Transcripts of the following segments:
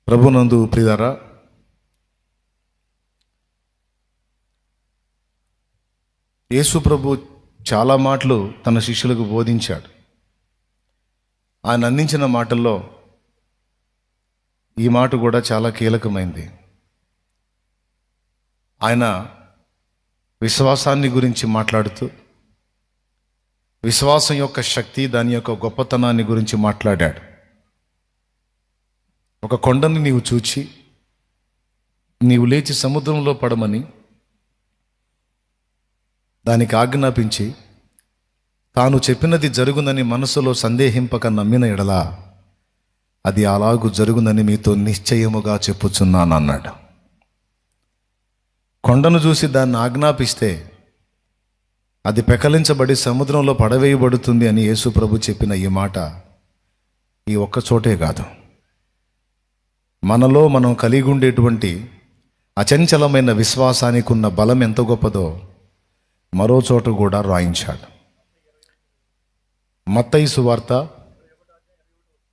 ప్రభునందు ప్రియులారా, యేసు ప్రభు చాలా మాటలు తన శిష్యులకు బోధించాడు. ఆయన అందించిన మాటల్లో ఈ మాట కూడా చాలా కీలకమైంది. ఆయన విశ్వాసాన్ని గురించి మాట్లాడుతూ విశ్వాసం యొక్క శక్తి, దాని యొక్క గొప్పతనాన్ని గురించి మాట్లాడాడు. ఒక కొండని నీవు చూచి నీవు లేచి సముద్రంలో పడమని దానికి ఆజ్ఞాపించి తాను చెప్పినది జరుగునని మనసులో సందేహింపక నమ్మిన ఎడల అది అలాగూ జరుగునని మీతో నిశ్చయముగా చెప్పుచున్నాను అన్నాడు. కొండను చూసి దాన్ని ఆజ్ఞాపిస్తే అది పెకలించబడి సముద్రంలో పడవేయబడుతుంది అని యేసు ప్రభు చెప్పిన ఈ మాట ఈ ఒక్క చోటే కాదు, మనలో మనం కలిగి ఉండేటువంటి అచంచలమైన విశ్వాసానికి ఉన్న బలం ఎంత గొప్పదో మరో చోట కూడా రాయించాడు. మత్తయి సువార్త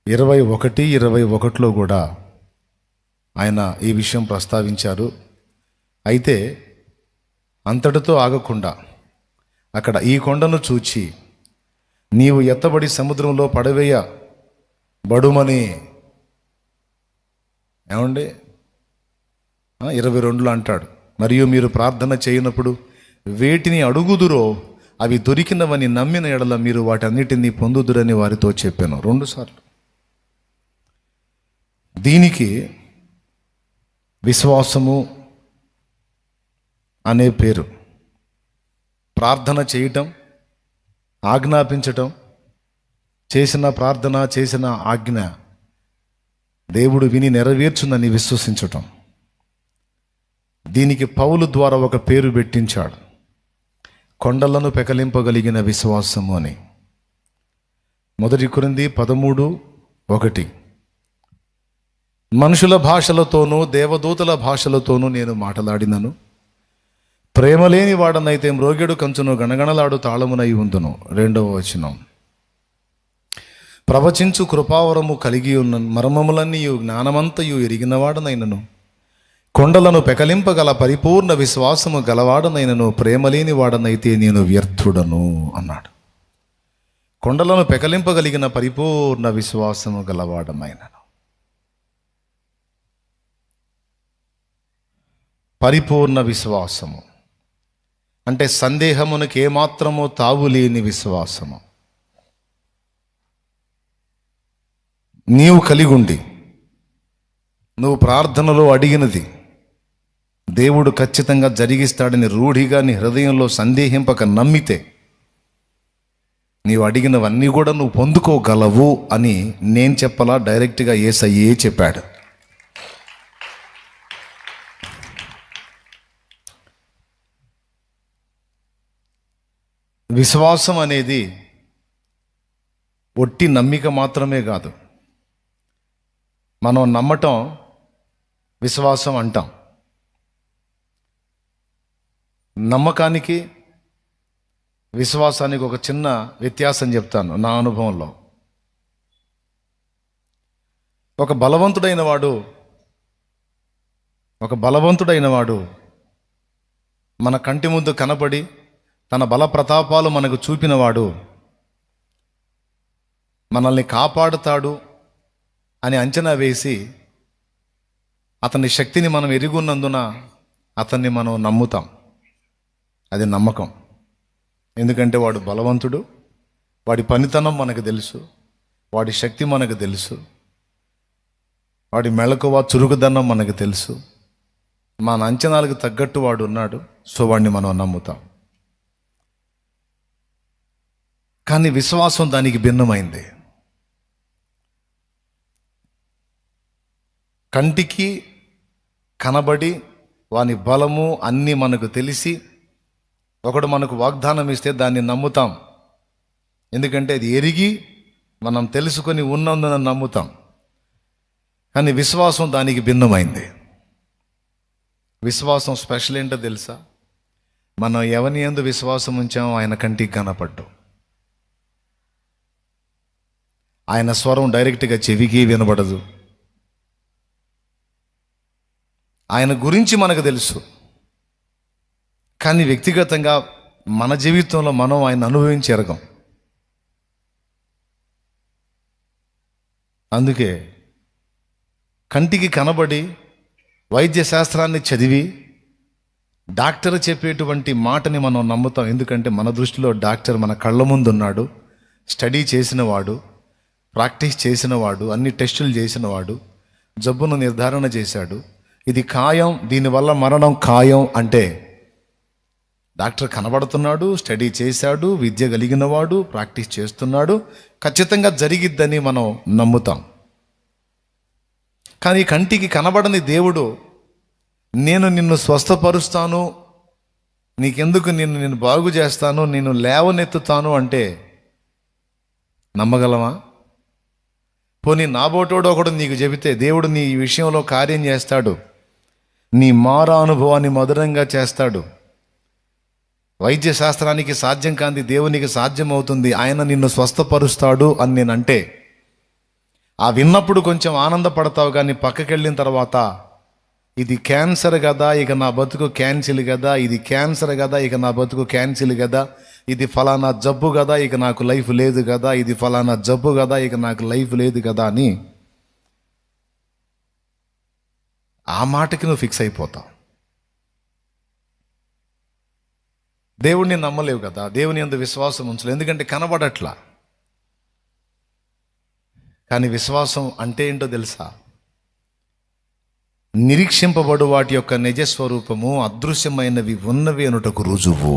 21:21 కూడా ఆయన ఈ విషయం ప్రస్తావించారు. అయితే అంతటితో ఆగకుండా అక్కడ ఈ కొండను చూచి నీవు ఎత్తబడి సముద్రంలో పడవేయబడుమని ఏమండి 22లో అంటాడు. మరియు మీరు ప్రార్థన చేయనప్పుడు వేటిని అడుగుదురో అవి దొరికినవని నమ్మిన ఎడల మీరు వాటన్నిటినీ పొందుదురని వారితో చెప్పాను 2 సార్లు. దీనికి విశ్వాసము అనే పేరు. ప్రార్థన చేయటం, ఆజ్ఞాపించటం, చేసిన ప్రార్థన, చేసిన ఆజ్ఞ దేవుడు విని నెరవేర్చునని విశ్వసించటం. దీనికి పౌలు ద్వారా ఒక పేరు పెట్టించాడు, కొండలను పెకలింపగలిగిన విశ్వాసము అని. 1 కొరింథీ 13:1 మనుషుల భాషలతోనూ దేవదూతల భాషలతోనూ నేను మాట్లాడినను, ప్రేమ లేని వాడనైతే మ్రోగెడు కంచును గణగణలాడు తాళమునై ఉందును. 2వ వచనం ప్రవచించు కృపావరము కలిగి ఉన్న మర్మములన్నీయు జ్ఞానమంతయు ఎరిగినవాడనైనను, కొండలను పెకలింపగల పరిపూర్ణ విశ్వాసము గలవాడనైనను, ప్రేమలేని వాడనైతే నేను వ్యర్థుడను అన్నాడు. కొండలను పెకలింపగలిగిన పరిపూర్ణ విశ్వాసము గలవాడనైనను. పరిపూర్ణ విశ్వాసము అంటే సందేహమునకు ఏమాత్రమో తావులేని విశ్వాసము. నీవు కలిగుండి నువ్వు ప్రార్థనలో అడిగినది దేవుడు ఖచ్చితంగా జరిగిస్తాడని రూఢిగా నీ హృదయంలో సందేహింపక నమ్మితే నీవు అడిగినవన్నీ కూడా నువ్వు పొందుకోగలవు అని నేను చెప్పలా, డైరెక్ట్గా యేసయ్యే చెప్పాడు. విశ్వాసం అనేది ఒట్టి నమ్మిక మాత్రమే కాదు. మనం నమ్మటం విశ్వాసం అంటాం. నమ్మకానికి విశ్వాసానికి ఒక చిన్న వ్యత్యాసం చెప్తాను నా అనుభవంలో. ఒక బలవంతుడైన వాడు మన కంటి ముందు కనబడి తన బల ప్రతాపాలు మనకు చూపినవాడు మనల్ని కాపాడుతాడు అని అంచనా వేసి అతని శక్తిని మనం ఎరుగున్నందున అతన్ని మనం నమ్ముతాం. అది నమ్మకం. ఎందుకంటే వాడు బలవంతుడు, వాడి పనితనం మనకు తెలుసు, వాడి శక్తి మనకు తెలుసు, వాడి మెళకువ చురుకుదనం మనకు తెలుసు, మన అంచనాలకు తగ్గట్టు వాడు ఉన్నాడు. సో వాడిని మనం నమ్ముతాం. కానీ విశ్వాసం దానికి భిన్నమైంది. కంటికి కనబడి వాని బలము అన్నీ మనకు తెలిసి ఒకడు మనకు వాగ్దానం ఇస్తే దాన్ని నమ్ముతాం. ఎందుకంటే అది ఎరిగి మనం తెలుసుకొని ఉన్నందున నమ్ముతాం. కానీ విశ్వాసం దానికి భిన్నమైంది. విశ్వాసం స్పెషల్ ఏంటో తెలుసా? మనం ఎవని యందు విశ్వాసం ఉంచామో ఆయన కంటికి కనపడ్డు. ఆయన స్వరం డైరెక్ట్గా చెవికి వినబడదు. ఆయన గురించి మనకు తెలుసు, కానీ వ్యక్తిగతంగా మన జీవితంలో మనం ఆయన అనుభవించి ఎరగం. అందుకే కంటికి కనబడి వైద్య శాస్త్రాన్ని చదివి డాక్టర్ చెప్పేటువంటి మాటని మనం నమ్ముతాం. ఎందుకంటే మన దృష్టిలో డాక్టర్ మన కళ్ళ ముందు ఉన్నాడు, స్టడీ చేసినవాడు, ప్రాక్టీస్ చేసినవాడు, అన్ని టెస్టులు చేసినవాడు, జబ్బును నిర్ధారణ చేశాడు. ఇది ఖాయం, దీనివల్ల మరణం ఖాయం అంటే డాక్టర్ కనబడుతున్నాడు, స్టడీ చేశాడు, విద్య కలిగినవాడు, ప్రాక్టీస్ చేస్తున్నాడు, ఖచ్చితంగా జరిగిద్దని మనం నమ్ముతాం. కానీ కంటికి కనబడని దేవుడు నేను నిన్ను స్వస్థపరుస్తాను, నీకెందుకు నేను బాగు చేస్తాను, నేను లేవనెత్తుతాను అంటే నమ్మగలమా? పోనీ నాబోటోడు ఒకడు నీకు చెబితే దేవుడు నీ విషయంలో కార్యం చేస్తాడు, నీ మారా అనుభవాన్ని మధురంగా చేస్తాడు, వైద్య శాస్త్రానికి సాధ్యం కాంది దేవునికి సాధ్యం అవుతుంది, ఆయన నిన్ను స్వస్థపరుస్తాడు అని నేనంటే ఆ విన్నప్పుడు కొంచెం ఆనందపడతావు. కానీ పక్కకెళ్ళిన తర్వాత ఇది క్యాన్సర్ కదా, ఇక నా బతుకు క్యాన్సిల్ కదా, ఇది క్యాన్సర్ కదా, ఇక నా బతుకు క్యాన్సిల్ కదా, ఇది ఫలానా జబ్బు కదా, ఇక నాకు లైఫ్ లేదు కదా, ఇది ఫలానా జబ్బు కదా, ఇక నాకు లైఫ్ లేదు కదా అని ఆ మాటకి నువ్వు ఫిక్స్ అయిపోతావు. దేవుడిని నమ్మలేవు కదా, దేవుని యందు విశ్వాసం ఉంచలేవు, ఎందుకంటే కనబడట్లా. కానీ విశ్వాసం అంటే ఏంటో తెలుసా? నిరీక్షింపబడు వాటి యొక్క నిజస్వరూపము, అదృశ్యమైనవి ఉన్నవి అనుటకు రుజువు.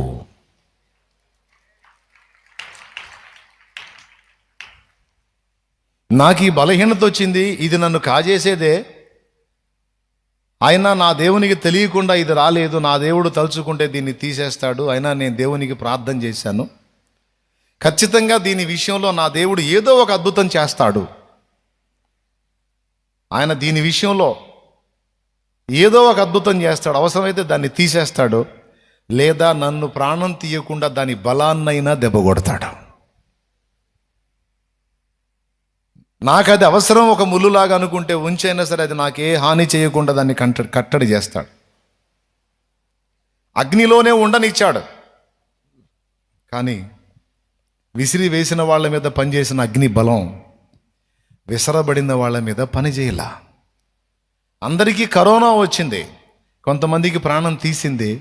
నాకు ఈ బలహీనత వచ్చింది, ఇది నన్ను కాజేసేదే, అయినా నా దేవునికి తెలియకుండా ఇది రాలేదు, నా దేవుడు తలుచుకుంటే దీన్ని తీసేస్తాడు, అయినా నేను దేవునికి ప్రార్థన చేశాను, ఖచ్చితంగా దీని విషయంలో నా దేవుడు ఏదో ఒక అద్భుతం చేస్తాడు, ఆయన దీని విషయంలో ఏదో ఒక అద్భుతం చేస్తాడు, అవసరమైతే దాన్ని తీసేస్తాడు, లేదా నన్ను ప్రాణం తీయకుండా దాని బలాన్నైనా దెబ్బకొడతాడు. నాకు అది అవసరం, ఒక ముళ్ళులాగా అనుకుంటే ఉంచైనా సరే అది నాకే హాని చేయకుండా దాన్ని కట్టడి చేస్తాడు. అగ్నిలోనే ఉండనిచ్చాడు, కానీ విసిరి వేసిన వాళ్ళ మీద పనిచేసిన అగ్ని బలం విసరబడిన వాళ్ళ మీద పని చేయలా. అందరికీ కరోనా వచ్చింది, కొంతమందికి ప్రాణం తీసింది.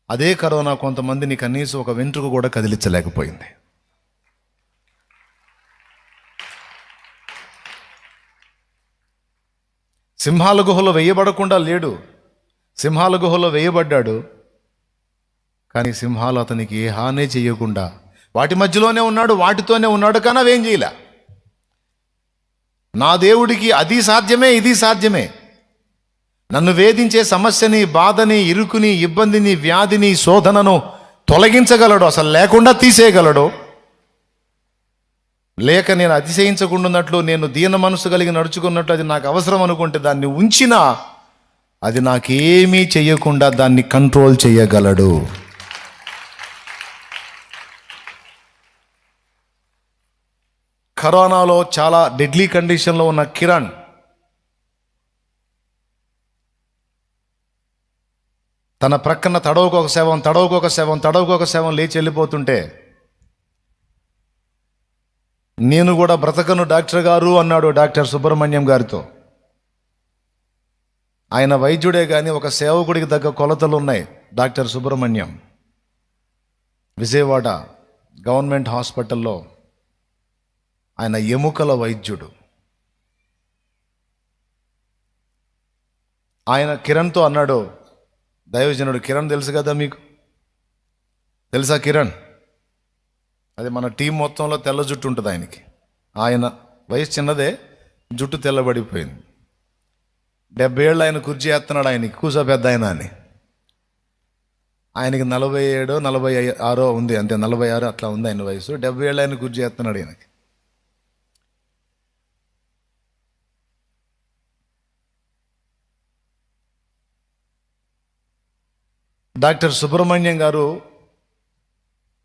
అదే కరోనా కొంతమందిని కనీసం ఒక వెంట్రుక కూడా కదిలించలేకపోయింది. సింహాల గుహలో వేయబడకుండా లేడు, సింహాల గుహలో వేయబడ్డాడు, కానీ సింహాలు అతనికి ఏ హాని చేయకుండా వాటి మధ్యలోనే ఉన్నాడు, వాటితోనే ఉన్నాడు, కానీ అవేం చేయలే. నా దేవుడికి అది సాధ్యమే, ఇది సాధ్యమే. నన్ను వేధించే సమస్యని, బాధని, ఇరుకుని, ఇబ్బందిని, వ్యాధిని, శోధనను తొలగించగలడు, అసలు లేకుండా తీసేయగలడు. లేక నేను అతిశయించకుండాన్నట్లు, నేను దీన మనసు కలిగి నడుచుకున్నట్లు అది నాకు అవసరం అనుకుంటే దాన్ని ఉంచినా అది నాకేమీ చెయ్యకుండా దాన్ని కంట్రోల్ చేయగలడు. కరోనాలో చాలా డెడ్లీ కండిషన్లో ఉన్న కిరణ్ తన ప్రక్కన తడవకొక శవం లేచి వెళ్ళిపోతుంటే, నేను కూడా బ్రతకను డాక్టర్ గారు అన్నాడు డాక్టర్ సుబ్రహ్మణ్యం గారితో. ఆయన వైద్యుడే కానీ ఒక సేవకుడికి తగ్గ కొలతలు ఉన్నాయి. డాక్టర్ సుబ్రహ్మణ్యం విజయవాడ గవర్నమెంట్ హాస్పిటల్లో ఆయన ఎముకల వైద్యుడు. ఆయన కిరణ్తో అన్నాడు, దైవజనుడు కిరణ్ తెలుసు కదా మీకు, తెలుసా కిరణ్? అది మన టీం మొత్తంలో తెల్ల జుట్టు ఉంటుంది ఆయనకి. ఆయన వయసు చిన్నదే, జుట్టు తెల్లబడిపోయింది. 70 ఏళ్ళు ఆయన కుర్చీ ఎత్తున్నాడు, ఆయనకి కూసో పెద్ద ఆయన అని. ఆయనకి 47 46 ఉంది, అంతే 46 అట్లా ఉంది ఆయన వయసు. 70 ఏళ్ళు ఆయన కుర్చీ ఎత్తున్నాడు ఆయనకి. డాక్టర్ సుబ్రహ్మణ్యం గారు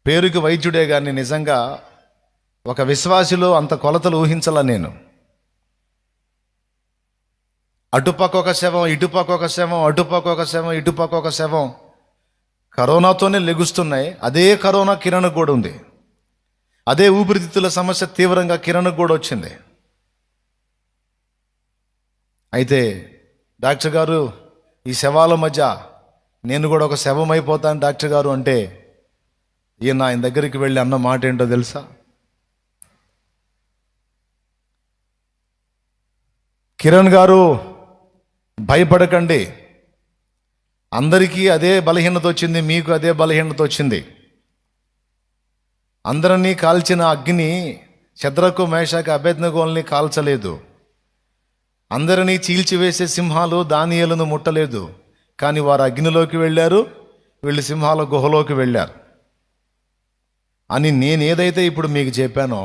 పేరుకి వైద్యుడే కానీ నిజంగా ఒక విశ్వాసిలో అంత కొలతలు ఊహించాల నేను. అటుపక్క ఒక శవం, ఇటుపక్క ఒక శవం, అటుపక్క ఒక శవం, ఇటుపక్క ఒక శవం. కరోనాతోనే లెగుస్తున్నాయి. అదే కరోనా కిరణ్ కూడా ఉంది. అదే ఊపిరితిత్తుల సమస్య తీవ్రంగా కిరణ్ కూడా వచ్చింది. అయితే డాక్టర్ గారు, ఈ శవాల మధ్య నేను కూడా ఒక శవం అయిపోతాను డాక్టర్ గారు అంటే, ఆయన దగ్గరికి వెళ్ళి అన్న మాట ఏంటో తెలుసా? కిరణ్ గారు, భయపడకండి, అందరికీ అదే బలహీనత వచ్చింది, మీకు అదే బలహీనత వచ్చింది. అందరినీ కాల్చిన అగ్ని శద్రకు, మేషకు, అబేద్నెగోల్ని కాల్చలేదు. అందరినీ చీల్చివేసే సింహాలు దానియేలును ముట్టలేదు. కానీ వారు అగ్నిలోకి వెళ్ళారు, వీళ్ళు సింహాల గుహలోకి వెళ్ళారు అని నేనేదైతే ఇప్పుడు మీకు చెప్పానో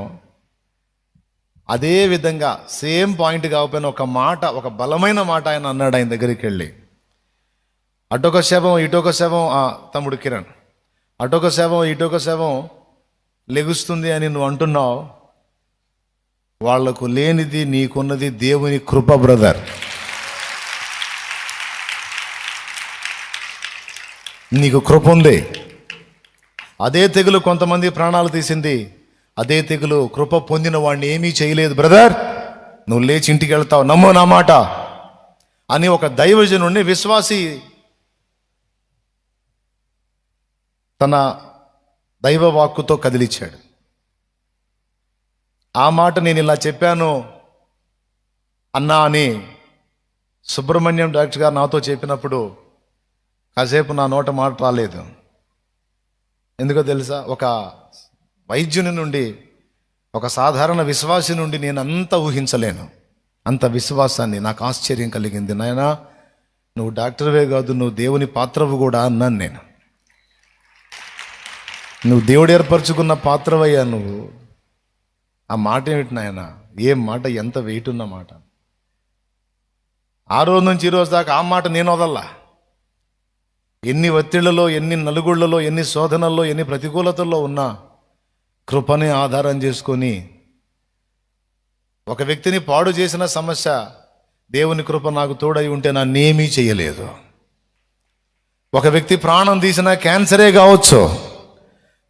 అదే విధంగా సేమ్ పాయింట్ కాకపోయినా ఒక మాట, ఒక బలమైన మాట ఆయన అన్నాడు. ఆయన దగ్గరికి వెళ్ళి, అటొక శవం ఇటొక శవం, తమ్ముడు కిరణ్, అటొక శవం ఇటొక శవం లెగుస్తుంది అని నువ్వు అంటున్నావు. వాళ్లకు లేనిది నీకున్నది దేవుని కృప బ్రదర్. నీకు కృప ఉంది. అదే తెగులు కొంతమంది ప్రాణాలు తీసింది. అదే తెగులు కృప పొందిన వాడిని ఏమీ చేయలేదు బ్రదర్. నువ్వు లేచి ఇంటికి వెళ్తావు, నమ్మో నా మాట అని ఒక దైవజనుడిని, విశ్వాసి తన దైవ వాక్కుతో కదిలిచ్చాడు. ఆ మాట నేను ఇలా చెప్పాను అన్నా అని సుబ్రహ్మణ్యం డాక్టర్ గారు నాతో చెప్పినప్పుడు కాసేపు నా నోట మాట రాలేదు. ఎందుకో తెలుసా? ఒక వైద్యుని నుండి, ఒక సాధారణ విశ్వాసి నుండి నేను అంత ఊహించలేను. అంత విశ్వాసాన్ని నాకు ఆశ్చర్యం కలిగింది. నాయనా, నువ్వు డాక్టర్వే కాదు, నువ్వు దేవుని పాత్రవు కూడా అన్నాను నేను. నువ్వు దేవుడు ఏర్పరచుకున్న పాత్రవయ్యా నువ్వు. ఆ మాట ఏమిటి నాయన? ఏం మాట, ఎంత వెయిట్ ఉన్న మాట. ఆ రోజు నుంచి ఈ రోజు దాకా ఆ మాట నేను వదల్లా. ఎన్ని ఒత్తిళ్లలో, ఎన్ని నలుగుళ్లలో, ఎన్ని శోధనల్లో, ఎన్ని ప్రతికూలతల్లో ఉన్నా కృపని ఆధారం చేసుకొని, ఒక వ్యక్తిని పాడు చేసిన సమస్య, దేవుని కృప నాకు తోడై ఉంటే నన్నేమీ చేయలేదు. ఒక వ్యక్తి ప్రాణం తీసిన క్యాన్సరే కావచ్చు,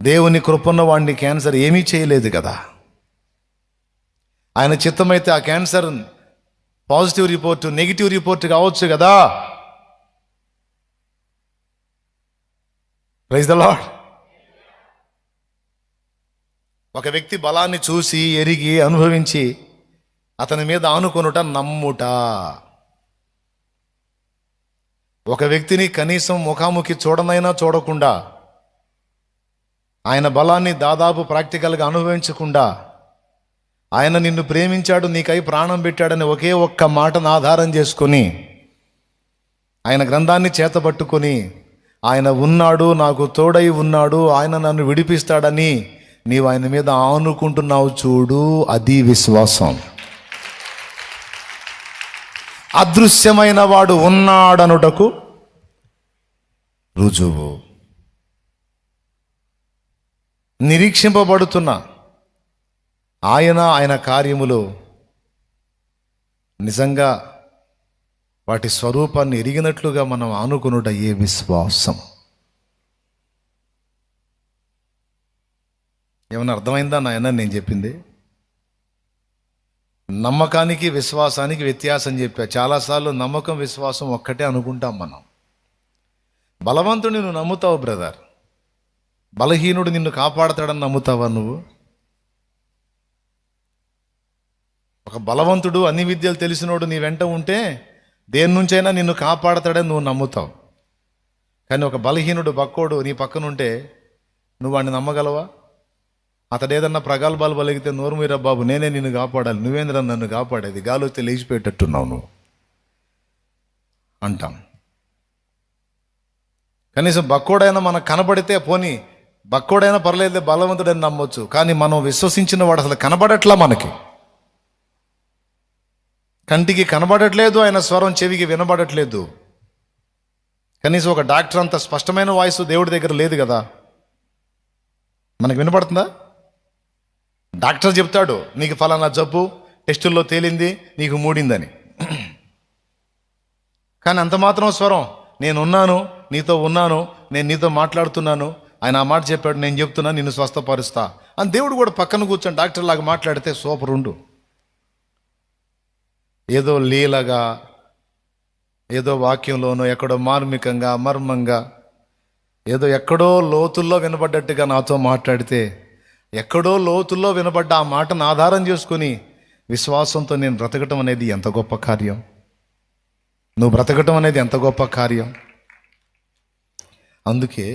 దేవుని కృపన్న వాడిని క్యాన్సర్ ఏమీ చేయలేదు కదా. ఆయన చిత్తమైతే ఆ cancer positive report, negative report కావచ్చు కదా. Praise the Lord. ఒక వ్యక్తి బలాన్ని చూసి, ఎరిగి, అనుభవించి అతని మీద ఆనుకొనుట నమ్ముట. ఒక వ్యక్తిని కనీసం ముఖాముఖి చూడనైనా చూడకుండా, ఆయన బలాన్ని దాదాపు ప్రాక్టికల్గా అనుభవించకుండా, ఆయన నిన్ను ప్రేమించాడు, నీకై ప్రాణం పెట్టాడని ఒకే ఒక్క మాటను ఆధారం చేసుకొని, ఆయన గ్రంథాన్ని చేతబట్టుకొని, ఆయన ఉన్నాడు, నాకు తోడై ఉన్నాడు, ఆయన నన్ను విడిపిస్తాడని నీవు ఆయన మీద ఆనుకుంటున్నావు చూడు, అది విశ్వాసం. అదృశ్యమైన వాడు ఉన్నాడనుటకు రుజువు. నిరీక్షింపబడుతున్న ఆయన కార్యములు నిజంగా వాటి స్వరూపాన్ని ఎరిగినట్లుగా మనం ఆనుకునుట ఏ విశ్వాసం. ఏమన్నా అర్థమైందా నాయన నేను చెప్పింది? నమ్మకానికి విశ్వాసానికి వ్యత్యాసం చెప్పా. చాలాసార్లు నమ్మకం విశ్వాసం ఒక్కటే అనుకుంటాం మనం. బలవంతుడు నువ్వు నమ్ముతావు బ్రదర్, బలహీనుడు నిన్ను కాపాడతాడని నమ్ముతావా నువ్వు? ఒక బలవంతుడు, అన్ని విద్యలు తెలిసినోడు నీ వెంట ఉంటే దేని నుంచైనా నిన్ను కాపాడతాడని నువ్వు నమ్ముతావు. కానీ ఒక బలహీనుడు, బక్కోడు నీ పక్కనుంటే నువ్వు వాడిని నమ్మగలవా? అతడు ఏదన్నా ప్రగల్భాలు పలిగితే, నోరు మీరా బాబు, నేనే నిన్ను కాపాడాలి, నువ్వేంద్రా నన్ను కాపాడేది, గాలి వస్తే లేచిపోయేటట్టున్నావు నువ్వు అంటాం. కనీసం బక్కోడైనా మనకు కనబడితే పోనీ, బక్కోడైనా పర్లేదు, బలవంతుడని నమ్మొచ్చు. కానీ మనం విశ్వసించిన వాడు అసలు కనబడట్లా, మనకి కంటికి కనబడట్లేదు, ఆయన స్వరం చెవికి వినబడట్లేదు. కనీసం ఒక డాక్టర్ అంత స్పష్టమైన వాయిస్ దేవుడి దగ్గర లేదు కదా. మనకు వినపడుతుందా? డాక్టర్ చెప్తాడు, నీకు ఫలానా జబ్బు టెస్టుల్లో తేలింది, నీకు మూడిందని. కానీ అంత మాత్రం స్వరం, నేనున్నాను, నీతో ఉన్నాను, నేను నీతో మాట్లాడుతున్నాను, ఆయన ఆ మాట చెప్పాడు, నేను చెప్తున్నా, నిన్ను స్వస్థపరుస్తా అని దేవుడు కూడా పక్కన కూర్చొని డాక్టర్ లాగా మాట్లాడితే సూపర్ ఉండు. ఏదో లీలగా, ఏదో వాక్యంలోనో ఎక్కడో మార్మికంగా మర్మంగా, ఏదో ఎక్కడో లోతుల్లో వినబడ్డట్టుగా నాతో మాట్లాడితే, ఎక్కడో లోతుల్లో వినబడ్డ ఆ మాటను ఆధారం చేసుకుని విశ్వాసంతో నేను బ్రతకటం అనేది ఎంత గొప్ప కార్యం. నువ్వు బ్రతకటం అనేది ఎంత గొప్ప కార్యం. అందుకే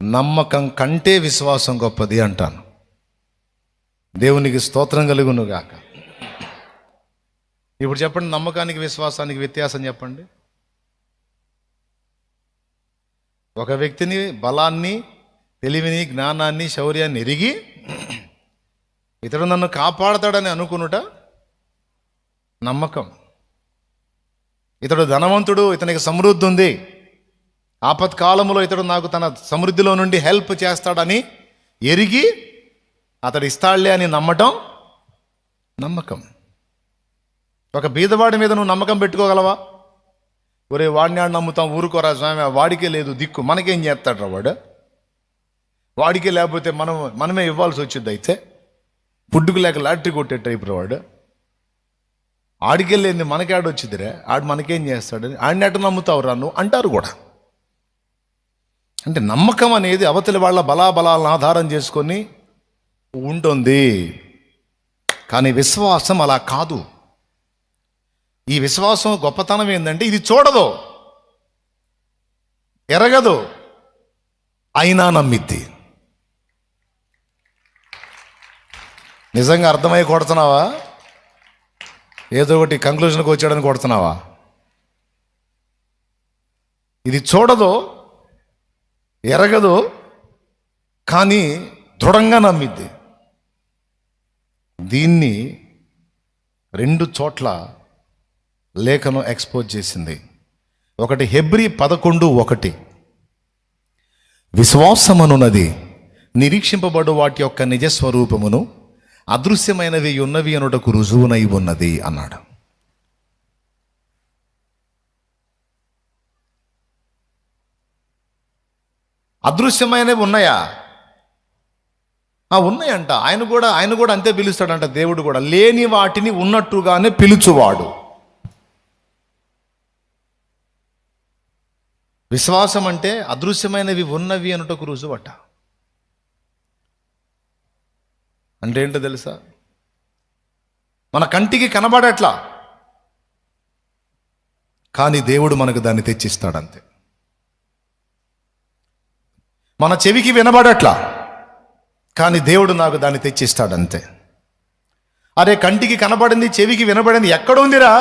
నమ్మకం కంటే విశ్వాసం గొప్పది అంటాను. దేవునికి స్తోత్రం కలుగును గాక. ఇప్పుడు చెప్పండి, నమ్మకానికి విశ్వాసానికి వ్యత్యాసం చెప్పండి. ఒక వ్యక్తిని బలాన్ని, తెలివిని, జ్ఞానాన్ని, శౌర్యాన్ని ఎరిగి ఇతడు నన్ను కాపాడతాడని అనుకునుట నమ్మకం. ఇతడు ధనవంతుడు, ఇతనికి సమృద్ధి ఉంది, ఆపత్కాలంలో ఇతడు నాకు తన సమృద్ధిలో నుండి హెల్ప్ చేస్తాడని ఎరిగి అతడు ఇస్తాడులే అని నమ్మటం నమ్మకం. ఒక బీదవాడి మీద నువ్వు నమ్మకం పెట్టుకోగలవా? ఒరే వాడిని ఆడు నమ్ముతాం, ఊరుకోరా స్వామి, వాడికే లేదు దిక్కు, మనకేం చేస్తాడు వాడు, వాడికే లేకపోతే మనమే ఇవ్వాల్సి వచ్చింది. అయితే ఫుడ్డుకు లేక లాటరీ కొట్టే టైపు వాడు, ఆడికెళ్ళేది మనకి ఆడు వచ్చిందిరే, ఆడు మనకేం చేస్తాడని ఆడిని అటు నమ్ముతావురా నువ్వు అంటారు కూడా. అంటే నమ్మకం అనేది అవతలి వాళ్ళ బలాబలాలను ఆధారం చేసుకొని ఉంటుంది. కానీ విశ్వాసం అలా కాదు. ఈ విశ్వాసం గొప్పతనం ఏంటంటే ఇది చూడదు, ఎరగదు, అయినా నమ్మిద్ది. నిజంగా అర్థమై కొడుతున్నావా? ఏదో ఒకటి కంక్లూషన్కి వచ్చాడని కొడుతున్నావా? ఇది చూడదు, ఎరగదు, కానీ దృఢంగా నమ్మిద్ది. దీన్ని 2 చోట్ల లేఖనం ఎక్స్పోజ్ చేసింది. ఒకటి హెబ్రీ 11:1, విశ్వాసమనున్నది నిరీక్షింపబడు వాటి యొక్క నిజస్వరూపమును అదృశ్యమైనవి ఉన్నవి అనుటకు రుజువునై ఉన్నది అన్నాడు. అదృశ్యమైనవి ఉన్నాయా? ఉన్నాయంట. ఆయన కూడా అంతే పిలుస్తాడంట. దేవుడు కూడా లేని వాటిని ఉన్నట్టుగానే పిలుచువాడు. విశ్వాసం అంటే అదృశ్యమైనవి ఉన్నవి అనుటకు రుజువట. అంటే ఏంటో తెలుసా? మన కంటికి కనబడట్లా, కానీ దేవుడు మనకు దాన్ని తెచ్చిస్తాడంతే. మన చెవికి వినబడట్లా, కానీ దేవుడు నాకు దాన్ని తెచ్చిస్తాడంతే. అరే, కంటికి కనబడింది, చెవికి వినబడింది ఎక్కడుందిరా?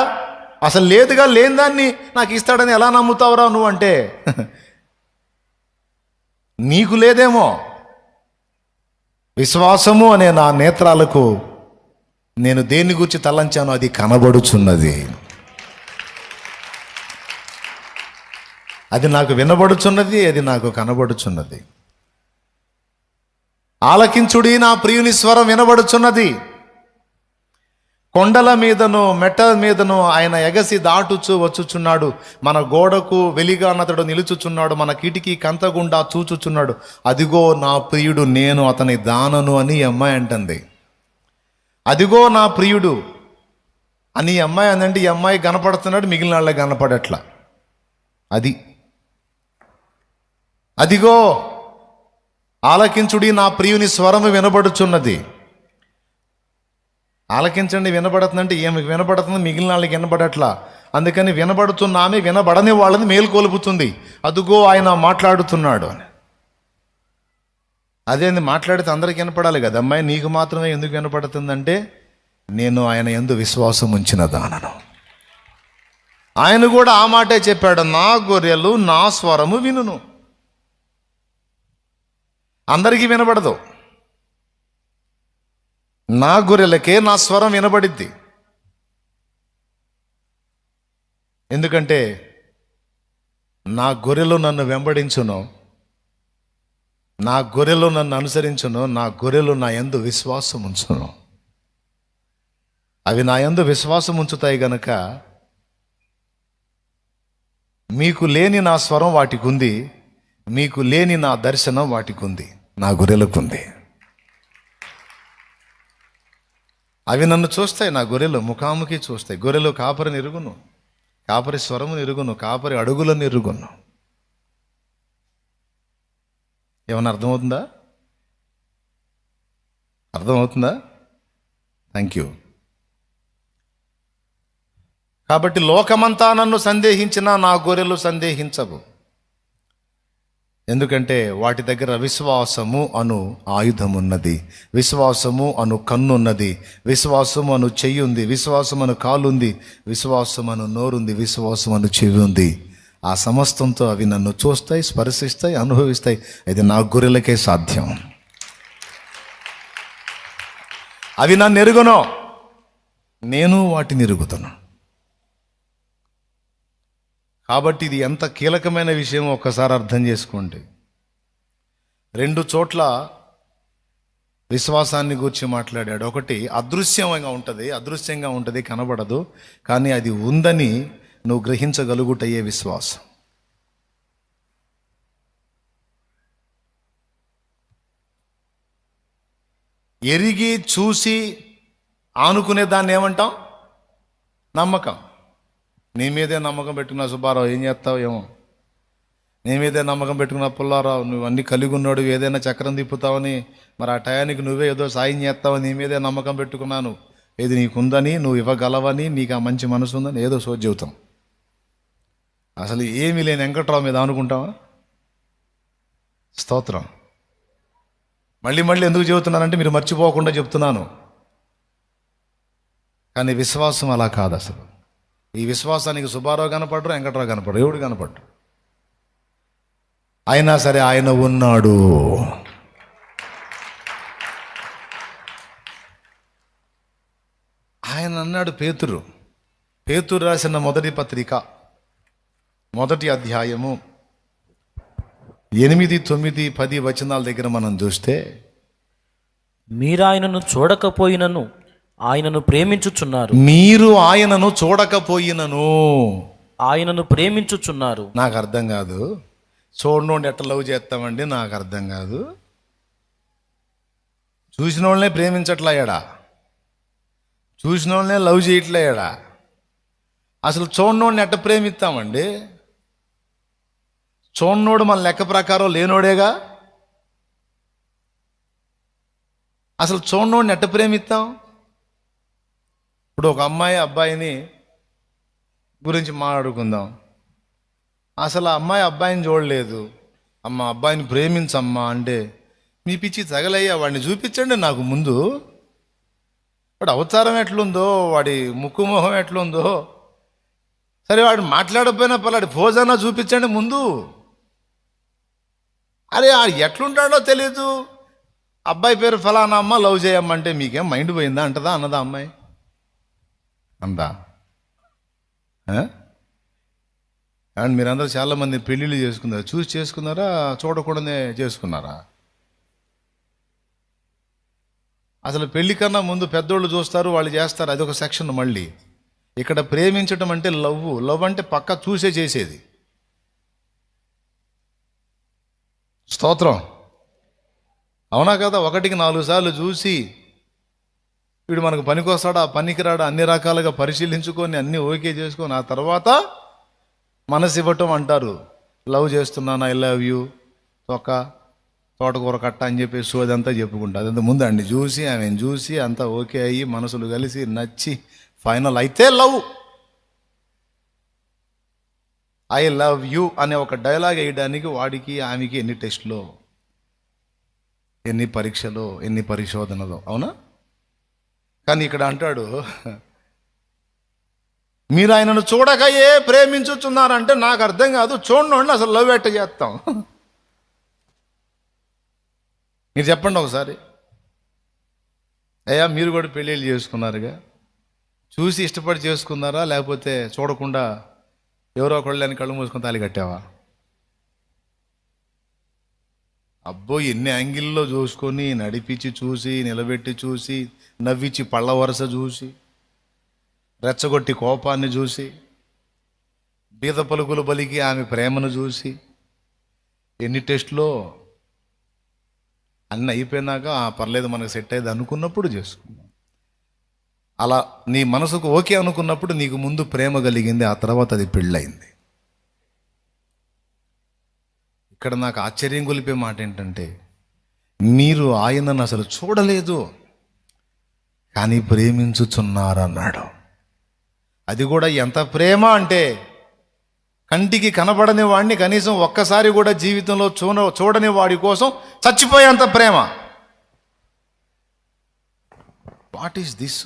అసలు లేదుగా, లేని దాన్ని నాకు ఇస్తాడని ఎలా నమ్ముతావురా నువ్వు అంటే నీకు లేదేమో. విశ్వాసము అనే నా నేత్రాలకు నేను దేన్ని గురించి తలంచానో అది కనబడుచున్నది, అది నాకు వినబడుచున్నది, అది నాకు కనబడుచున్నది. ఆలకించుడి, నా ప్రియుని స్వరం వినబడుచున్నది. కొండల మీదను మెట్ట మీదను ఆయన ఎగసి దాటుచు వచ్చుచున్నాడు. మన గోడకు వెలిగానతడు నిలుచుచున్నాడు, మన కిటికీ కంతగుండా చూచుచున్నాడు. అదిగో నా ప్రియుడు, నేను అతని దానను అని ఈ అమ్మాయి అంటుంది. అదిగో నా ప్రియుడు అని ఈ అమ్మాయి అందంటే ఈ అమ్మాయి కనపడుతున్నాడు, మిగిలిన వాళ్ళకి కనపడట్లా. అదిగో ఆలకించుడి, నా ప్రియుని స్వరము వినబడుచున్నది. ఆలకించండి, వినబడుతుందంటే ఏమికి వినబడుతుంది, మిగిలిన వాళ్ళకి వినబడట్లా. అందుకని వినబడుతున్న ఆమె వినబడని వాళ్ళని మేలుకొలుపుతుంది. అదుగో ఆయన మాట్లాడుతున్నాడు అని. అదేంది, మాట్లాడితే అందరికి వినపడాలి కదా. అమ్మాయి నీకు మాత్రమే ఎందుకు వినపడుతుందంటే నేను ఆయన యందు విశ్వాసం ఉంచిన దానను. ఆయన కూడా ఆ మాటే చెప్పాడు, నా గొర్రెలు నా స్వరము వినును. అందరికీ వినబడదు, నా గొర్రెలకే నా స్వరం వినబడిద్ది. ఎందుకంటే నా గొర్రెలు నన్ను వెంబడించును, నా గొర్రెలు నన్ను అనుసరించును, నా గొర్రెలు నా యందు విశ్వాసం ఉంచును. అవి నా యందు విశ్వాసం ఉంచుతాయి గనక మీకు లేని నా స్వరం వాటికి ఉంది, మీకు లేని నా దర్శనం వాటికి ఉంది, నా గొర్రెలకుంది. అవి నన్ను చూస్తాయి, నా గొర్రెలు ముఖాముఖి చూస్తాయి. గొర్రెలు కాపరిని ఎరుగును, కాపరి స్వరమును ఎరుగును, కాపరి అడుగులను ఎరుగును. ఏమన్నా అర్థమవుతుందా? అర్థమవుతుందా? Thank you. కాబట్టి లోకమంతా నన్ను సందేహించినా నా గొర్రెలు సందేహించవు. ఎందుకంటే వాటి దగ్గర విశ్వాసము అను ఆయుధం ఉన్నది, విశ్వాసము అను కన్నున్నది, విశ్వాసము అను చెయ్యి ఉంది, విశ్వాసం అను కాలు ఉంది, విశ్వాసం అను నోరుంది, విశ్వాసం అను చెవి ఉంది. ఆ సమస్తంతో అవి నన్ను చూస్తాయి, స్పర్శిస్తాయి, అనుభవిస్తాయి. ఇది నా గొర్రెలకే సాధ్యం. అవి నన్ను ఎరుగునో, నేను వాటిని ఎరుగుతాను. కాబట్టి ఇది ఎంత కీలకమైన విషయం ఒక్కసారి అర్థం చేసుకోండి. 2 చోట్ల విశ్వాసాన్ని గురించి మాట్లాడాడు. ఒకటి అదృశ్యంగా ఉంటుంది, కనబడదు, కానీ అది ఉందని నువ్వు గ్రహించగలుగుటయ్యే విశ్వాసం. ఎరిగి చూసి ఆనుకునే దాన్ని ఏమంటాం? నమ్మకం. నీ మీదే నమ్మకం పెట్టుకున్న సుబ్బారావు ఏం చేస్తావు ఏమో, నీ మీదే నమ్మకం పెట్టుకున్న పుల్లారావు నువ్వు అన్నీ కలిగి ఉన్నాడు, ఏదైనా చక్రం తిప్పుతావని, మరి ఆ టయానికి నువ్వే ఏదో సాయం చేస్తావని నీ మీదే నమ్మకం పెట్టుకున్నాను, ఏది నీకుందని, నువ్వు ఇవ్వగలవని, నీకు ఆ మంచి మనసు ఉందని ఏదో సోచి చెబుతాం. అసలు ఏమీ లేని వెంకట్రావు మీద అనుకుంటావా? స్తోత్రం. మళ్ళీ ఎందుకు చెబుతున్నానంటే మీరు మర్చిపోకుండా చెప్తున్నాను. కానీ విశ్వాసం అలా కాదు. అసలు ఈ విశ్వాసానికి సుబ్బారావు కనపడరు, వెంకట్రావు కనపడరు, ఎవడు కనపడ్డు. అయినా సరే ఆయన ఉన్నాడు. ఆయన అన్నాడు. పేతురు రాసిన మొదటి పత్రిక 1వ అధ్యాయము 8, 9, 10 వచనాల దగ్గర మనం చూస్తే, మీరు ఆయనను చూడకపోయినను ఆయనను ప్రేమించుచున్నారు. మీరు ఆయనను చూడకపోయినను ఆయనను ప్రేమించుచున్నారు. నాకు అర్థం కాదు. చూడనోడిని ఎట్లా లవ్ చేస్తామండి? నాకు అర్థం కాదు. చూసిన వాళ్ళనే ప్రేమించట్లయ్యాడా? చూసిన వాళ్ళనే లవ్ చేయట్లయ్యాడా? అసలు చూడనోడిని ఎట్ట ప్రేమిస్తామండి? చూడనోడు మన లెక్క ప్రకారం లేనోడేగా. అసలు చూడనోడిని ఎట్ట ప్రేమిస్తాం? ఇప్పుడు ఒక అమ్మాయి అబ్బాయిని గురించి మాట్లాడుకుందాం. అసలు ఆ అమ్మాయి అబ్బాయిని చూడలేదు. అమ్మ అబ్బాయిని ప్రేమించమ్మా అంటే, మీ పిచ్చి తగలయ్యా, వాడిని చూపించండి నాకు ముందు. వాడు అవతారం ఎట్లుందో, వాడి ముక్కు మొహం ఎట్లుందో, సరే వాడు మాట్లాడకపోయినా పలాడి ఫోజన్నా చూపించండి ముందు. అరే ఎట్లుంటాడో తెలీదు, అబ్బాయి పేరు ఫలానా అమ్మ, లవ్ చేయమ్మంటే మీకేం మైండ్ పోయిందా అంటదా? అన్నదా అమ్మాయి? అందా? అండ్ మీరందరూ చాలామంది పెళ్ళిళ్ళు చేసుకున్నారు. చూసి చేసుకున్నారా, చూడకూడనే చేసుకున్నారా? అసలు పెళ్లి కన్నా ముందు పెద్దోళ్ళు చూస్తారు, వాళ్ళు చేస్తారు, అదొక సెక్షన్. మళ్ళీ ఇక్కడ ప్రేమించడం అంటే లవ్ అంటే పక్కా చూసే చేసేది. స్తోత్రం. అవునా కదా? 1కి 4 సార్లు చూసి వీడు మనకు పనికొస్తాడా, పనికిరాడా, అన్ని రకాలుగా పరిశీలించుకొని అన్నీ ఓకే చేసుకొని ఆ తర్వాత మనసు ఇవ్వటం అంటారు. లవ్ చేస్తున్నాను, ఐ లవ్ యూ, తోటకూర కట్ట అని చెప్పేసి అదంతా చెప్పుకుంటారు. అదంతా ముందు అండి చూసి, ఆమెను చూసి అంతా ఓకే అయ్యి మనసులు కలిసి నచ్చి ఫైనల్ అయితే లవ్. ఐ లవ్ యూ అనే ఒక డైలాగ్ వేయడానికి వాడికి ఆమెకి ఎన్ని టెస్టులో, ఎన్ని పరీక్షలో, ఎన్ని పరిశోధనలో. అవునా? కానీ ఇక్కడ అంటాడు, మీరు ఆయనను చూడకయే ప్రేమించుతున్నారంటే నాకు అర్థం కాదు. చూడండి అసలు లవ్ ఎట్ట చేస్తాం? మీరు చెప్పండి ఒకసారి. అయ్యా మీరు కూడా పెళ్ళిళ్ళు చేసుకున్నారుగా, చూసి ఇష్టపడి చేసుకున్నారా, లేకపోతే చూడకుండా ఎవరో ఒకళ్ళని కళ్ళు మూసుకొని తాళి కట్టావా? అబ్బో ఎన్ని యాంగిల్లో చూసుకొని, నడిపించి చూసి, నిలబెట్టి చూసి, నవ్వించి పళ్ళ వరుస చూసి, రెచ్చగొట్టి కోపాన్ని చూసి, బీద పలుకులు బలికి ఆమె ప్రేమను చూసి ఎన్ని టెస్టులో అన్నీ అయిపోయినాక పర్లేదు మనకు సెట్ అయ్యేది అనుకున్నప్పుడు చేసుకున్నాం. అలా నీ మనసుకు ఓకే అనుకున్నప్పుడు నీకు ముందు ప్రేమ కలిగింది, ఆ తర్వాత అది పెళ్ళయింది. ఇక్కడ నాకు ఆశ్చర్యం కొలిపే మాట ఏంటంటే, మీరు ఆయనను అసలు చూడలేదు కానీ ప్రేమించుచున్నారన్నాడు. అది కూడా ఎంత ప్రేమ అంటే, కంటికి కనబడని వాడిని కనీసం ఒక్కసారి కూడా జీవితంలో చూడని వాడి కోసం చచ్చిపోయేంత ప్రేమ. What is this?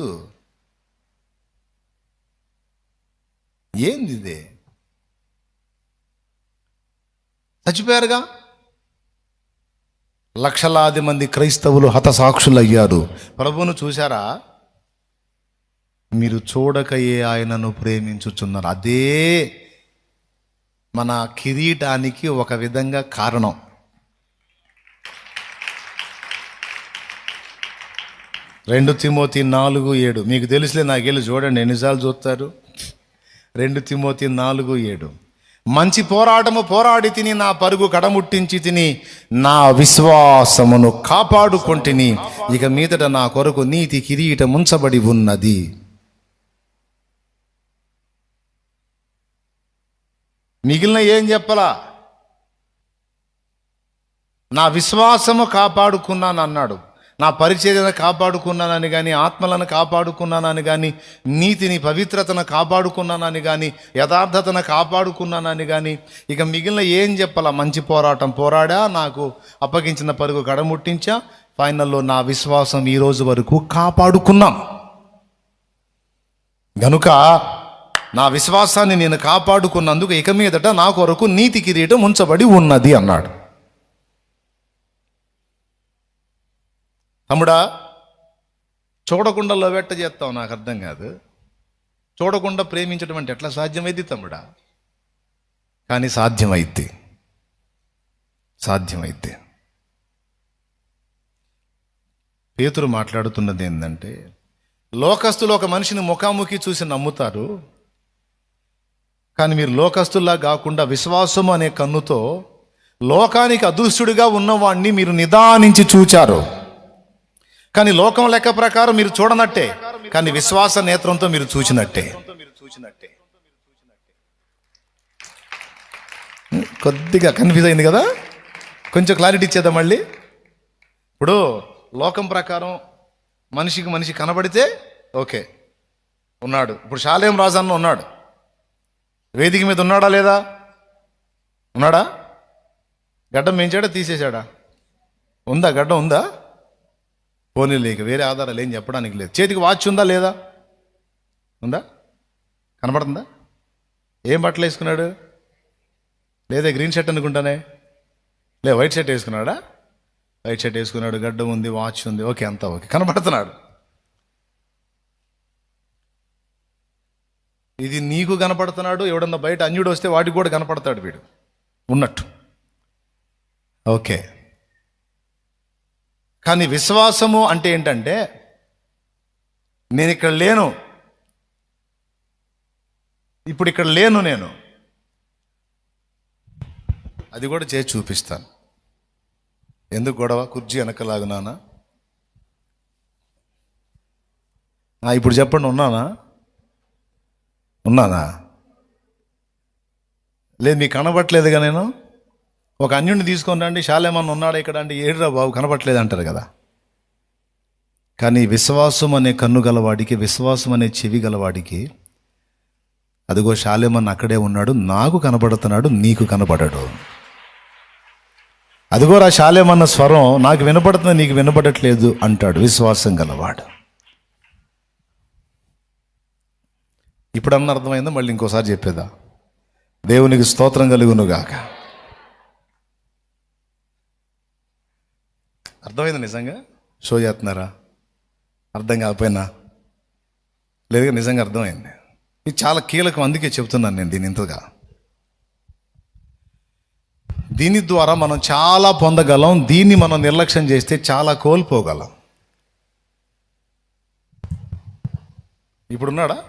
ఏంది ఇది? చచ్చిపోయారుగా. లక్షలాది మంది క్రైస్తవులు హతసాక్షులయ్యారు. ప్రభువును చూశారా? మీరు చూడకయే ఆయనను ప్రేమించుచున్నారు. అదే మన కిరీటానికి ఒక విధంగా కారణం. రెండు తిమోతి 4:7 మీకు తెలుసులే, నాకెళ్ళి చూడండి ఎన్నిసార్లు చూస్తారు. 2 తిమోతి 4:7 మంచి పోరాటము పోరాడి తిని, నా పరుగు కడముట్టించి తిని, నా విశ్వాసమును కాపాడుకొంటిని, ఇక మీదట నా కొరకు నీతి కిరీటం ఉంచబడి ఉన్నది. మిగిలిన ఏం చెప్పలా? నా విశ్వాసము కాపాడుకున్నాను అన్నాడు. నా పరిచర్యను కాపాడుకున్నానని కానీ, ఆత్మలను కాపాడుకున్నానని కానీ, నీతిని పవిత్రతను కాపాడుకున్నానని కానీ, యథార్థతను కాపాడుకున్నానని కానీ, ఇక మిగిలిన ఏం చెప్పాలా? మంచి పోరాటం పోరాడా, నాకు అప్పగించిన పరుగు కడముట్టించా, ఫైనల్లో నా విశ్వాసం ఈ రోజు వరకు కాపాడుకున్నాం. గనుక నా విశ్వాసాన్ని నేను కాపాడుకున్నందుకు ఇక మీదట నా కొరకు నీతి కిరీటం ఉంచబడి ఉన్నది అన్నాడు. తమ్ముడా, చూడకుండా లోవెట్ట చేస్తావు? నాకు అర్థం కాదు. చూడకుండా ప్రేమించడం అంటే ఎట్లా సాధ్యమైంది తమ్ముడా? కానీ సాధ్యమైతే పేతురు మాట్లాడుతున్నది ఏంటంటే, లోకస్తులు ఒక మనిషిని ముఖాముఖి చూసి నమ్ముతారు, కానీ మీరు లోకస్తుల్లా కాకుండా విశ్వాసము అనే కన్నుతో లోకానికి అదృష్టుడిగా ఉన్నవాణ్ణి మీరు నిదానించి చూచారు. కానీ లోకం లెక్క ప్రకారం మీరు చూడనట్టే, కానీ విశ్వాస నేత్రంతో మీరు చూచినట్టే. కొద్దిగా కన్ఫ్యూజ్ అయింది కదా? కొంచెం క్లారిటీ ఇచ్చేద్దాం మళ్ళీ. ఇప్పుడు లోకం ప్రకారం మనిషికి మనిషి కనబడితే ఓకే, ఉన్నాడు. ఇప్పుడు షాలేం రాజన్న ఉన్నాడు, వేదిక మీద ఉన్నాడా లేదా? ఉన్నాడా? గడ్డం పెంచాడా తీసేశాడా? ఉందా? గడ్డం ఉందా? పోనీ లేక వేరే ఆధారాలు ఏం చెప్పడానికి లేదు. చేతికి వాచ్ ఉందా లేదా? ఉందా? కనబడుతుందా? ఏం బట్టలు వేసుకున్నాడు? లేదా గ్రీన్ షర్ట్ అనుకుంటానే, లే వైట్ షర్ట్ వేసుకున్నాడా? వైట్ షర్ట్ వేసుకున్నాడు, గడ్డం ఉంది, వాచ్ ఉంది, ఓకే, అంతా ఓకే, కనబడుతున్నాడు. ఇది నీకు కనపడుతున్నాడు. ఎవడన్నా బయట అన్యుడు వస్తే వాడికి కూడా కనపడతాడు వీడు ఉన్నట్టు. ఓకే, కానీ విశ్వాసము అంటే ఏంటంటే, నేను ఇక్కడ లేను, ఇప్పుడు ఇక్కడ లేను నేను, అది కూడా చేసి చూపిస్తాను. ఎందుకు గొడవ? కుర్చీ వెనకలాగునానా? ఇప్పుడు చెప్పండి, ఉన్నానా? లేదు, మీకు కనబట్టలేదుగా. నేను ఒక అన్యుడిని తీసుకొని రండి, శాలేమన్న ఉన్నాడా ఇక్కడ అంటే, ఏడురా బాబు కనబట్టలేదు అంటారు కదా. కానీ విశ్వాసం అనే కన్ను గలవాడికి, విశ్వాసం అనే చెవి గలవాడికి, అదిగో శాలేమన్న అక్కడే ఉన్నాడు, నాకు కనబడుతున్నాడు, నీకు కనబడడు. అదిగోరా శాలేమన్న స్వరం నాకు వినపడుతుంది, నీకు వినపడట్లేదు అంటాడు విశ్వాసం గలవాడు. ఇప్పుడన్నా అర్థమైందా? మళ్ళీ ఇంకోసారి చెప్పేదా? దేవునికి స్తోత్రం కలుగునుగాక. అర్థమైందా? నిజంగా షో చేస్తున్నారా? అర్థం కాకపోయినా లేదుగా, నిజంగా అర్థమైంది. ఇది చాలా కీలకం, అందుకే చెప్తున్నాను నేను దీని ఇంతగా. దీని ద్వారా మనం చాలా పొందగలం, దీన్ని మనం నిర్లక్ష్యం చేస్తే చాలా కోల్పోగలం. ఇప్పుడున్నాడా?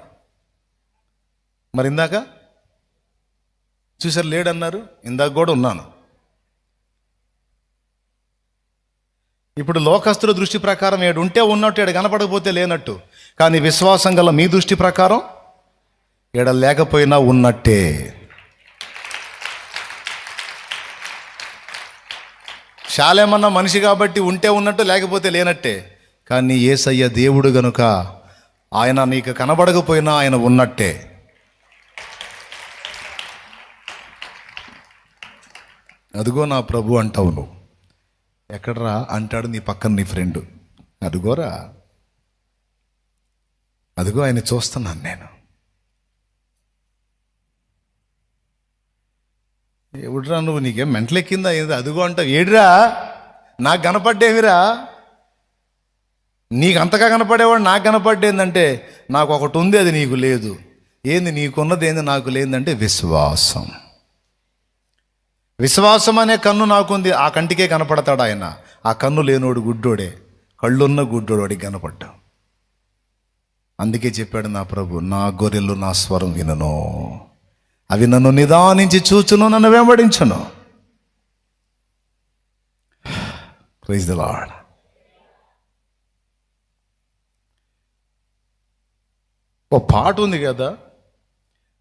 మరి ఇందాక చూసారు లేడన్నారు, ఇందాక కూడా ఉన్నాను. ఇప్పుడు లోకస్తుల దృష్టి ప్రకారం ఏడు ఉంటే ఉన్నట్టు, ఏడు కనపడకపోతే లేనట్టు. కానీ విశ్వాసం గల మీ దృష్టి ప్రకారం ఏడ లేకపోయినా ఉన్నట్టే. శాలేమన్న మనిషి కాబట్టి ఉంటే ఉన్నట్టు, లేకపోతే లేనట్టే. కానీ యేసయ్య దేవుడు గనుక ఆయన నీకు కనబడకపోయినా ఆయన ఉన్నట్టే. అదిగో నా ప్రభు అంటావు నువ్వు. ఎక్కడరా అంటాడు నీ పక్కన నీ ఫ్రెండ్. అదిగోరా, అదిగో ఆయన చూస్తున్నాను నేను. ఎవడురా నువ్వు, నీకేం మెంటలెక్కిందా ఏంది అదిగో అంటావు? ఏడిరా, నాకు కనపడ్డేమిరా? నీకు అంతగా కనపడేవాడు నాకు కనపడ్డేందంటే నాకు ఒకటి ఉంది, అది నీకు లేదు. ఏంది నీకున్నది, ఏంది నాకు లేదంటే విశ్వాసం. విశ్వాసం అనే కన్ను నాకుంది, ఆ కంటికే కనపడతాడు ఆయన. ఆ కన్ను లేనోడు గుడ్డోడే, కళ్ళున్న గుడ్డోడు వాడికి కనపడ్డా. అందుకే చెప్పాడు నా ప్రభు, నా గొర్రెలు నా స్వరం వినను, అవి నన్ను నిదానించి చూచును, నన్ను వెంబడించును. Praise the Lord. ఓ పాట ఉంది కదా,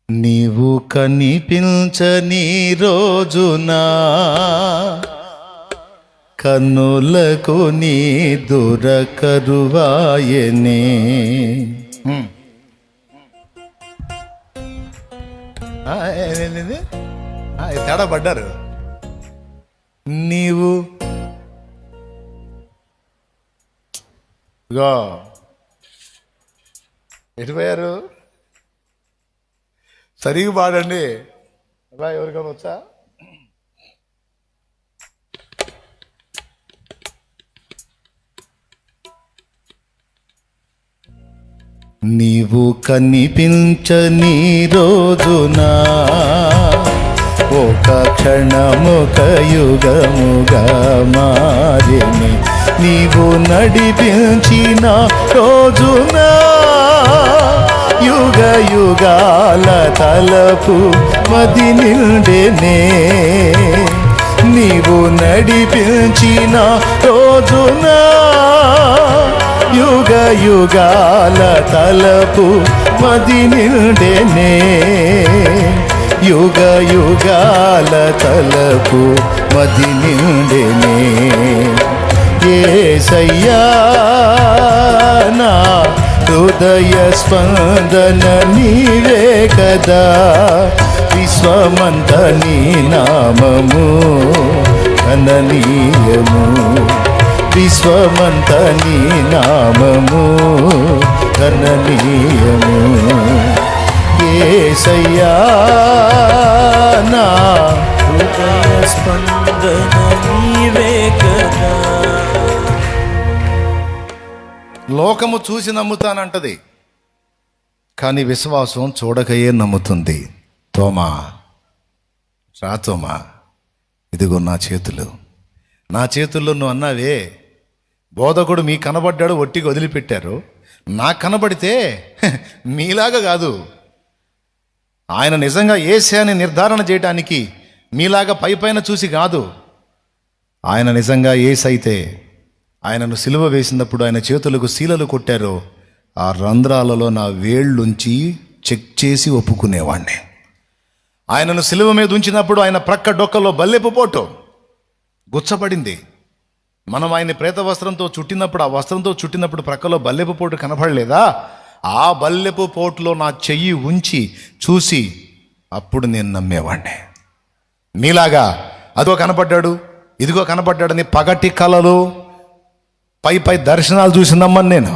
నీవు కనిపించని రోజున కన్నులకు నీ దొరకరువాయనే. తేడా పడ్డారు. నీవు ఎటుపోయారు? సరిగా పాడండి. అలా ఎవరికైనా వచ్చా? నీవు కనిపించని రోజున ఒక క్షణముక యుగముగా మారిని, నీవు నడిపించిన రోజున యుగ యుగాల తలపు మది నిండెనే. నీవు నడిపించిన రోజున యుగ యుగాల తలపు మది నిండెనే. యుగ యుగాల తలపు మది నిండెనే. యేసయ్యా నా హృదయ స్పందన నీవే కదా, విశ్వమంత నీ నామము గణనీయము, విశ్వమంత నీ నామము గణనీయము. యేసయ్యా నా హృదయ స్పందన నీవే కదా. లోకము చూసి నమ్ముతానంటది, కానీ విశ్వాసం చూడకయే నమ్ముతుంది. తోమా రా తోమా, ఇదిగో నా చేతులు, నా చేతుల్లో నువ్వు అన్నావే బోధకుడు మీకు కనబడ్డాడు ఒట్టిగా వదిలిపెట్టారు, నాకు కనబడితే మీలాగా కాదు, ఆయన నిజంగా యేసే అని నిర్ధారణ చేయడానికి మీలాగా పై పైన చూసి కాదు, ఆయన నిజంగా యేసైతే ఆయనను సిలువ వేసినప్పుడు ఆయన చేతులకు శీలలు కొట్టారు, ఆ రంధ్రాలలో నా వేళ్ళుంచి చెక్ చేసి ఒప్పుకునేవాడిని. ఆయనను సిలువ మీద ఉంచినప్పుడు ఆయన ప్రక్క డొక్కలో బల్లెపు పోటు గుచ్చబడింది. మనం ఆయన ప్రేత వస్త్రంతో చుట్టినప్పుడు, ఆ వస్త్రంతో చుట్టినప్పుడు ప్రక్కలో బల్లెపు పోటు కనపడలేదా? ఆ బల్లెపు పోటులో నా చెయ్యి ఉంచి చూసి అప్పుడు నేను నమ్మేవాడిని. మీలాగా అదో కనపడ్డాడు ఇదిగో కనపడ్డాడని పగటి కలలు పై పై దర్శనాలు చూసి నమ్మను నేను.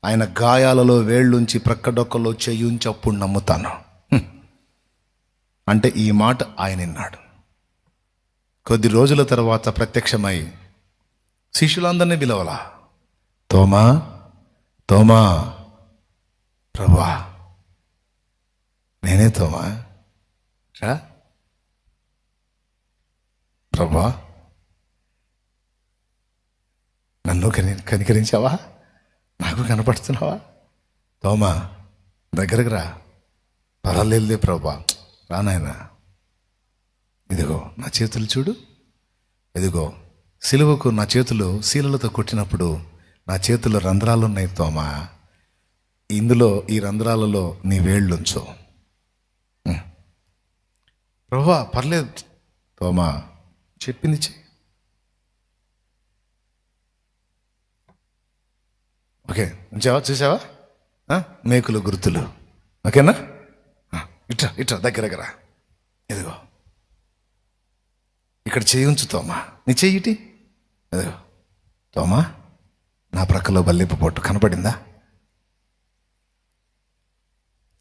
ఆయన గాయాలలో వేళ్ళుంచి ప్రక్క డొక్కలో చెయ్యి ఉంచి అప్పుడు నమ్ముతాను. అంటే ఈ మాట ఆయన విన్నాడు. కొద్ది రోజుల తర్వాత ప్రత్యక్షమై శిష్యులందరినీ పిలవలా, తోమా తోమా ప్రభువా నేనే తోమా రా ప్రభువా నన్ను కనికరించావా, నాకు కనపడుతున్నావా, తోమా దగ్గరకు రా, పర్వాలేదులే ప్రభువా రా నాయనా ఇదిగో నా చేతులు చూడు, ఇదిగో సిలువకు నా చేతులు శీలలతో కొట్టినప్పుడు నా చేతుల్లో రంధ్రాలు ఉన్నాయి తోమా, ఇందులో ఈ రంధ్రాలలో నీ వేళ్ళుంచు. ప్రభువా పర్లేదు తోమా, చెప్పింది చెయ్యి. ఓకే ఉంచావా, చూసావా? మేకులు గుర్తులు, ఓకేనా? ఇట్రా ఇట్రా దగ్గర ఇదిగో ఇక్కడ చెయ్యి ఉంచు తోమా, నీ చెయ్యిటి. ఇదిగో తోమా, నా ప్రక్కలో బల్లింపు పొట్టు కనపడిందా?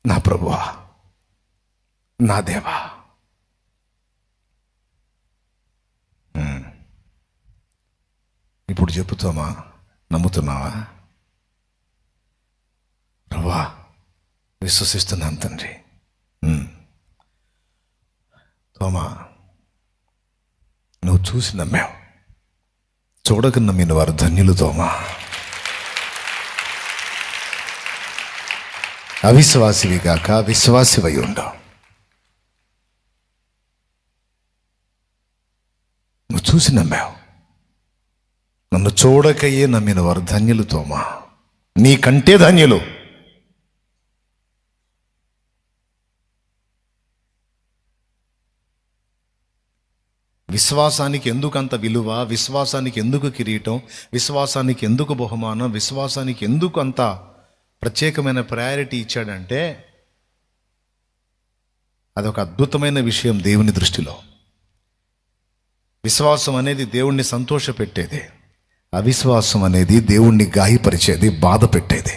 నా ప్రభువా, నా దేవా, ఇప్పుడు చెప్పుతామా, నమ్ముతున్నావా? ప్రభువా విశ్వసిస్తున్నాను తండ్రి. తోమా, నువ్వు చూసి నమ్మావు, చూడక నమ్మిన వారు ధన్యులు తోమా. అవిశ్వాసివి కాక విశ్వాసివై ఉండవు. నువ్వు చూసి నమ్మావు, నన్ను చూడకయే నమ్మిన వారు ధన్యులు తోమా, నీకంటే ధన్యులు. విశ్వాసానికి ఎందుకు అంత విలువ, విశ్వాసానికి ఎందుకు కిరీటం, విశ్వాసానికి ఎందుకు బహుమానం, విశ్వాసానికి ఎందుకు అంత ప్రత్యేకమైన ప్రయారిటీ ఇచ్చాడంటే అదొక అద్భుతమైన విషయం దేవుని దృష్టిలో. విశ్వాసం అనేది దేవుణ్ణి సంతోషపెట్టేది, అవిశ్వాసం అనేది దేవుణ్ణి గాయపరిచేది, బాధ పెట్టేది.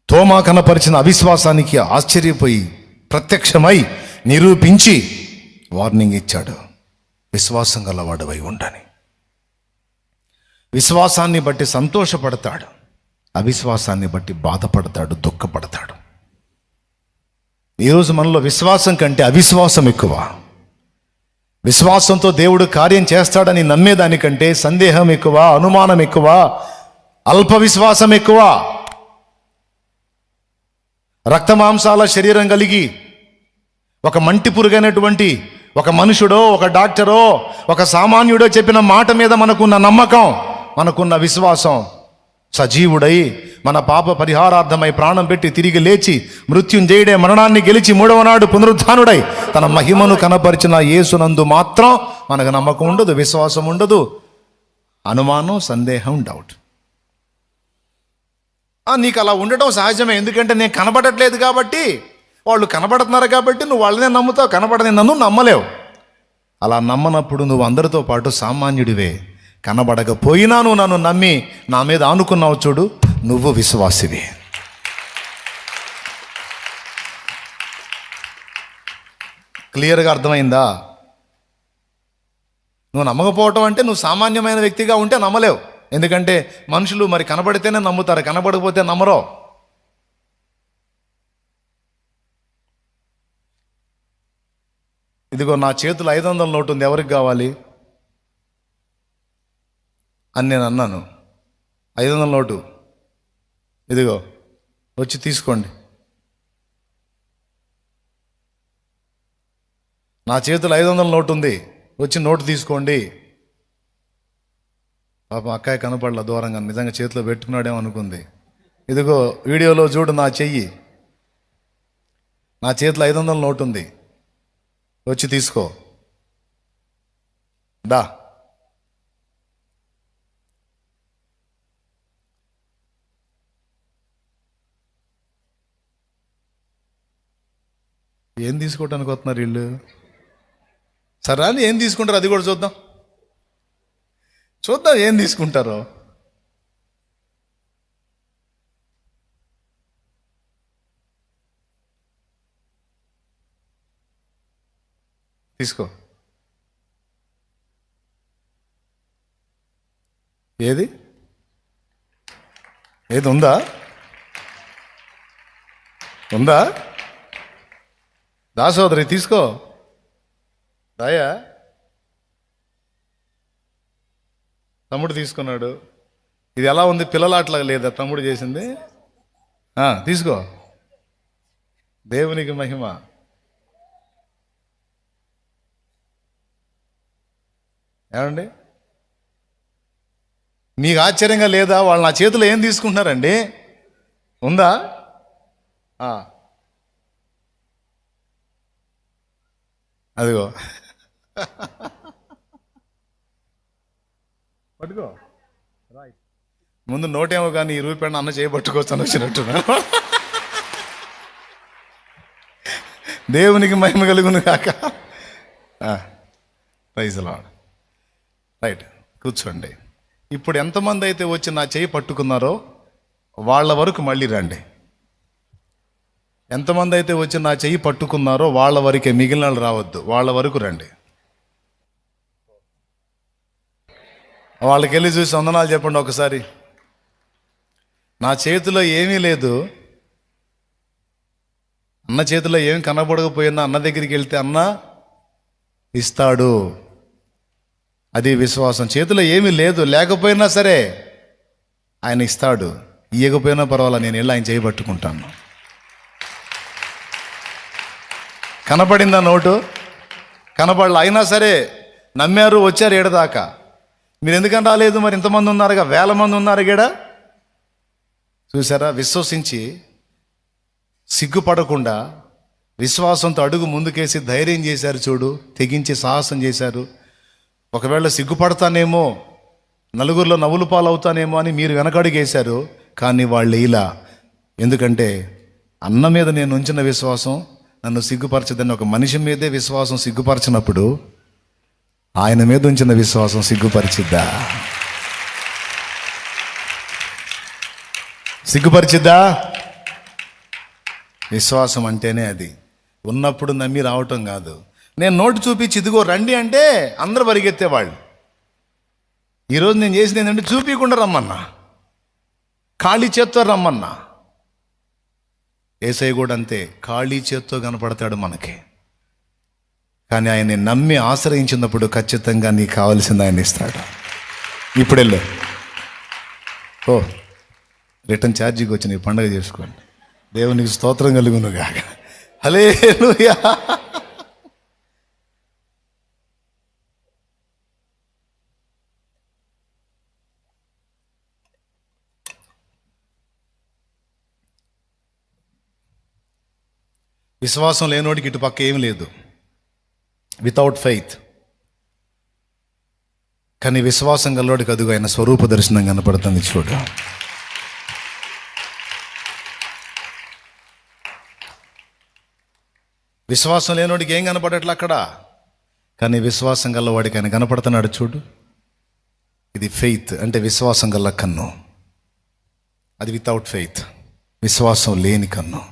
తోమా కనపరిచిన అవిశ్వాసానికి ఆశ్చర్యపోయి ప్రత్యక్షమై నిరూపించి వార్నింగ్ ఇచ్చాడు, విశ్వాసం గలవాడవై ఉండని. విశ్వాసాన్ని బట్టి సంతోషపడతాడు, అవిశ్వాసాన్ని బట్టి బాధపడతాడు, దుఃఖపడతాడు. ఈరోజు మనలో విశ్వాసం కంటే అవిశ్వాసం ఎక్కువ. విశ్వాసంతో దేవుడు కార్యం చేస్తాడని నమ్మేదానికంటే సందేహం ఎక్కువ, అనుమానం ఎక్కువ, అల్ప విశ్వాసం ఎక్కువ. రక్తమాంసాల శరీరం కలిగి ఒక మంటి పురుగైనటువంటి ఒక మనుషుడో, ఒక డాక్టరో, ఒక సామాన్యుడో చెప్పిన మాట మీద మనకున్న నమ్మకం, మనకున్న విశ్వాసం, సజీవుడై మన పాప పరిహారార్థమై ప్రాణం పెట్టి తిరిగి లేచి మృత్యుంజయుడే మరణాన్ని గెలిచి మూడవ నాడు పునరుద్ధానుడై తన మహిమను కనపరిచిన యేసునందు మాత్రం మనకు నమ్మకం ఉండదు, విశ్వాసం ఉండదు, అనుమానం, సందేహం, డౌట్. నీకు అలా ఉండటం సహజమే, ఎందుకంటే నేను కనబడట్లేదు కాబట్టి, వాళ్ళు కనబడుతున్నారు కాబట్టి నువ్వు వాళ్ళనే నమ్ముతావు, కనబడని నన్ను నమ్మలేవు. అలా నమ్మనప్పుడు నువ్వు అందరితో పాటు సామాన్యుడివే. కనబడకపోయినా నువ్వు నన్ను నమ్మి నా మీద ఆనుకున్నావు చూడు, నువ్వు విశ్వాసివి. క్లియర్గా అర్థమైందా? నువ్వు నమ్మకపోవటం అంటే నువ్వు సామాన్యమైన వ్యక్తిగా ఉంటే నమ్మలేవు. ఎందుకంటే మనుషులు మరి కనబడితేనే నమ్ముతారు, కనబడకపోతే నమ్మరో. ఇదిగో నా చేతులు 500 నోటు ఉంది, ఎవరికి కావాలి అని నేను అన్నాను. 500 నోటు ఇదిగో వచ్చి తీసుకోండి. నా చేతులు 500 నోటు ఉంది, వచ్చి నోటు తీసుకోండి. పాపం అక్కాయి కనపడలా, దూరంగా నిజంగా చేతిలో పెట్టుకున్నాడేమో అనుకుంది. ఇదిగో వీడియోలో చూడు, నా చెయ్యి, నా చేతిలో 500 నోటు ఉంది, వచ్చి తీసుకో దా. ఏం తీసుకోవటానికి వస్తున్నారు వీళ్ళు? సరే అని ఏం తీసుకుంటారు అది కూడా చూద్దాం, చూద్దాం ఏం తీసుకుంటారో. తీసుకో. ఏది ఏది ఉందా? ఉందా? దా సోదరి, తీసుకో. దాయా, తమ్ముడు తీసుకున్నాడు. ఇది ఎలా ఉంది? పిల్లలాట్లా లేదా తమ్ముడు చేసింది? తీసుకో. దేవునికి మహిమ. ఏమండి? మీకు ఆశ్చర్యంగా లేదా? వాళ్ళు నా చేతిలో ఏం తీసుకుంటున్నారండి? ఉందా? అదిగో పట్టుకో. ముందు నోటేమో కానీ ఈ రూపాయలు అన్న చేయబట్టుకోవచ్చు అని వచ్చినట్టున్నా. దేవునికి మహిమ కలుగును కాక. Praise lord. రైట్, కూర్చోండి. ఇప్పుడు ఎంతమంది అయితే వచ్చి నా చేయి పట్టుకున్నారో వాళ్ళ వరకు మళ్ళీ రండి. ఎంతమంది అయితే వచ్చి నా చెయ్యి పట్టుకున్నారో వాళ్ళ వరకే, మిగిలిన వాళ్ళు రావద్దు. వాళ్ళ వరకు రండి. వాళ్ళకి వెళ్ళి చూసి వందనాలు చెప్పండి ఒకసారి. నా చేతిలో ఏమీ లేదు, అన్న చేతిలో ఏమి కనబడకపోయినా అన్న దగ్గరికి వెళ్తే అన్న ఇస్తాడు. అది విశ్వాసం. చేతిలో ఏమీ లేదు, లేకపోయినా సరే ఆయన ఇస్తాడు. ఇయ్యకపోయినా పర్వాలేదు, నేను వెళ్ళి ఆయన చేయబట్టుకుంటాను. కనపడిందా నోటు? కనపడలే, అయినా సరే నమ్మారు, వచ్చారు ఏడదాకా. మీరు ఎందుకని రాలేదు? మరి ఇంతమంది ఉన్నారుగా, 1000 మంది ఉన్నారు గేడ. చూసారా? విశ్వసించి సిగ్గుపడకుండా విశ్వాసంతో అడుగు ముందుకేసి ధైర్యం చేశారు. చూడు, తెగించి సాహసం చేశారు. ఒకవేళ సిగ్గుపడతానేమో, నలుగురిలో నవ్వులు పాలవుతానేమో అని మీరు వెనకడుగేశారు. కానీ వాళ్ళు ఇలా, ఎందుకంటే అన్న మీద నేను ఉంచిన విశ్వాసం నన్ను సిగ్గుపరచదని. ఒక మనిషి మీదే విశ్వాసం సిగ్గుపరచినప్పుడు ఆయన మీద ఉంచిన విశ్వాసం సిగ్గుపరిచిద్దా? సిగ్గుపరిచిద్దా? విశ్వాసం అంటేనే అది. ఉన్నప్పుడు నమ్మి రావటం కాదు. నేను నోటు చూపించి ఇదిగో రండి అంటే అందరూ పరిగెత్తేవాళ్ళు. ఈరోజు నేను చేసింది ఏంటంటే చూపించకుండా రమ్మన్నా, ఖాళీ చేత్తో రమ్మన్నా. యేసయ్య కూడా అంతే, ఖాళీ చేత్తో కనపడతాడు మనకి. కానీ ఆయన్ని నమ్మి ఆశ్రయించినప్పుడు ఖచ్చితంగా నీకు కావాల్సింది ఆయన ఇస్తాడు. ఇప్పుడు వెళ్ళు, ఓ రిటర్న్ ఛార్జీకి వచ్చి నీ పండుగ చేసుకోండి. దేవునికి స్తోత్రం కలుగును గాక. హల్లెలూయా. విశ్వాసం లేనోడికి ఇటు పక్క ఏం లేదు, వితౌట్ ఫెయిత్. కానీ విశ్వాసం గల్లోడికి అదుగు ఆయన స్వరూప దర్శనం కనపడుతుంది. చూడు, విశ్వాసం లేనోడికి ఏం కనపడట్లే అక్కడ, కానీ విశ్వాసం గల్లవాడికి ఆయన కనపడుతున్నాడు. చూడు, ఇది ఫెయిత్ అంటే విశ్వాసం గల్ల కన్ను. అది వితౌట్ ఫెయిత్, విశ్వాసం లేని కన్ను.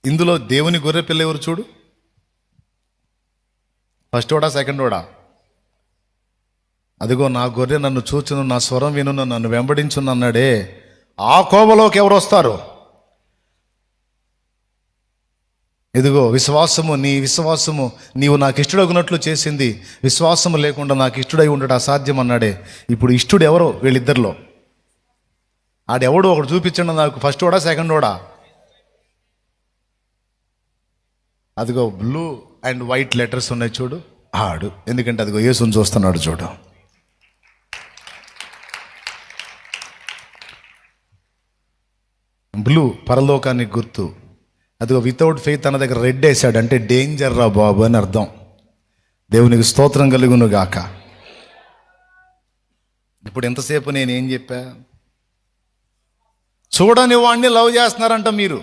ఇందులో దేవుని గొర్రె పిల్ల ఎవరు? చూడు, ఫస్ట్ ఓడా సెకండ్ ఓడా? అదిగో నా గొర్రె నన్ను చూచును, నా స్వరం వినును, నన్ను వెంబడించును అన్నాడే. ఆ కోవలోకి ఎవరు వస్తారు? ఇదిగో విశ్వాసము, నీ విశ్వాసము నీవు నాకు ఇష్టడగునట్లు చేసింది. విశ్వాసము లేకుండా నాకు ఇష్టడై ఉండడం అసాధ్యం అన్నాడే. ఇప్పుడు ఇష్టడు ఎవరో? వీళ్ళిద్దరిలో ఆడెవడో ఒకడు చూపించండి నాకు. ఫస్ట్ ఓడా సెకండ్ ఓడా? అదిగో బ్లూ అండ్ వైట్ లెటర్స్ ఉన్నాయి చూడు, ఆడు. ఎందుకంటే అదిగో యేసుని చూస్తున్నాడు. చూడు, బ్లూ పరలోకానికి గుర్తు. అదిగో వితౌట్ ఫెయిత్ అన్న దగ్గర రెడ్ వేసాడు, అంటే డేంజర్ రా బాబు అని అర్థం. దేవునికి స్తోత్రం కలుగును గాక. ఇప్పుడు ఎంతసేపు నేనేం చెప్పా? చూడని వాడిని లవ్ చేస్తున్నారంట మీరు.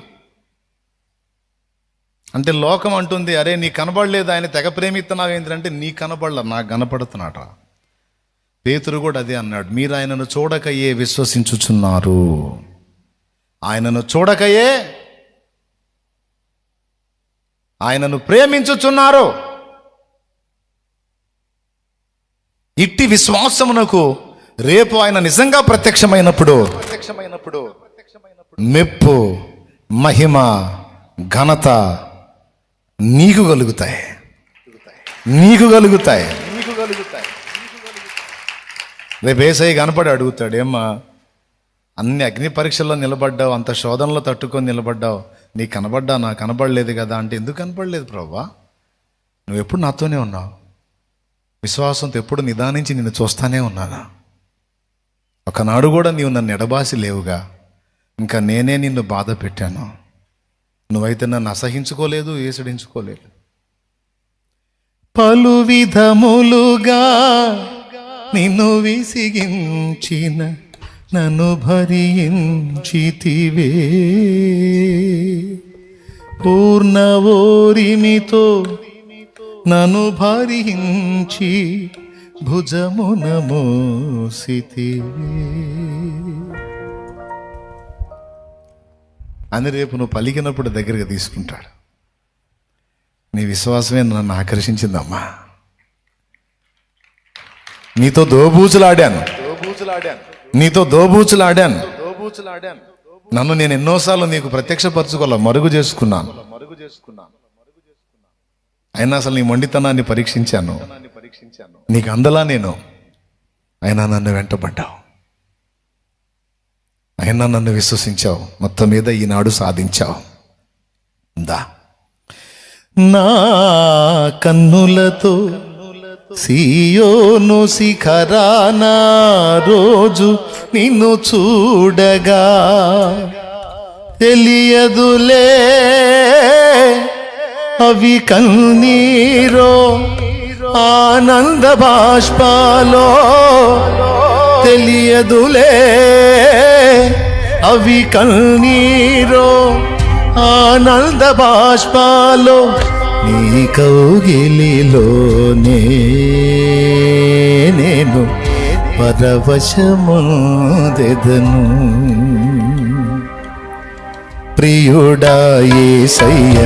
అంటే లోకం అంటుంది, అరే నీ కనబడలేదు, ఆయన తెగ ప్రేమిస్తున్నావు ఏంటంటే నీ కనబడలా, నాకు కనపడుతున్నాట. పేతురు కూడా అదే అన్నాడు, మీరు ఆయనను చూడకయే విశ్వసించుచున్నారు. ఆయనను చూడకయే ఆయనను ప్రేమించుచున్నారు. ఇట్టి విశ్వాసమునకు రేపు ఆయన నిజంగా ప్రత్యక్షమైనప్పుడు మెప్పు, మహిమ, ఘనత నీకు కలుగుతాయి. రేపు యేసయ్య కనపడి అడుగుతాడు, ఏమ్మా అన్ని అగ్ని పరీక్షల్లో నిలబడ్డావు, అంత శోధనలో తట్టుకొని నిలబడ్డావు, నీకు కనబడ్డా, నాకు కనబడలేదు కదా అంటే, ఎందుకు కనపడలేదు ప్రభువా? నువ్వు ఎప్పుడు నాతోనే ఉన్నావు, విశ్వాసంతో ఎప్పుడు నిదానించి నిన్ను చూస్తానే ఉన్నానా? ఒకనాడు కూడా నీవు నన్ను ఎడబాసి లేవుగా. ఇంకా నేనే నిన్ను బాధ పెట్టాను. నువ్వైతే నన్ను అసహించుకోలేదు, ఏసడించుకోలేదు. పలు విధములుగా నిన్ను విసిగించిన నన్ను భరించితివే. పూర్ణ ఓరిమితో నన్ను భరించి భుజమున మోసితివే అని రేపు నువ్వు పలికినప్పుడు దగ్గరగా తీసుకుంటాడు. నీ విశ్వాసమే నన్ను ఆకర్షించిందమ్మా. నీతో దోబూచులాడాను, నీతో దోబూచులాడాను. నన్ను నేను ఎన్నోసార్లు నీకు ప్రత్యక్షపరచుకోవాల, మరుగు చేసుకున్నాను. అయినా అసలు నీ మొండితనాన్ని పరీక్షించాను. నీకు అందలా నేను, అయినా నన్ను వెంటబడ్డావు, అయినా నన్ను విశ్వసించావు. మొత్తం మీద ఈనాడు సాధించావు. దా నా కన్నులతో సీయోను శిఖరాన రోజు నిన్ను చూడగా తెలియదులే అవి కన్నీరో ఆనంద బాష్పాలో. తెలియదులే అవి కన్నీరో ఆనంద బాష్పాలో. నీ కౌగిలిలోనే నేను పరవశముదెదను. ప్రియుడా యేసయ్య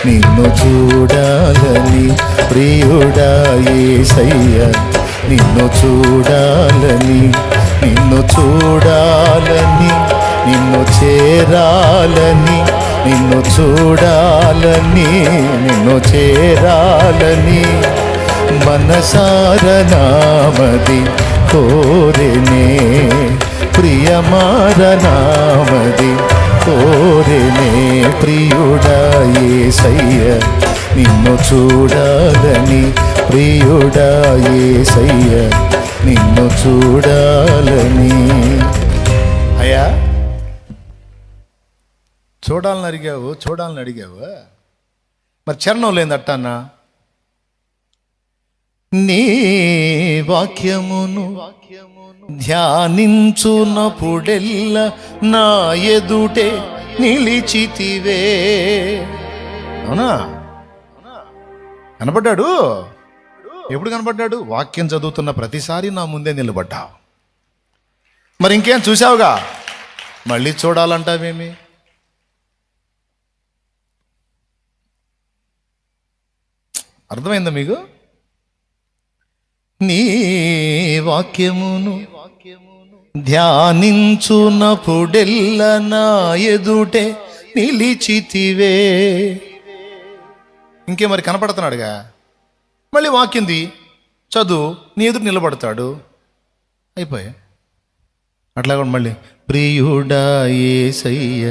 నిన్ను చూడాలని, ప్రియుడా యేసయ్య నిన్ను చూడాలని, నిన్ను చూడాలని, నిన్ను చేరాలని, నిన్ను చూడాలని, నిన్ను చేరాలని మనసార నామది కోరెనే. ప్రియమార నామది కోరెనే. ప్రియుడా యేసయ్య నిన్ను చూడాలని, ప్రియుడా యేసయ్య నిన్ను చూడాలని. అయ్యా చూడాలని అడిగావు, చూడాలని అడిగావు, మరి చరణం లేదట్ట అన్నా. నీ వాక్యమును ధ్యానించునప్పుడెల్ల నా ఎదుటే నిలిచితివే. అవునా? కనపడ్డాడు. ఎప్పుడు కనపడ్డాడు? వాక్యం చదువుతున్న ప్రతిసారి నా ముందే నిలబడ్డావు. మరి ఇంకేం చూసావుగా, మళ్ళీ చూడాలంటావేమి? అర్థమైందా మీకు? నీ వాక్యమును ధ్యానించునప్పుడెల్ల నా ఎదుటే నిలిచితివే. ఇంకే మరి కనపడుతున్నాడుగా, మళ్ళీ వాక్యంది చదువు, నీ ఎదురు నిలబడతాడు, అయిపోయా. అట్లా కూడా మళ్ళీ ప్రియుడా యేసయ్య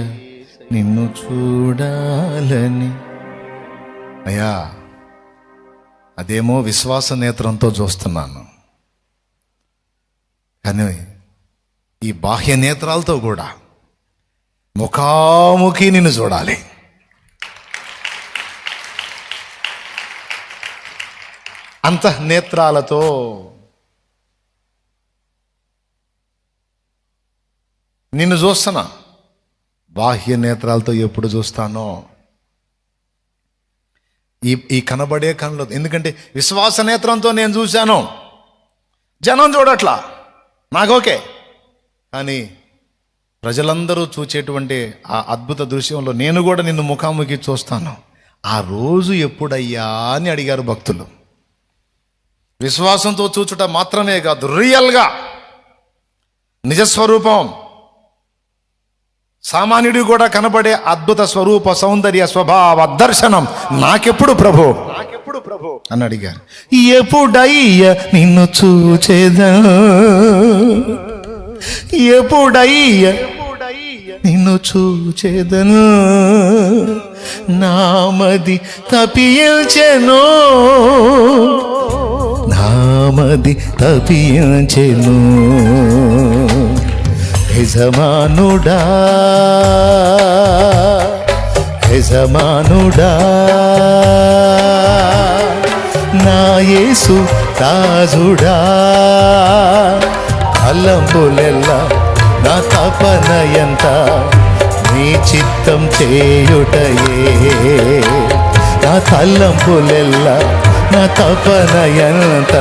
నిన్ను చూడాలని. అయ్యా అదేమో విశ్వాస నేత్రంతో చూస్తున్నాను, కానీ ఈ బాహ్య నేత్రాలతో కూడా ముఖాముఖి నిన్ను చూడాలి. అంతఃనేత్రాలతో. నిన్ను చూస్తున్నా, బాహ్య నేత్రాలతో ఎప్పుడు చూస్తానో ఈ కనబడే కళ్ళు. ఎందుకంటే విశ్వాస నేత్రంతో నేను చూశాను, జనం చూడట్లా, నాకు ఓకే. కానీ ప్రజలందరూ చూచేటువంటి ఆ అద్భుత దృశ్యంలో నేను కూడా నిన్ను ముఖాముఖి చూస్తాను. ఆ రోజు ఎప్పుడయ్యా అని అడిగారు భక్తులు. విశ్వాసంతో చూచుట మాత్రమే కాదు, రియల్గా నిజస్వరూపం, సామాన్యుడి కూడా కనబడే అద్భుత స్వరూప సౌందర్య స్వభావ దర్శనం నాకెప్పుడు ప్రభు అని అడిగారు. ఎప్పుడయ్య నిన్ను చూచేదా, ఎప్పుడయ్య నిన్ను చూచేదను, నామది తప్పించెను, నా మది తపించెను. యజమానుడా యజమానుడా నా యేసు రాజుడా, తలంపులెల్లా నా తపన ఎంత నీ చిత్తం చేయుటయే. నా తలంపులెల్లా నా తపన ఎంత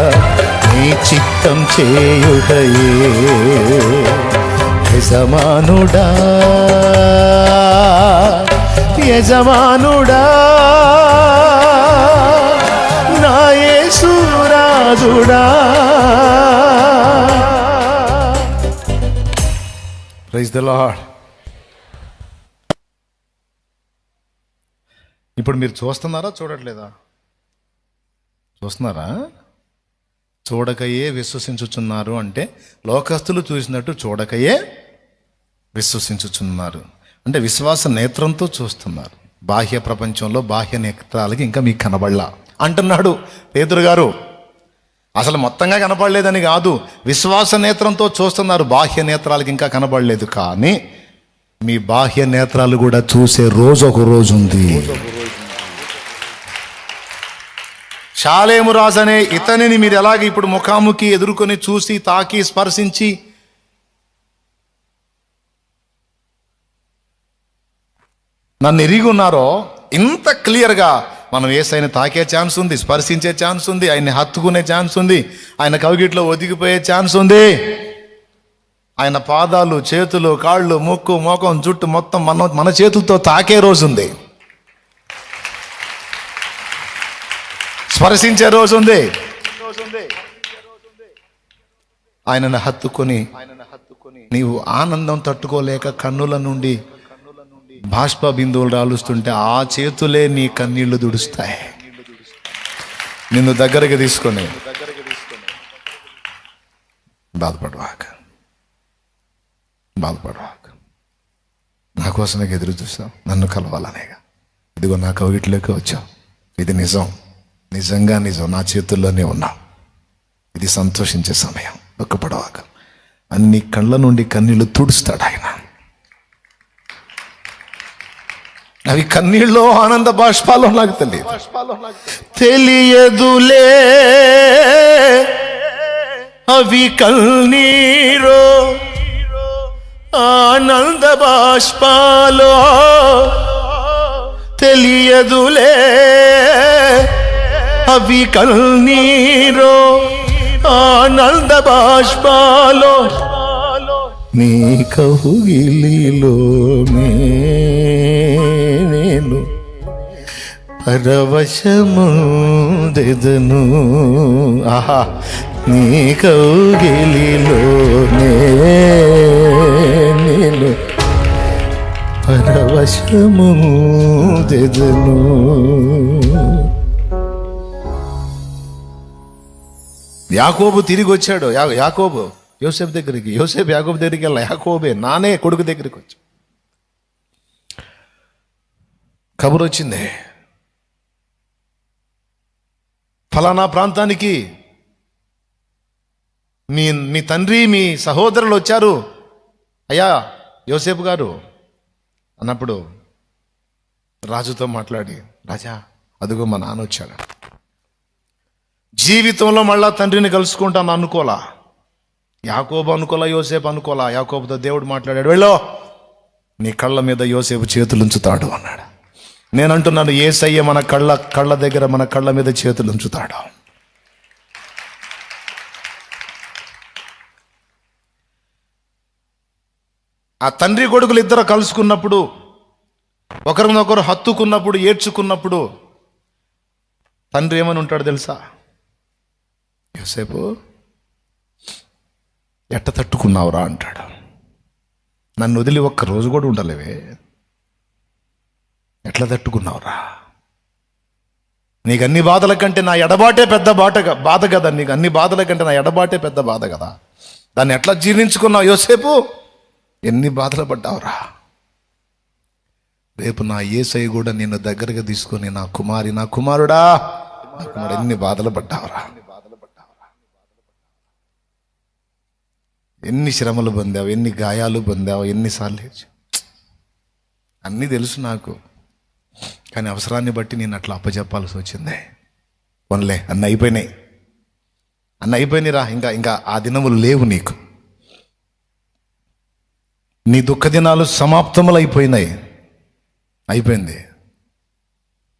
నీ చిత్తం చేయుటయే. యజమానుడా యజమానుడా నా యేసు రాజుడా. Praise the Lord. ఇప్పుడు మీరు చూస్తున్నారా చూడట్లేదా? చూస్తున్నారా? చూడకయే విశ్వసించుచున్నారు అంటే లోకస్తులు చూసినట్టు చూడకయే విశ్వసించుచున్నారు అంటే విశ్వాస నేత్రంతో చూస్తున్నారు. బాహ్య ప్రపంచంలో బాహ్య నేత్రాలకి ఇంకా మీకు కనబడలా అంటున్నాడు పేతురు గారు. అసలు మొత్తంగా కనపడలేదని కాదు, విశ్వాస నేత్రంతో చూస్తున్నారు, బాహ్య నేత్రాలకి ఇంకా కనపడలేదు. కానీ మీ బాహ్య నేత్రాలు కూడా చూసే రోజు ఒక రోజు ఉంది. షాలేము రాజు అనే ఇతనిని మీరు ఎలాగ ఇప్పుడు ముఖాముఖి ఎదుర్కొని చూసి తాకి స్పర్శించి నన్ను ఎరిగి ఉన్నారో, ఇంత క్లియర్గా మనం యేసయ్యని తాకే ఛాన్స్ ఉంది, స్పర్శించే ఛాన్స్ ఉంది, ఆయన్ని హత్తుకునే ఛాన్స్ ఉంది, ఆయన కవిగిట్లో ఒదిగిపోయే ఛాన్స్ ఉంది. ఆయన పాదాలు, చేతులు, కాళ్ళు, ముక్కు, మోకం, జుట్టు మొత్తం మన చేతులతో తాకే రోజు ఉంది, స్పర్శించే రోజు ఉంది. ఆయనను హత్తుకొని నీవు ఆనందం తట్టుకోలేక కన్నుల నుండి బాష్ప బిందువులు రాలుస్తుంటే ఆ చేతులే నీ కన్నీళ్లు దుడుస్తాయి. నిన్ను దగ్గరికి తీసుకొని బాధపడవాక నా కోసమే ఎదురు చూసావు, నన్ను కలవాలనేగా. ఇదిగో నా కవిట్లోకి వచ్చావు, ఇది నిజం, నిజంగా నిజం, నా చేతుల్లోనే ఉన్నావు. ఇది సంతోషించే సమయం. దుఃఖపడవాక. అన్ని కళ్ళ నుండి కన్నీళ్లు తుడుస్తాడు ఆయన. అవి కన్నీళ్ళు ఆనంద బాష్పాలు నాకు తెలియదులే, అవి కన్నీరు ఆనంద బాష్పాలు తెలియదులే, అవి కన్నీరు ఆనంద బాష్పాలు నీ కౌగిలిలోనే నేను పరవశముందెదను. ఆహా, నీ కౌగిలిలోనే నేను పరవశముందెదను. యాకోబు తిరిగి వచ్చాడు. యాకోబు యోసేపు దగ్గరికి, యోసేపు యాకోబు దగ్గరికి వెళ్ళా, యాకోబే నానే కొడుకు దగ్గరికి వచ్చి కబురు వచ్చింది, ఫలానా ప్రాంతానికి మీ తండ్రి మీ సహోదరులు వచ్చారు అయ్యా యోసేపు గారు అన్నప్పుడు రాజుతో మాట్లాడి, రాజా అదిగో మా నాన్న వచ్చాడు. జీవితంలో మళ్ళా తండ్రిని కలుసుకుంటాను అనుకోలా, యాకోబు అనుకోలా, యోసేపు అనుకోలా. యాకోబుతో దేవుడు మాట్లాడాడు, వెళ్ళో నీ కళ్ళ మీద యోసేపు చేతులుంచుతాడు అన్నాడు. నేను అంటున్నాను, యేసయ్య మన కళ్ళ దగ్గర మన కళ్ళ మీద చేతులుంచుతాడు. ఆ తండ్రి కొడుకులు ఇద్దరు కలుసుకున్నప్పుడు, ఒకరినొకరు హత్తుకున్నప్పుడు, ఏడ్చుకున్నప్పుడు తండ్రి ఏమని ఉంటాడు తెలుసా? యోసేపు ఎట్ట తట్టుకున్నావురా అంటాడు. నన్ను వదిలి ఒక్క రోజు కూడా ఉండలేవే, ఎట్లా తట్టుకున్నావురా? నీకు అన్ని బాధల కంటే నా ఎడబాటే పెద్ద బాధ కదా, నీకు అన్ని బాధల కంటే నా ఎడబాటే పెద్ద బాధ కదా, దాన్ని ఎట్లా జీర్ణించుకున్నావు యోసేపు? ఎన్ని బాధలు పడ్డావురా? రేపు నా యేసయ్య కూడా నిన్ను దగ్గరగా తీసుకొని నా కుమారుడా ఎన్ని బాధలు పడ్డావురా? ఎన్ని శ్రమలు పొందావు, ఎన్ని గాయాలు పొందావు, ఎన్నిసార్లు ఏడ్చావు. అన్నీ తెలుసు నాకు, కానీ అవసరాన్ని బట్టి నేను అట్లా అప్పచెప్పాల్సి వచ్చింది. కొనలే అన్నీ అయిపోయినాయి, అన్నీ అయిపోయినాయిరా. ఇంకా ఆ దినములు లేవు నీకు. నీ దుఃఖ దినాలు సమాప్తములు అయిపోయినాయి, అయిపోయింది.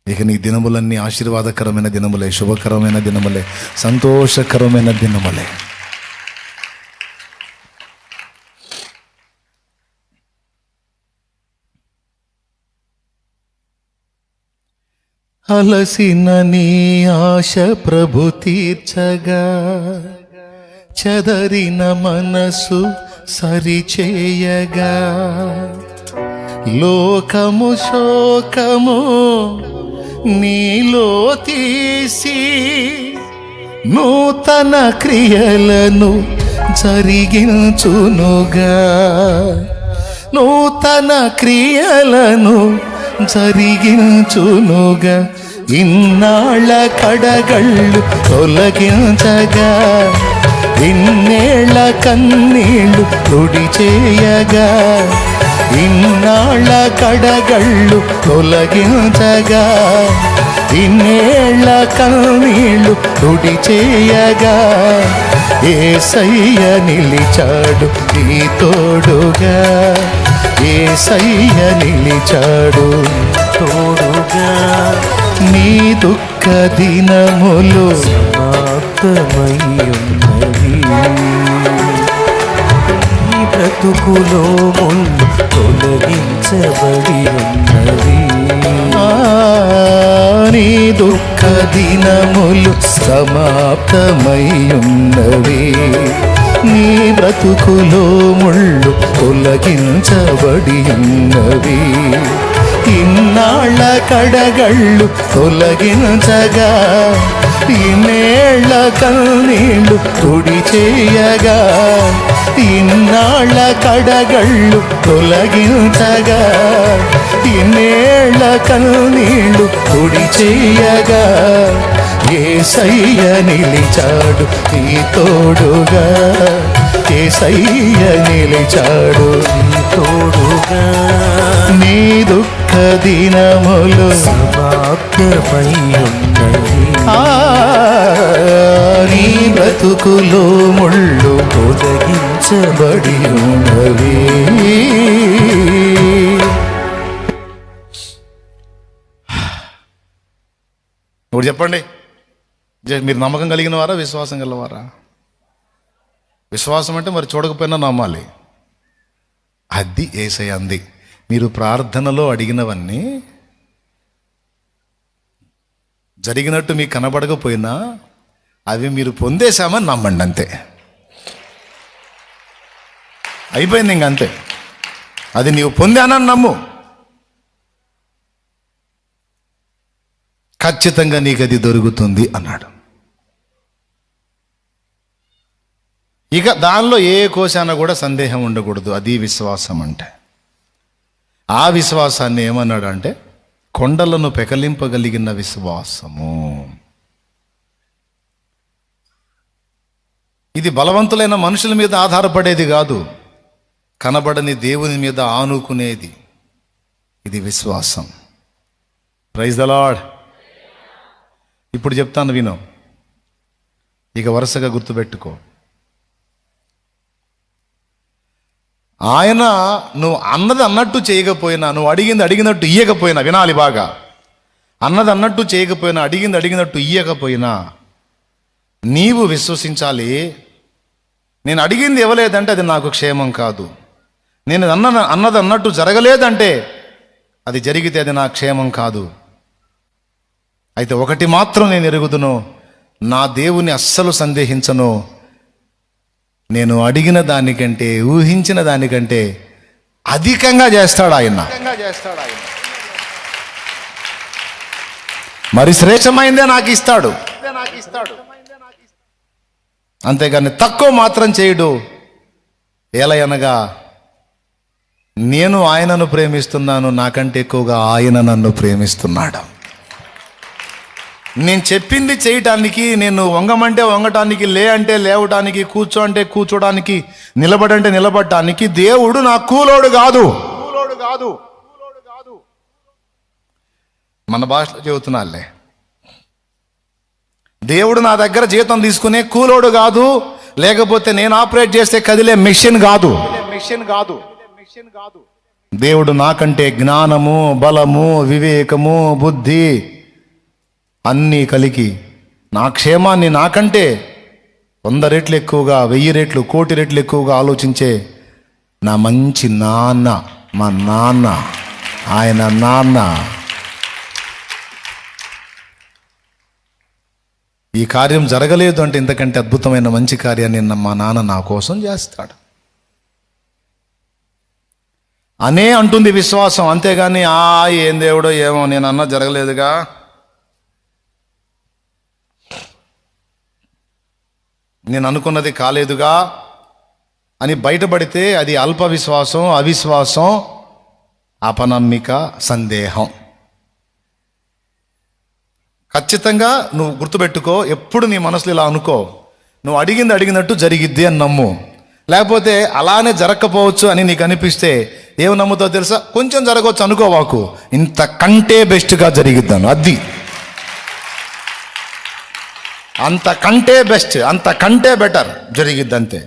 ఇక నీ దినములన్నీ ఆశీర్వాదకరమైన దినములే, శుభకరమైన దినములే, సంతోషకరమైన దినములే. అలసిన నీ ఆశ ప్రభు తీర్చగా, చెదరిన మనసు సరిచేయగా, లోకము శోకము నీలో తీసి నూతన క్రియలను జరిగించునుగా, నూతన క్రియలను జరిగించునుగా, ఇన్నాళ్ళ కడగళ్ళు తొలగించగా, ఇన్నేళ్ల కన్నీళ్ళు తుడి చేయగా, ఇన్నాళ్ళ కడగళ్ళు తొలగించగా, ఇన్నేళ్ల కన్నీళ్ళు తుడి చేయగా, యేసయ్య నిలిచాడు నీ తోడుగా, యేసయ్య నిలిచాడు తోడుగా. నీ దుఃఖ దినములు సమాప్తమై ఉన్నవి, నీ బ్రతుకులో ముళ్ళు తొలగించబడి ఉన్నవి. నీ దుఃఖ దినములు సమాప్తమై ఉన్నవి, నీ బ్రతుకులో ముళ్ళు తొలగించబడి ఉన్నవి, ఇన్నాళ్ళ కడగళ్ళు తొలగించగా, ఇన్నేళ్ల కన్నీళ్ళు తుడి చేయగా, ఇన్నాళ్ళ కడగళ్ళు తొలగించగా, ఇన్నేళ్ల కన్నీళ్ళు తుడి చేయగా, యేసయ్య నిలిచాడు నీ తోడుగా, యేసయ్య నిలిచాడు నీ తోడుగా. నీ దుఃఖ దినములు సమాప్తమై ఉన్నవి, నీ బ్రతుకులో ముళ్ళు తొలగించబడి ఉన్నవి. ఇప్పుడు చెప్పండి, మీరు నమ్మకం కలిగిన వారా, విశ్వాసం గలవారా? విశ్వాసం అంటే మరి చూడకపోయినా నమ్మాలి. అది యేసయ్య అంది. మీరు ప్రార్థనలో అడిగినవన్నీ జరిగినట్టు మీకు కనబడకపోయినా అవి మీరు పొందేశామని నమ్మండి, అంతే. అయిపోయింది, ఇంకంతే. అది నీవు పొందానని నమ్ము, ఖచ్చితంగా నీకు అది దొరుకుతుంది అన్నాడు. ఇక దానిలో ఏ కోశాన కూడా సందేహం ఉండకూడదు. అది విశ్వాసం అంటే. ఆ విశ్వాసాన్ని ఏమన్నాడు అంటే, కొండలను పెకలింపగలిగిన విశ్వాసము. ఇది బలవంతులైన మనుషుల మీద ఆధారపడేది కాదు, కనబడని దేవుని మీద ఆనుకునేది. ఇది విశ్వాసం. Praise the Lord. ఇప్పుడు చెప్తాను విను, ఇక వరుసగా గుర్తుపెట్టుకో. ఆయన నువ్వు అన్నది అన్నట్టు చేయకపోయినా, నువ్వు అడిగింది అడిగినట్టు ఇయ్యకపోయినా, వినాలి బాగా, అన్నది అన్నట్టు చేయకపోయినా, అడిగింది అడిగినట్టు ఇయ్యకపోయినా, నీవు విశ్వసించాలి, నేను అడిగింది ఇవ్వలేదంటే అది నాకు క్షేమం కాదు, నేను అన్నది అన్నట్టు జరగలేదంటే అది జరిగితే అది నా క్షేమం కాదు. అయితే ఒకటి మాత్రం నేను ఎరుగుదును, నా దేవుని అస్సలు సందేహించను. నేను అడిగిన దానికంటే, ఊహించిన దానికంటే అధికంగా చేస్తాడు ఆయన. మరి శ్రేష్టమైందే నాకు ఇస్తాడు, అంతేగాని తక్కువ మాత్రం చేయడు. ఎలయనగా నేను ఆయనను ప్రేమిస్తున్నాను, నాకంటే ఎక్కువగా ఆయన నన్ను ప్రేమిస్తున్నాడు. నేను చెప్పింది చేయటానికి, నేను వంగమంటే వంగటానికి, లే అంటే లేవటానికి, కూర్చో అంటే కూర్చోడానికి, నిలబడంటే నిలబడటానికి దేవుడు నా కూలోడు కాదు. మన భాషలో చెబుతున్నాలే, దేవుడు నా దగ్గర జీతం తీసుకునే కూలోడు కాదు, లేకపోతే నేను ఆపరేట్ చేస్తే కదిలే మెషిన్ కాదు. దేవుడు నాకంటే జ్ఞానము, బలము, వివేకము, బుద్ధి అన్నీ కలిగి నా క్షేమాన్ని నాకంటే 100 రెట్లు ఎక్కువగా, 1000 రెట్లు, 1,000,000 రెట్లు ఎక్కువగా ఆలోచించే నా మంచి నాన్న, మా నాన్న, ఆయన నాన్న. ఈ కార్యం జరగలేదు అంటే ఇంతకంటే అద్భుతమైన మంచి కార్యాన్ని మా నాన్న నా కోసం చేస్తాడు అనే అంటుంది విశ్వాసం. అంతేగాని ఏం దేవుడో ఏమో, నేను అన్నా జరగలేదుగా, నేను అనుకున్నది కాలేదుగా అని బయటపడితే అది అల్ప విశ్వాసం, అవిశ్వాసం, అపనమ్మిక, సందేహం. ఖచ్చితంగా నువ్వు గుర్తుపెట్టుకో, ఎప్పుడు నీ మనసులో ఇలా అనుకో, నువ్వు అడిగింది అడిగినట్టు జరిగిద్ది అని నమ్ము. లేకపోతే అలానే జరగకపోవచ్చు అని నీకు అనిపిస్తే ఏమి నమ్ముతావు తెలుసా? కొంచెం జరగవచ్చు అనుకోవాకు, ఇంతకంటే బెస్ట్గా జరిగిద్దాను, అది అంతకంటే బెస్ట్, అంతకంటే బెటర్ జరిగిద్ది అంతే.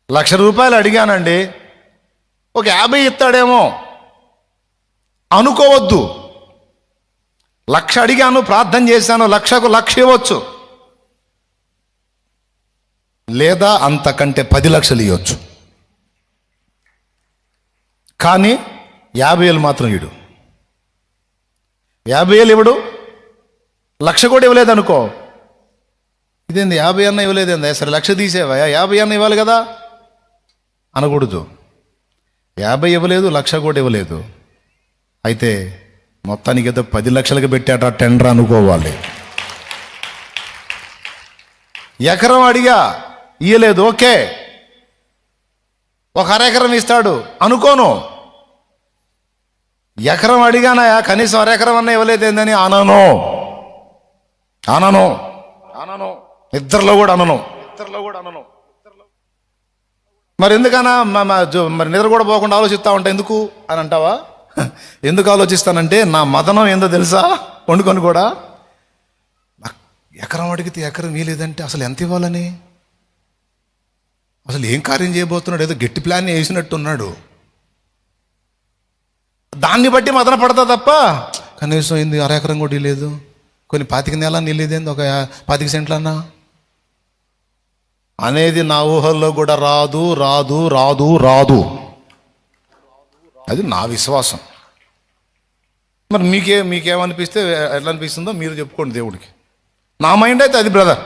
₹1,00,000 అడిగానండి, ఒక 50 ఇస్తాడేమో అనుకోవద్దు. 1,00,000 అడిగాను, ప్రార్థన చేశాను, 1,00,000 ఇవ్వచ్చు, లేదా అంతకంటే 10 లక్షలు ఇవ్వచ్చు. కానీ 50,000 మాత్రం ఇడు. 50,000 ఇవ్వడు, 1,00,000 కూడా ఇవ్వలేదు అనుకో, ఇదేంది 50 అన్న ఇవ్వలేదేందా, సరే 1,00,000 తీసేవా, 50 అన్న ఇవ్వాలి కదా అనకూడదు. 50 ఇవ్వలేదు, 1,00,000 కూడా ఇవ్వలేదు, అయితే మొత్తానికి ఏదో 10 లక్షలకి పెట్టాట టెండర్ అనుకోవాలి. ఎకరం అడిగా ఇయ్యలేదు, ఓకే, ఒక అరెకరం ఇస్తాడు అనుకోను. ఎకరం అడిగానయా, కనీసం అరెకరం అన్న ఇవ్వలేదేందని అనను. నిద్రలో కూడా అనను. మరి ఎందుకన్నా మరి నిద్ర కూడా పోకుండా ఆలోచిస్తా ఉంటా ఎందుకు అని అంటావా? ఎందుకు ఆలోచిస్తానంటే నా మదనం ఏందో తెలుసా, వండుకొని కూడా ఎకరం అడిగితే ఎకరం వీలేదంటే అసలు ఎంత ఇవ్వాలని, అసలు ఏం కార్యం చేయబోతున్నాడు, ఏదో గట్టి ప్లాన్ వేసినట్టున్నాడు, దాన్ని బట్టి మదన పడతా తప్ప కనీసం ఏంది అరెకరం కూడా లేదు, కొన్ని 25 నెలలు నీళ్ళేదేంది, ఒక 25 సెంట్లన్నా అనేది నా ఊహల్లో కూడా రాదు. అది నా విశ్వాసం. మరి మీకేమనిపిస్తే ఎట్లా అనిపిస్తుందో మీరు చెప్పుకోండి దేవుడికి. నా మైండ్ అయితే అది బ్రదర్.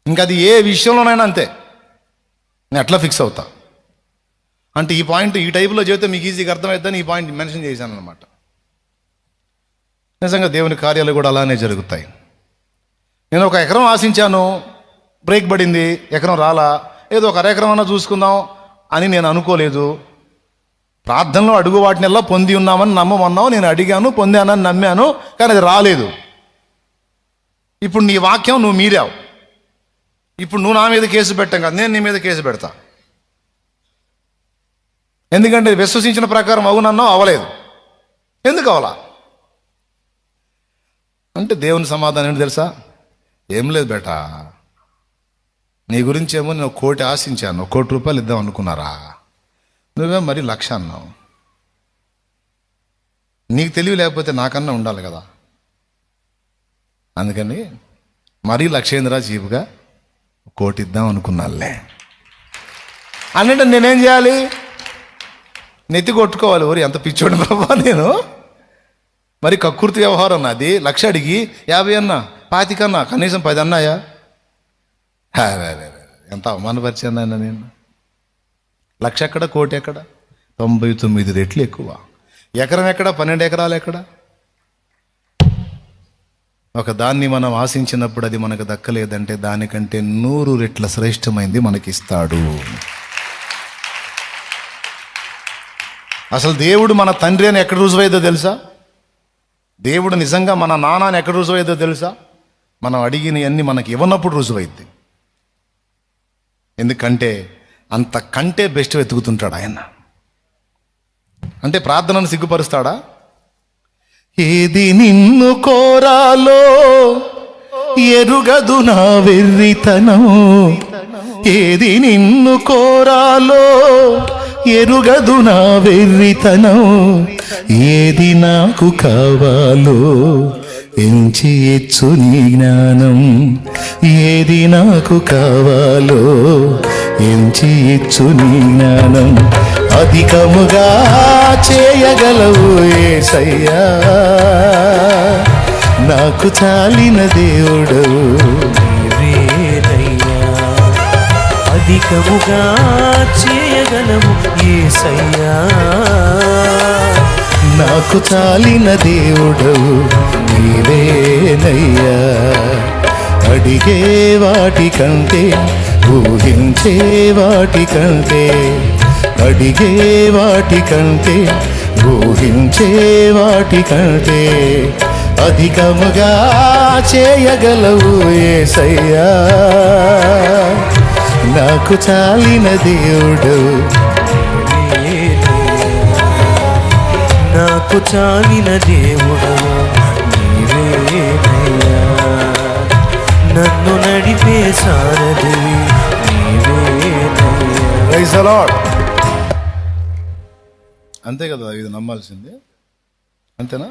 ఇంకా అది ఏ విషయంలోనైనా అంతే, నేను ఎట్లా ఫిక్స్ అవుతా అంటే ఈ పాయింట్ ఈ టైపులో చెబితే మీకు ఈజీగా అర్థమవుతుందని ఈ పాయింట్ మెన్షన్ చేశాను అనమాట. నిజంగా దేవుని కార్యాలు కూడా అలానే జరుగుతాయి. నేను ఒక ఎకరం ఆశించాను, బ్రేక్ పడింది, ఎకరం రాలా, ఏదో ఒక అరెకరం అన్నా చూసుకుందాం అని నేను అనుకోలేదు. ప్రార్థనలో అడుగు వాటినెల్లా పొంది ఉన్నామని నమ్మమన్నావు, నేను అడిగాను, పొందానని నమ్మాను, కానీ అది రాలేదు. ఇప్పుడు నీ వాక్యం నువ్వు మీరావు, ఇప్పుడు నువ్వు నా మీద కేసు పెట్టాం కదా, నేను నీ మీద కేసు పెడతా. ఎందుకంటే విశ్వసించిన ప్రకారం అవునన్నావు, అవలేదు. ఎందుకు అవలా అంటే దేవుని సమాధానం ఏంటి తెలుసా? ఏం లేదు బేటా, నీ గురించి ఏమో నేను 1,00,000 ఆశించాను, ₹1,00,000 ఇద్దాం అనుకున్నారా, నువ్వే మరి 1,00,000 అన్నావు. నీకు తెలివి లేకపోతే నాకన్నా ఉండాలి కదా, అందుకని మరీ 1,00,000 చీపుగా 1,00,000 ఇద్దాం అనుకున్నానులే అన్నట్టు నేనేం చేయాలి? నెత్తి కొట్టుకోవాలి, ఊరి ఎంత పిచ్చోడు బాబా నేను. మరి కక్కుర్తి వ్యవహారం నాది. 1,00,000 అడిగి 50 అన్నా, 25 అన్నా, కనీసం 10 అన్నాయా? ఎంత అవమానపరిచాను ఆయన నేను. 1,00,000 ఎక్కడ, 1,00,000 ఎక్కడ, 99 రెట్లు ఎక్కువ. ఎకరం ఎక్కడ, 12 ఎకరాలు ఎక్కడ? ఒక దాన్ని మనం ఆశించినప్పుడు అది మనకు దక్కలేదంటే దానికంటే 100 రెట్ల శ్రేష్టమైంది మనకిస్తాడు. అసలు దేవుడు మన తండ్రి అని ఎక్కడ రుజువైందో తెలుసా? దేవుడు నిజంగా మన నాన్న అని ఎక్కడ రుజువైందో తెలుసా? మనం అడిగినవన్నీ మనకి ఇవ్వనప్పుడు రుజువైద్ది. ఎందుకంటే అంతకంటే బెస్ట్ వెతుకుతుంటాడు ఆయన. అంటే ప్రార్థనను సిగ్గుపరుస్తాడా? ఏది నిన్ను కోరాలో ఎరుగదు నా వెర్రితనం, ఏది నిన్ను కోరాలో ఎరుగదు నా వెర్రితనం, ఏది నాకు కావాలో ఎంచి ఇచ్చు నీ జ్ఞానం, ఏది నాకు కావాలో ఎంచి ఇచ్చు నీ జ్ఞానం, అధికముగా చేయగలవు యేసయ్యా, నాకు చాలిన దేవుడు నీవేనయ్యా. అధికముగా చేయగలవు యేసయ్యా, నాకు చాలిన దేవుడు నీవేనయ్యా. అడిగే వాటి కంటే ఊహించే వాటి కంటే, అడిగే వాటి కంటే ఊహించే వాటి కంటే అధికముగా చేయగలవు యేసయ్యా, నాకు చాలిన దేవుడు నాకు చాలిన దేవుడు నీవేనయ్యా. నన్ను నడిపే సారథివి నీవేనయ్యా. Praise the Lord. అంతే కదా, ఇది నమ్మాల్సిందే. అంతేనా?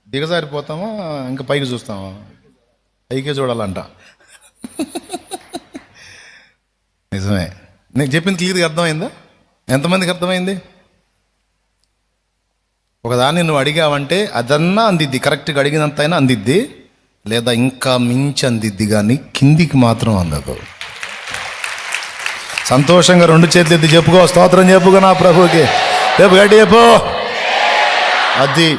దిగజారిపోతామా ఇంకా పైకి చూస్తామా? పైకే చూడాలంట. నిజమే. నీకు చెప్పింది క్లియర్గా అర్థమైందా? ఎంతమందికి అర్థమైంది? ఒకదాన్ని నువ్వు అడిగావంటే అదన్నా అందిద్ది, కరెక్ట్గా అడిగినంత అయినా అందిద్ది, లేదా ఇంకా మించి అందిద్ది, కానీ కిందికి మాత్రం అందదు. సంతోషంగా రెండు చేతులు ఎత్తి చెప్పుకో, స్తోత్రం చెప్పుకో నా ప్రభుకి. రేపు గట్టి చెప్పు. అది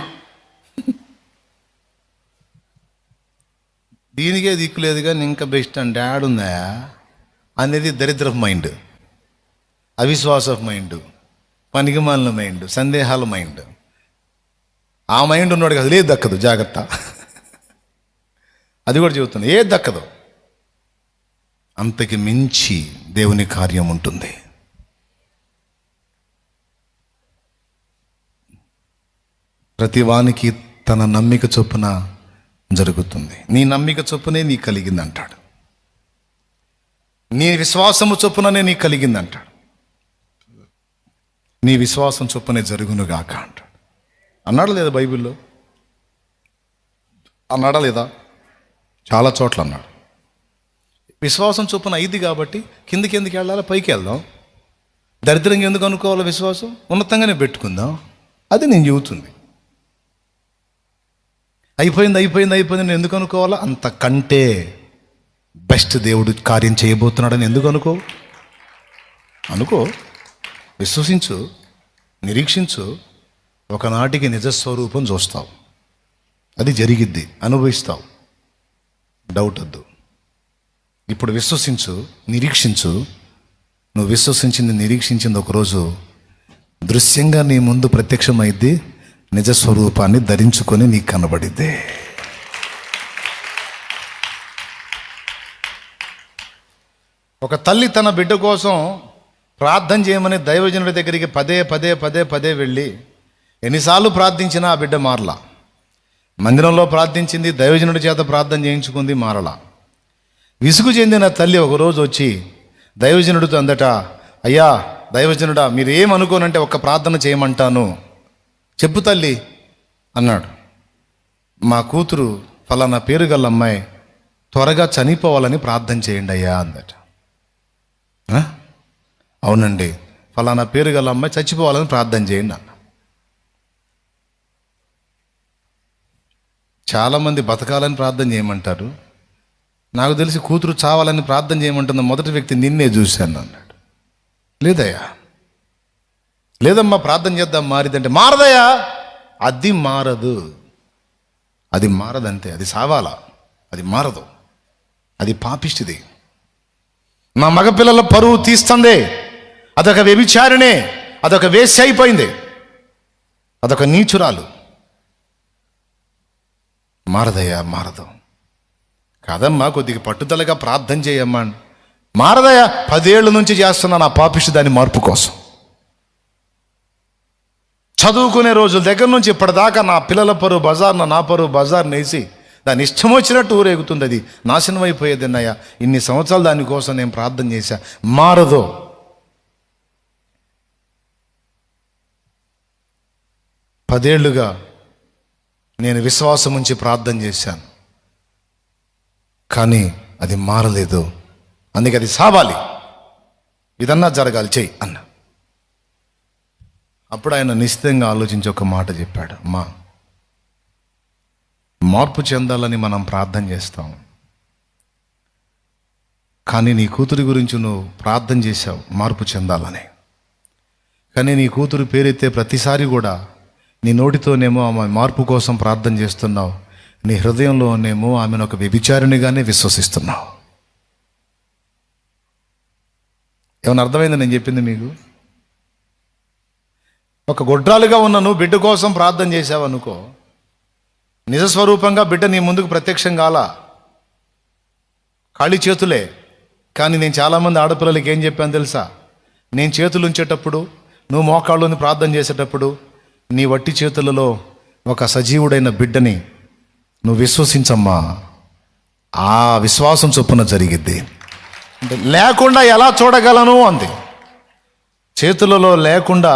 దీనికే దిక్కు లేదు కానీ ఇంకా బెస్ట్ అని డాడ్ ఉందా అనేది దరిద్రపు మైండ్, అవిశ్వాసపు మైండ్, పనికిమాలిన మైండ్, సందేహాల మైండ్. ఆ మైండ్ ఉన్నాడు కదా, లేదు దక్కదు, జాగ్రత్త. అది కూడా చెబుతుంది, ఏది దక్కదు. అంతకి మించి దేవుని కార్యం ఉంటుంది. ప్రతి వానికి తన నమ్మిక చొప్పున జరుగుతుంది. నీ నమ్మిక చొప్పునే నీకు కలిగింది అంటాడు, నీ విశ్వాసము చొప్పుననే నీకు కలిగింది అంటాడు, నీ విశ్వాసం చొప్పునే జరుగునుగాక అంటాడు. అన్నాడు లేదా బైబిల్లో? అన్నాడా లేదా? చాలా చోట్ల అన్నాడు. విశ్వాసం చొప్పున అయింది కాబట్టి కిందికి ఎందుకు వెళ్ళాలి? పైకి వెళ్దాం. దరిద్రంగా ఎందుకు అనుకోవాలి? విశ్వాసం ఉన్నతంగానే పెట్టుకుందాం. అది నేను చెబుతుంది. అయిపోయింది అయిపోయింది అయిపోయింది నేను ఎందుకు అనుకోవాలా? అంతకంటే బెస్ట్ దేవుడు కార్యం చేయబోతున్నాడని ఎందుకు అనుకో. విశ్వసించు, నిరీక్షించు, ఒకనాటికి నిజస్వరూపం చూస్తావు. అది జరిగిద్ది, అనుభవిస్తావు. డౌట్ వద్దు. ఇప్పుడు విశ్వసించు, నిరీక్షించు. నువ్వు విశ్వసించింది, నిరీక్షించింది ఒకరోజు దృశ్యంగా నీ ముందు ప్రత్యక్షమైద్ది, నిజస్వరూపాన్ని ధరించుకొని నీకు కనబడిద్ది. ఒక తల్లి తన బిడ్డ కోసం ప్రార్థన చేయమని దైవజనుడి దగ్గరికి పదే పదే పదే పదే వెళ్ళి ఎన్నిసార్లు ప్రార్థించినా ఆ బిడ్డ మారలా. మందిరంలో ప్రార్థించింది, దైవజనుడి చేత ప్రార్థన చేయించుకుంది, మారలా. విసుగు చెందిన తల్లి ఒకరోజు వచ్చి దైవజనుడితో అందట, అయ్యా దైవజనుడా, మీరు ఏమనుకోనంటే ఒక్క ప్రార్థన చేయమంటాను, చెప్పు తల్లి అన్నాడు. మా కూతురు ఫలానా పేరు గల అమ్మాయి త్వరగా చనిపోవాలని ప్రార్థన చేయండి అయ్యా అందట. అవునండి, ఫలానా పేరు గల అమ్మాయి చచ్చిపోవాలని ప్రార్థన చేయండి అన్న. చాలామంది బతకాలని ప్రార్థన చేయమంటారు. నాకు తెలిసి కూతురు చావాలని ప్రార్థన చేయమంటున్న మొదటి వ్యక్తి నిన్నే చూశాను అన్నాడు. లేదయ్యా, లేదమ్మా ప్రార్థన చేద్దాం మారిదంటే, మారదయ్యా. అది మారదు, అది మారదంతే. అది సావాలా, అది మారదు. అది పాపిష్టిది. నా మగపిల్లల పరువు తీస్తుంది. అదొక వ్యభిచారిణే, అదొక వేశ్య అయిపోయింది. అదొక నీచురాలు. మారదయ్యా, మారదు. కాదమ్మా, కొద్దిగా పట్టుదలగా ప్రార్థన చేయమ్మా. మారదయ్యా, 10 ఏళ్ళ నుంచి చేస్తున్నాను ఆ పాపిష్టి దాని మార్పు కోసం. చదువుకునే రోజుల దగ్గర నుంచి ఇప్పటిదాకా నా పిల్లల పరువు బజార్న, నా పరువు బజార్ నేసి దాని ఇష్టం వచ్చినట్టు ఊరేగుతుంది. అది నాశనం అయిపోయేది అన్నయ్య. ఇన్ని సంవత్సరాలు దానికోసం నేను ప్రార్థన చేశా, మారదు. 10 ఏళ్ళుగా నేను విశ్వాసం ఉంచి ప్రార్థన చేశాను, కానీ అది మారలేదు. అందుకే అది సావాలి, ఇదన్నా జరగాలి, చెయ్యి అన్న. అప్పుడు ఆయన నిశ్చితంగా ఆలోచించి ఒక మాట చెప్పాడు. అమ్మా, మార్పు చెందాలని మనం ప్రార్థన చేస్తాం, కానీ నీ కూతురి గురించి నువ్వు ప్రార్థన చేశావు మార్పు చెందాలని. కానీ నీ కూతురు పేరెత్తే ప్రతిసారి కూడా నీ నోటితోనేమో ఆమె మార్పు కోసం ప్రార్థన చేస్తున్నావు, నీ హృదయంలోనేమో ఆమెను ఒక వ్యభిచారిణిగానే విశ్వసిస్తున్నావు. ఏమైనా అర్థమైంది నేను చెప్పింది మీకు? ఒక గొడ్రాలుగా ఉన్న నువ్వు బిడ్డ కోసం ప్రార్థన చేశావు అనుకో, నిజస్వరూపంగా బిడ్డ నీ ముందుకు ప్రత్యక్షం కాలా, ఖాళీ చేతులే. కానీ నేను చాలామంది ఆడపిల్లలకి ఏం చెప్పాను తెలుసా? నేను చేతులు ఉంచేటప్పుడు, నువ్వు మోకాళ్ళని ప్రార్థన చేసేటప్పుడు, నీ వట్టి చేతులలో ఒక సజీవుడైన బిడ్డని నువ్వు విశ్వసించమ్మా, ఆ విశ్వాసం చొప్పున జరిగిద్ది. అంటే లేకుండా ఎలా చూడగలను అంది. చేతులలో లేకుండా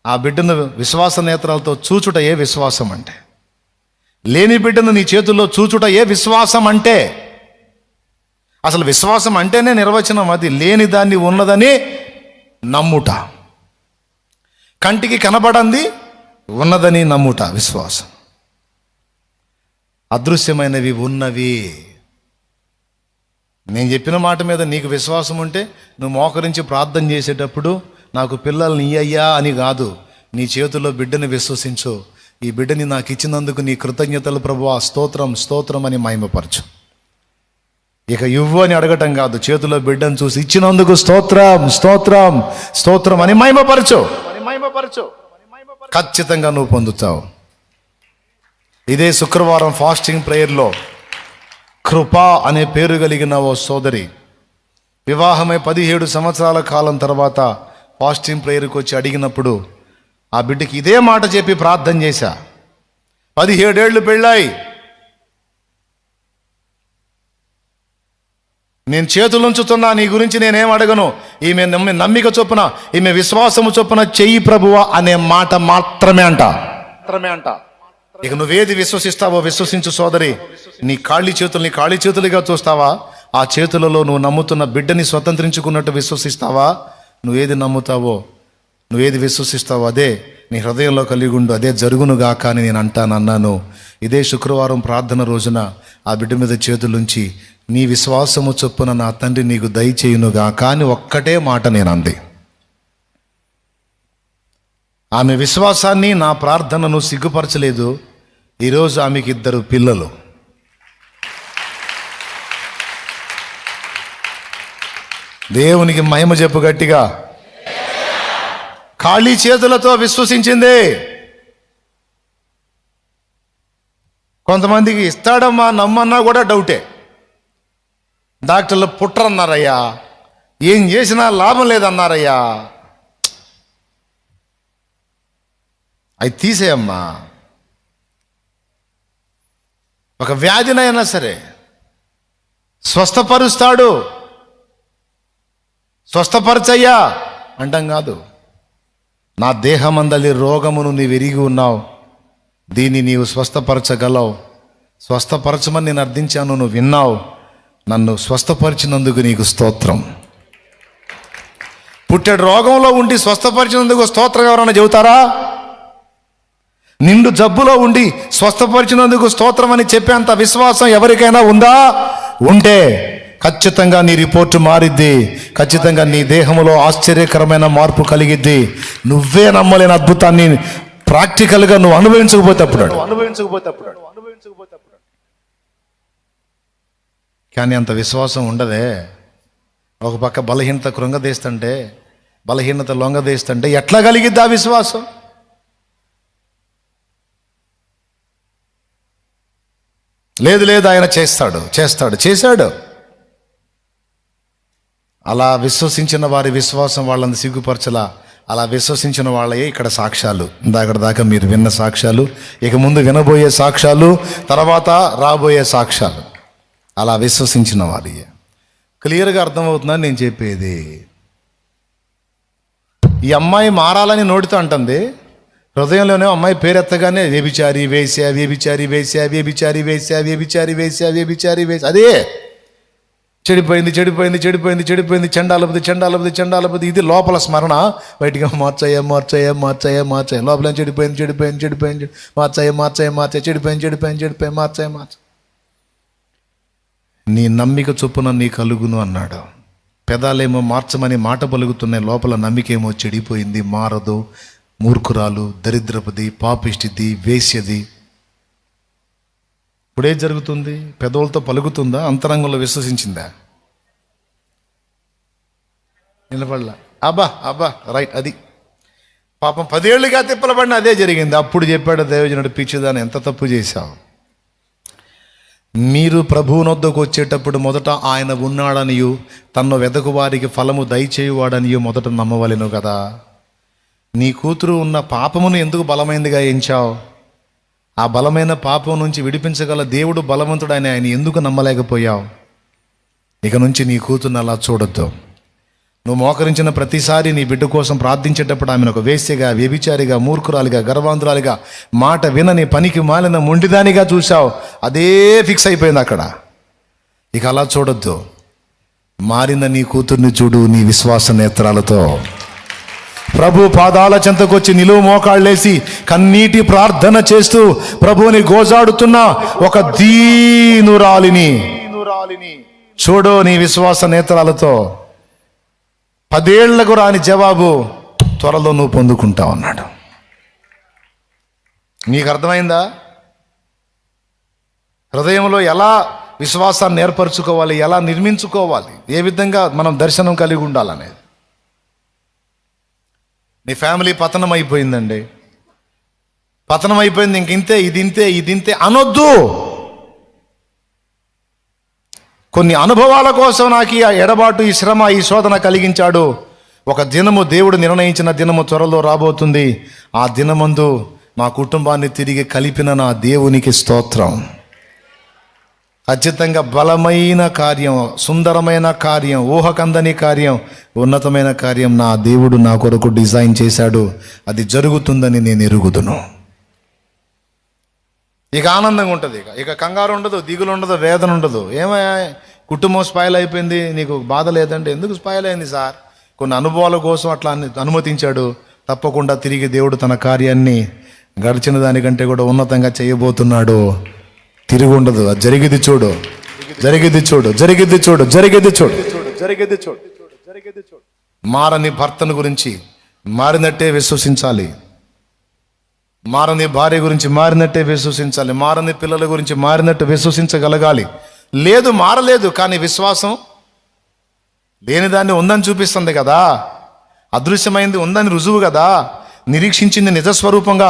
ఆ బిడ్డను విశ్వాస నేత్రాలతో చూచుట ఏ విశ్వాసం అంటే? లేని బిడ్డను నీ చేతుల్లో చూచుట ఏ విశ్వాసం అంటే? అసలు విశ్వాసం అంటేనే నిర్వచనం అది, లేని దాన్ని ఉన్నదని నమ్ముట. కంటికి కనబడంది ఉన్నదని నమ్ముట విశ్వాసం. అదృశ్యమైనవి ఉన్నవి. నేను చెప్పిన మాట మీద నీకు విశ్వాసం ఉంటే నువ్వు మోకరించి ప్రార్థన చేసేటప్పుడు నాకు పిల్లల్ని ఇయ్యయ్యా అని కాదు, నీ చేతుల్లో బిడ్డని విశ్వసించు. ఈ బిడ్డని నాకు ఇచ్చినందుకు నీ కృతజ్ఞతలు ప్రభువా, స్తోత్రం స్తోత్రం అని మహిమపరచు. ఇక ఇవ్వు అని అడగటం కాదు, చేతిలో బిడ్డను చూసి ఇచ్చినందుకు స్తోత్రం స్తోత్రం స్తోత్రం అని మహిమపరచు. ఖచ్చితంగా నువ్వు పొందుతావు. ఇదే శుక్రవారం ఫాస్టింగ్ ప్రేయర్లో కృప అనే పేరు కలిగిన ఓ సోదరి వివాహమై 17 సంవత్సరాల కాలం తర్వాత ఫాస్టింగ్ ప్రేయర్కి వచ్చి అడిగినప్పుడు ఆ బిడ్డకి ఇదే మాట చెప్పి ప్రార్థన చేశా. 17 ఏళ్ళు పెళ్ళాయి, నేను చేతులుంచుతున్నా, నీ గురించి నేనేం అడగను, ఈమె నమ్మిక చొప్పున, ఈమె విశ్వాసము చొప్పున చెయ్యి ప్రభువా అనే మాట మాత్రమే అంట. ఇక నువ్వేది విశ్వసిస్తావో విశ్వసించు సోదరి. నీ ఖాళీ చేతులుగా చూస్తావా? ఆ చేతులలో నువ్వు నమ్ముతున్న బిడ్డని స్వతంత్రించుకున్నట్టు విశ్వసిస్తావా? నువ్వేది నమ్ముతావో, నువ్వేది విశ్వసిస్తావో అదే నీ హృదయంలో కలిగి ఉండు, అదే జరుగునుగాక అని నేను అన్నాను. ఇదే శుక్రవారం ప్రార్థన రోజున ఆ బిడ్డ మీద చేతులుంచి నీ విశ్వాసము చొప్పున నా తండ్రి నీకు దయచేయునుగాక అని ఒక్కటే మాట నేను అంది. ఆమె విశ్వాసాన్ని, నా ప్రార్థనను సిగ్గుపరచలేదు. ఈరోజు ఆమెకి 2 పిల్లలు. దేవునికి మహిమ చెప్పు గట్టిగా. ఖాళీ చేతులతో విశ్వసించింది. కొంతమందికి ఇస్తాడమ్మా నమ్మన్నా కూడా డౌటే. డాక్టర్లు పుట్రన్నారయ్యా, ఏం చేసినా లాభం లేదన్నారయ్యా. అవి తీసేయమ్మా. ఒక వ్యాధినైనా సరే స్వస్థపరుస్తాడు, స్వస్థపరచయ్యా అంటాం కాదు. నా దేహమందలి రోగమును నీవు ఎరిగి ఉన్నావు, దీన్ని నీవు స్వస్థపరచగలవు, స్వస్థపరచమని నేను అర్థించాను, నువ్వు విన్నావు, నన్ను స్వస్థపరిచినందుకు నీకు స్తోత్రం. పుట్టెడు రోగంలో ఉండి స్వస్థపరిచినందుకు స్తోత్రం ఎవరైనా చెబుతారా? నిండు జబ్బులో ఉండి స్వస్థపరిచినందుకు స్తోత్రం అని చెప్పేంత విశ్వాసం ఎవరికైనా ఉందా? ఉంటే ఖచ్చితంగా నీ రిపోర్టు మారిద్ది, ఖచ్చితంగా నీ దేహంలో ఆశ్చర్యకరమైన మార్పు కలిగిద్ది. నువ్వే నమ్మలేని అద్భుతాన్ని ప్రాక్టికల్గా నువ్వు అనుభవించకపోతే కానీ అంత విశ్వాసం ఉండదే. ఒక పక్క బలహీనత కృంగదీస్తుంటే, బలహీనత లొంగదీస్తుంటే ఎట్లా కలిగిద్ది ఆ విశ్వాసం? లేదు లేదు, ఆయన చేశాడు. అలా విశ్వసించిన వారి విశ్వాసం వాళ్ళని సిగ్గుపరచలా. అలా విశ్వసించిన వాళ్ళయే ఇక్కడ సాక్ష్యాలు. దాకా మీరు విన్న సాక్ష్యాలు, ఇక ముందు వినబోయే సాక్ష్యాలు, తర్వాత రాబోయే సాక్ష్యాలు. అలా విశ్వసించిన వారి క్లియర్గా అర్థమవుతుందని నేను చెప్పేది. ఈ అమ్మాయి మారాలని నోటితో అంటుంది, హృదయంలోనే అమ్మాయి పేరెత్తగానే వ్యభిచారి వేశ్య, వ్యభిచారి వేశ్య, వ్యభిచారి వేశ్య, వ్యభిచారి వేశ్య, వ్యభిచారి వేశ్య, అదే చెడిపోయింది, చండాలపతి. ఇది లోపల స్మరణ, బయటిగా మార్చాయ. లోపల చెడిపోయింది, మార్చాయ. నీ నమ్మిక చొప్పున నీ కలుగును అన్నాడు. పెదాలేమో మార్చమని మాట పలుకుతున్నాయి, లోపల నమ్మికేమో చెడిపోయింది, మారదు, మూర్ఖురాలు, దరిద్రపది, పాపిష్టిది, వేశ్యది. ఇప్పుడే జరుగుతుంది. పెదవులతో పలుకుతుందా, అంతరంగంలో విశ్వసించిందా? నిలబడలా. అబ్బా రైట్. అది పాపం 10 ఏళ్ళుగా తిప్పలబడిన అదే జరిగింది. అప్పుడు చెప్పాడు దైవజనుడు, పిచ్చిదాన్ని ఎంత తప్పు చేశావు. మీరు ప్రభువునొద్దకు వచ్చేటప్పుడు మొదట ఆయన ఉన్నాడనియు తన్ను వెదకు వారికి ఫలము దయచేయువాడనియు మొదట నమ్మవలెను కదా. నీ కూతురు ఉన్న పాపమును ఎందుకు బలమైనదిగా ఎంచావు? ఆ బలమైన పాపం నుంచి విడిపించగల దేవుడు బలవంతుడు అని ఆయన ఎందుకు నమ్మలేకపోయావు? ఇక నుంచి నీ కూతుర్ని అలా చూడొద్దు. నువ్వు మోకరించిన ప్రతిసారి నీ బిడ్డ కోసం ప్రార్థించేటప్పుడు ఆమెను ఒక వేశ్యగా, వ్యభిచారిగా, మూర్ఖురాలిగా, గర్వాంధురాలిగా, మాట వినని, పనికి మాలిన మొండిదానిగా చూశావు. అదే ఫిక్స్ అయిపోయింది అక్కడ. ఇక అలా చూడొద్దు. మారిన నీ కూతుర్ని చూడు నీ విశ్వాస నేత్రాలతో. ప్రభు పాదాల చెంతకొచ్చి నిలువు మోకాళ్ళేసి కన్నీటి ప్రార్థన చేస్తూ ప్రభువుని గోజాడుతున్న ఒక దీనురాలిని చూడు నీ విశ్వాస నేత్రాలతో. 10 ఏళ్లకు రాని జవాబు త్వరలో నువ్వు పొందుకుంటావు అన్నాడు. నీకు అర్థమైందా? హృదయంలో ఎలా విశ్వాసాన్ని ఏర్పరచుకోవాలి, ఎలా నిర్మించుకోవాలి, ఏ విధంగా మనం దర్శనం కలిగి ఉండాలనేది. నీ ఫ్యామిలీ పతనం అయిపోయిందండి, పతనం అయిపోయింది, ఇంకింతే, ఇదింతే అనొద్దు. కొన్ని అనుభవాల కోసం నాకు ఈ ఎడబాటు, ఈ శ్రమ, ఈ శోధన కలిగించాడు. ఒక దినము, దేవుడు నిర్ణయించిన దినము త్వరలో రాబోతుంది. ఆ దినమందు మా కుటుంబాన్ని తిరిగి కలిపిన నా దేవునికి స్తోత్రం. ఖచ్చితంగా బలమైన కార్యం, సుందరమైన కార్యం, ఊహకందని కార్యం, ఉన్నతమైన కార్యం నా దేవుడు నా కొరకు డిజైన్ చేశాడు. అది జరుగుతుందని నేను ఎరుగుదును. ఇక ఆనందంగా ఉంటుంది, ఇక కంగారు ఉండదు, దిగులు ఉండదు, వేదన ఉండదు. ఏమయ్యా కుటుంబం స్పాయిల్ అయిపోయింది, నీకు బాధ లేదంటే ఎందుకు స్పాయిల్ అయింది సార్? కొన్ని అనుభవాల కోసం అట్లా అనుమతించాడు. తప్పకుండా తిరిగి దేవుడు తన కార్యాన్ని గడిచిన దానికంటే కూడా ఉన్నతంగా చేయబోతున్నాడు. తిరిగి ఉండదు. అది జరిగిద్ది చూడు. మారని భర్తను గురించి మారినట్టే విశ్వసించాలి, మారని భార్య గురించి మారినట్టే విశ్వసించాలి, మారని పిల్లల గురించి మారినట్టు విశ్వసించగలగాలి. లేదు, మారలేదు, కానీ విశ్వాసం లేని దాన్ని ఉందని చూపిస్తుంది కదా, అదృశ్యమైంది ఉందని రుజువు కదా, నిరీక్షించింది నిజస్వరూపంగా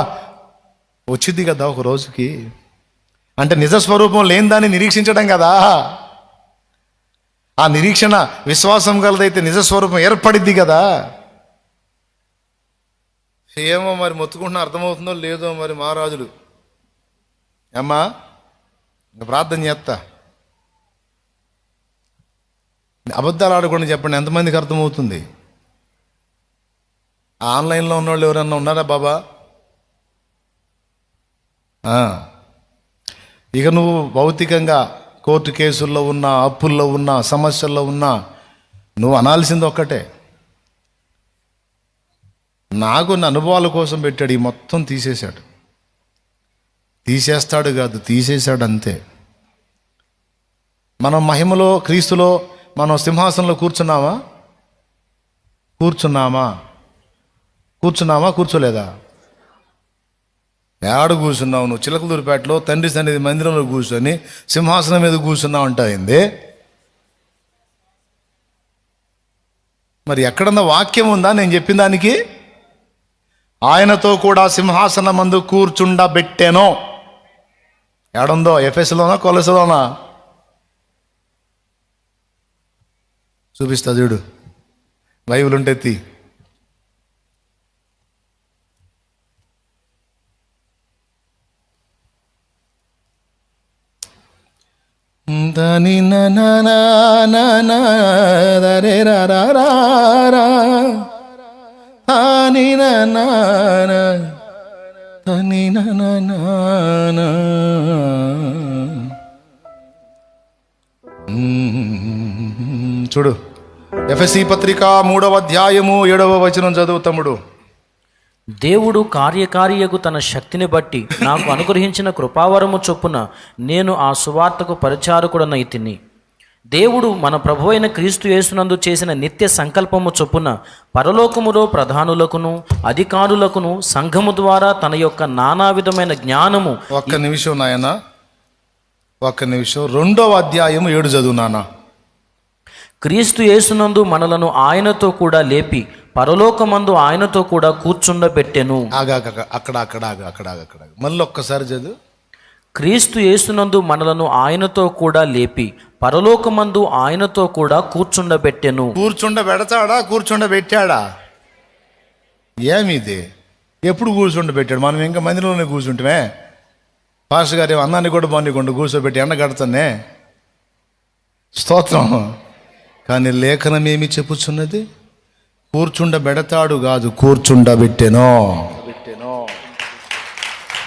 వచ్చింది కదా ఒక రోజుకి. అంటే నిజస్వరూపం లేని దాన్ని నిరీక్షించడం కదా. ఆ నిరీక్షణ విశ్వాసం గలదైతే నిజస్వరూపం ఏర్పడిద్ది కదా. ఏమో మరి మొత్తుకుంటున్నా, అర్థమవుతుందో లేదో మరి. మహారాజులు అమ్మా ఇంకా ప్రార్థన చేస్తా, అబద్ధాలు ఆడకుండా చెప్పండి, ఎంతమందికి అర్థమవుతుంది? ఆన్లైన్లో ఉన్నవాళ్ళు ఎవరన్నా ఉన్నారా బాబా? ఇక నువ్వు భౌతికంగా కోర్టు కేసుల్లో ఉన్నా, అప్పుల్లో ఉన్నా, సమస్యల్లో ఉన్నా, నువ్వు అనాల్సింది ఒక్కటే, నాకు నా అనుభవాల కోసం పెట్టాడు, ఈ మొత్తం తీసేశాడు. తీసేస్తాడు కాదు, తీసేశాడు అంతే. మనం మహిమలో, క్రీస్తులో మనం సింహాసనంలో కూర్చోలేదా? ఏడ కూర్చున్నావు నువ్వు? చిలకలూరిపేటలో తండ్రి సన్నిధి మందిరంలో కూర్చొని సింహాసనం మీద కూర్చున్నావు అంటాయింది. మరి ఎక్కడన్నా వాక్యం ఉందా నేను చెప్పిన దానికి? ఆయనతో కూడా సింహాసనమందు కూర్చుండబెట్టెను. ఏడుందో? ఎఫెస్లోనా కొలెస్లోనా? చూపిస్తా చూడు, బైబిల్ ఉంటే ఎత్తి. దని నరే రాని దని చూడు, ఎఫెసీ పత్రిక 3వ అధ్యాయము 7వ వచనం చదువు తమ్ముడు. దేవుడు కార్యకారియకు తన శక్తిని బట్టి నాకు అనుగ్రహించిన కృపావరము చొప్పున నేను ఆ సువార్తకు పరిచారకుడనైతిని. దేవుడు మన ప్రభువైన క్రీస్తు యేసునందు చేసిన నిత్య సంకల్పము చొప్పున పరలోకములో ప్రధానులకును అధికారులకును సంఘము ద్వారా తన యొక్క నానా విధమైన జ్ఞానము. ఒక్క నిమిషం నాయన, ఒక్క నిమిషం. 2వ అధ్యాయము 7 చదువు నాన్న. క్రీస్తు యేసునందు మనలను ఆయనతో కూడా లేపి పరలోకమందు ఆయనతో కూడా కూర్చుండబెట్టెను. అక్కడ మళ్ళీ ఒక్కసారి చదువు. క్రీస్తు యేసునందు మనలను ఆయనతో కూడా లేపి పరలోకమందు ఆయనతో కూడా కూర్చుండబెట్టెను. కూర్చుండబెడతాడా? కూర్చుండబెట్టాడా? ఏమిది? ఎప్పుడు కూర్చుండబెట్టాడు? మనం ఇంకా మందిరంలోనే కూర్చుంటామే. పాస్టర్ గారు అన్నాన్ని కూడా బాగుండకుండా కూర్చోబెట్టి ఎండ కడతానే. స్తోత్రం. కానీ లేఖనం ఏమి చెప్పుచున్నది? కూర్చుండబెడతాడు కాదు, కూర్చుండబెట్టెను.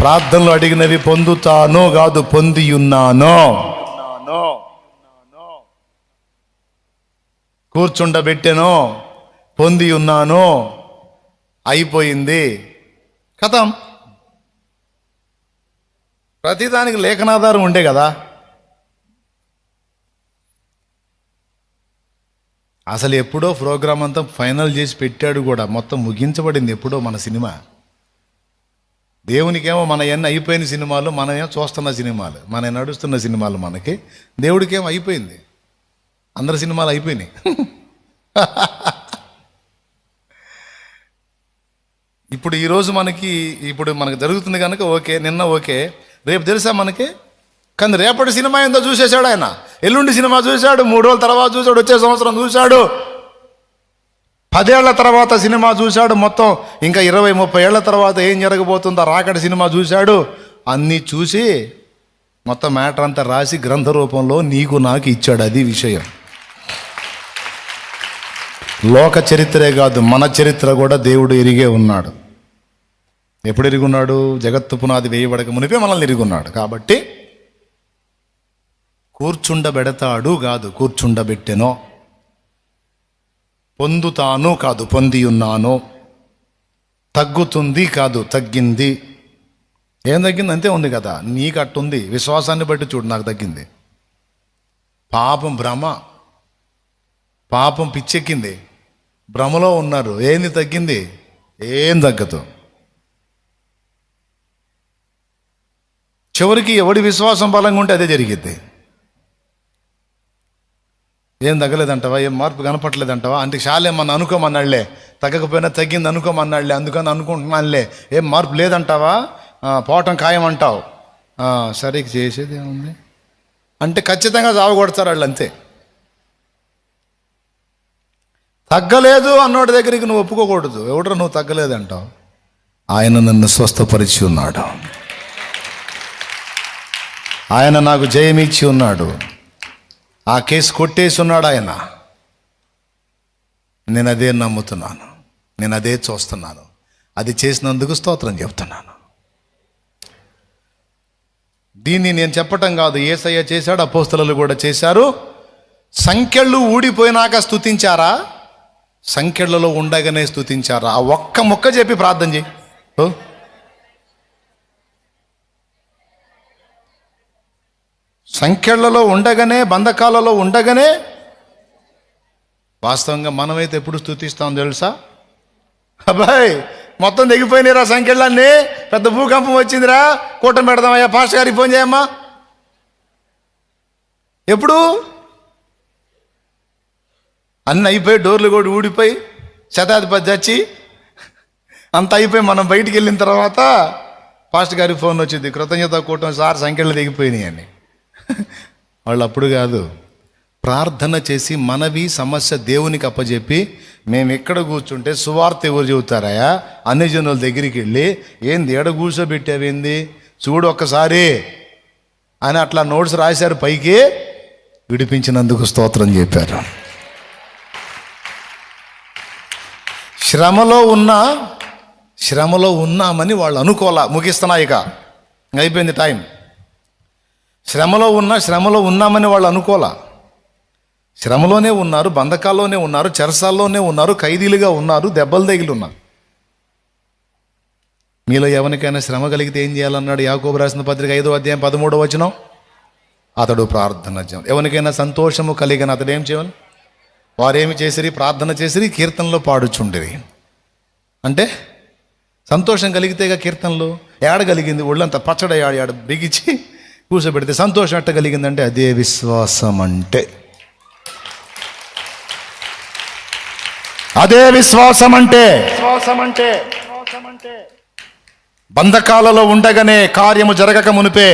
ప్రార్థనలు అడిగినవి పొందుతాను కాదు, పొంది ఉన్నాను. కూర్చుండబెట్టెను, పొంది ఉన్నాను, అయిపోయింది, కథం. ప్రతిదానికి లేఖనాధారం ఉండే కదా. అసలు ఎప్పుడో ప్రోగ్రామ్ అంతా ఫైనల్ చేసి పెట్టాడు కూడా, మొత్తం ముగించబడింది ఎప్పుడో మన సినిమా. దేవునికేమో మన ఎన్ని అయిపోయిన సినిమాలు, మనమేమో చూస్తున్న సినిమాలు, మన నడుస్తున్న సినిమాలు మనకి. దేవుడికేమో అయిపోయింది, అందరి సినిమాలు అయిపోయినాయి. ఇప్పుడు ఈరోజు మనకు జరుగుతుంది కనుక ఓకే, నిన్న ఓకే, రేపు తెలుసా మనకి. కానీ రేపటి సినిమా ఏందో చూసేశాడు ఆయన. ఎల్లుండి సినిమా చూశాడు, 3 రోజుల తర్వాత చూశాడు, వచ్చే సంవత్సరం చూశాడు, 10 ఏళ్ల తర్వాత సినిమా చూశాడు, మొత్తం ఇంకా 20-30 ఏళ్ల తర్వాత ఏం జరగబోతుందో రాకటి సినిమా చూశాడు. అన్నీ చూసి మొత్తం మ్యాటర్ అంతా రాసి గ్రంథ రూపంలో నీకు నాకు ఇచ్చాడు. అది విషయం. లోక చరిత్రే కాదు, మన చరిత్ర కూడా దేవుడు ఎరిగే ఉన్నాడు. ఎప్పుడు ఎరుగున్నాడు? జగత్తు పునాది వేయబడక మునిపే మనల్ని ఎరుగున్నాడు. కాబట్టి కూర్చుండబెడతాడు కాదు, కూర్చుండబెట్టెనో. పొందుతాను కాదు, పొంది ఉన్నాను. తగ్గుతుంది కాదు, తగ్గింది. ఏం తగ్గింది? అంతే ఉంది కదా. నీకు అట్టుంది, విశ్వాసాన్ని బట్టి చూడు, నాకు తగ్గింది. పాపం భ్రమ, పాపం పిచ్చెక్కింది, భ్రమలో ఉన్నారు. ఏంది తగ్గింది? ఏం తగ్గదు. చివరికి ఎవడి విశ్వాసం బలంగా ఉంటే అదే జరిగిద్ది. ఏం తగ్గలేదంటావా? ఏం మార్పు కనపట్లేదంటావా? అంటే చాలేమన్నా అనుకోమన్నాళ్లే, తగ్గకపోయినా తగ్గింది అనుకోమన్నాళ్లే, అందుకని అనుకుంటున్నానులే, ఏం మార్పు లేదంటావా? పోవటం ఖాయం అంటావు. సరే, చేసేది ఏముంది అంటే ఖచ్చితంగా చావగొడతారు వాళ్ళు, అంతే. తగ్గలేదు అన్నోడి దగ్గరికి నువ్వు ఒప్పుకోకూడదు. ఎవడో నువ్వు తగ్గలేదంటావు. ఆయన నన్ను స్వస్థపరిచి ఉన్నాడు, ఆయన నాకు జయమిచ్చి ఉన్నాడు, ఆ కేసు కొట్టేసి ఉన్నాడు ఆయన. నేను అదే నమ్ముతున్నాను, నేను అదే చూస్తున్నాను. అది చేసినందుకు స్తోత్రం చెప్తున్నాను. దీన్ని నేను చెప్పటం కాదు, యేసయ్య చేశాడు, అపోస్తలులు కూడా చేశారు. సంకెళ్ళు ఊడిపోయినాక స్తుతించారా? సంకెళ్లలో ఉండగానే స్తుతించారా? ఆ ఒక్క మొక్క చెప్పి ప్రార్థన చేయి. సంఖ్యలలో ఉండగానే, బంధకాలలో ఉండగానే. వాస్తవంగా మనమైతే ఎప్పుడు స్తుతిస్తాం తెలుసా? అబ్బాయి మొత్తం తెగిపోయినాయిరా సంఖ్యలన్నీ, పెద్ద భూకంపం వచ్చిందిరా, కూటమి పెడదామయ్యా, పాస్టర్ గారికి ఫోన్ చేయమ్మా. ఎప్పుడు అన్నీ అయిపోయి, డోర్లు కూడా ఊడిపోయి, శతాధిపతి చచ్చి అంత అయిపోయి మనం బయటికి వెళ్ళిన తర్వాత పాస్టర్ గారికి ఫోన్ వచ్చింది, కృతజ్ఞత కూటం సార్ సంఖ్యలు దిగిపోయినాయి అని. వాళ్ళు అప్పుడు కాదు, ప్రార్థన చేసి మనవి సమస్య దేవునికి అప్పచెప్పి మేము ఎక్కడ కూర్చుంటే సువార్త ఎవరు చెబుతారయా అన్ని జనుల దగ్గరికి వెళ్ళి ఏంది ఎడ కూర్చోబెట్టావేంది చూడు ఒక్కసారి అని అట్లా నోట్స్ రాశారు, పైకి విడిపించినందుకు స్తోత్రం చెప్పారు. శ్రమలో ఉన్నామని వాళ్ళు అనుకోలా. ముగిస్తున్నా, ఇక అయిపోయింది టైం. శ్రమలో ఉన్నామని వాళ్ళు అనుకోలా. శ్రమలోనే ఉన్నారు, బంధకాల్లోనే ఉన్నారు, చెరసాల్లోనే ఉన్నారు, ఖైదీలుగా ఉన్నారు, దెబ్బలు తగిలి ఉన్నారు. మీలో ఎవరికైనా శ్రమ కలిగితే ఏం చేయాలన్నాడు యాకోబు రాసిన పత్రిక 5వ అధ్యాయం 13వ వచనం. అతడు ప్రార్థన చేయాలి. ఎవరికైనా సంతోషము కలిగిన అతడు ఏం చేయాలి? వారేమి చేసిరి? ప్రార్థన చేసిరి, కీర్తనలో పాడుచుండిరి. అంటే సంతోషం కలిగితేగా కీర్తనలు. ఏడ కలిగింది? ఒళ్ళంతా పచ్చడి ఆడ బిగించి కూర్చోబెడితే సంతోషం ఎట్ట కలిగిందంటే అదే విశ్వాసం అంటే. అదే విశ్వాసం అంటే. బంధకాలలో ఉండగానే, కార్యము జరగక మునిపే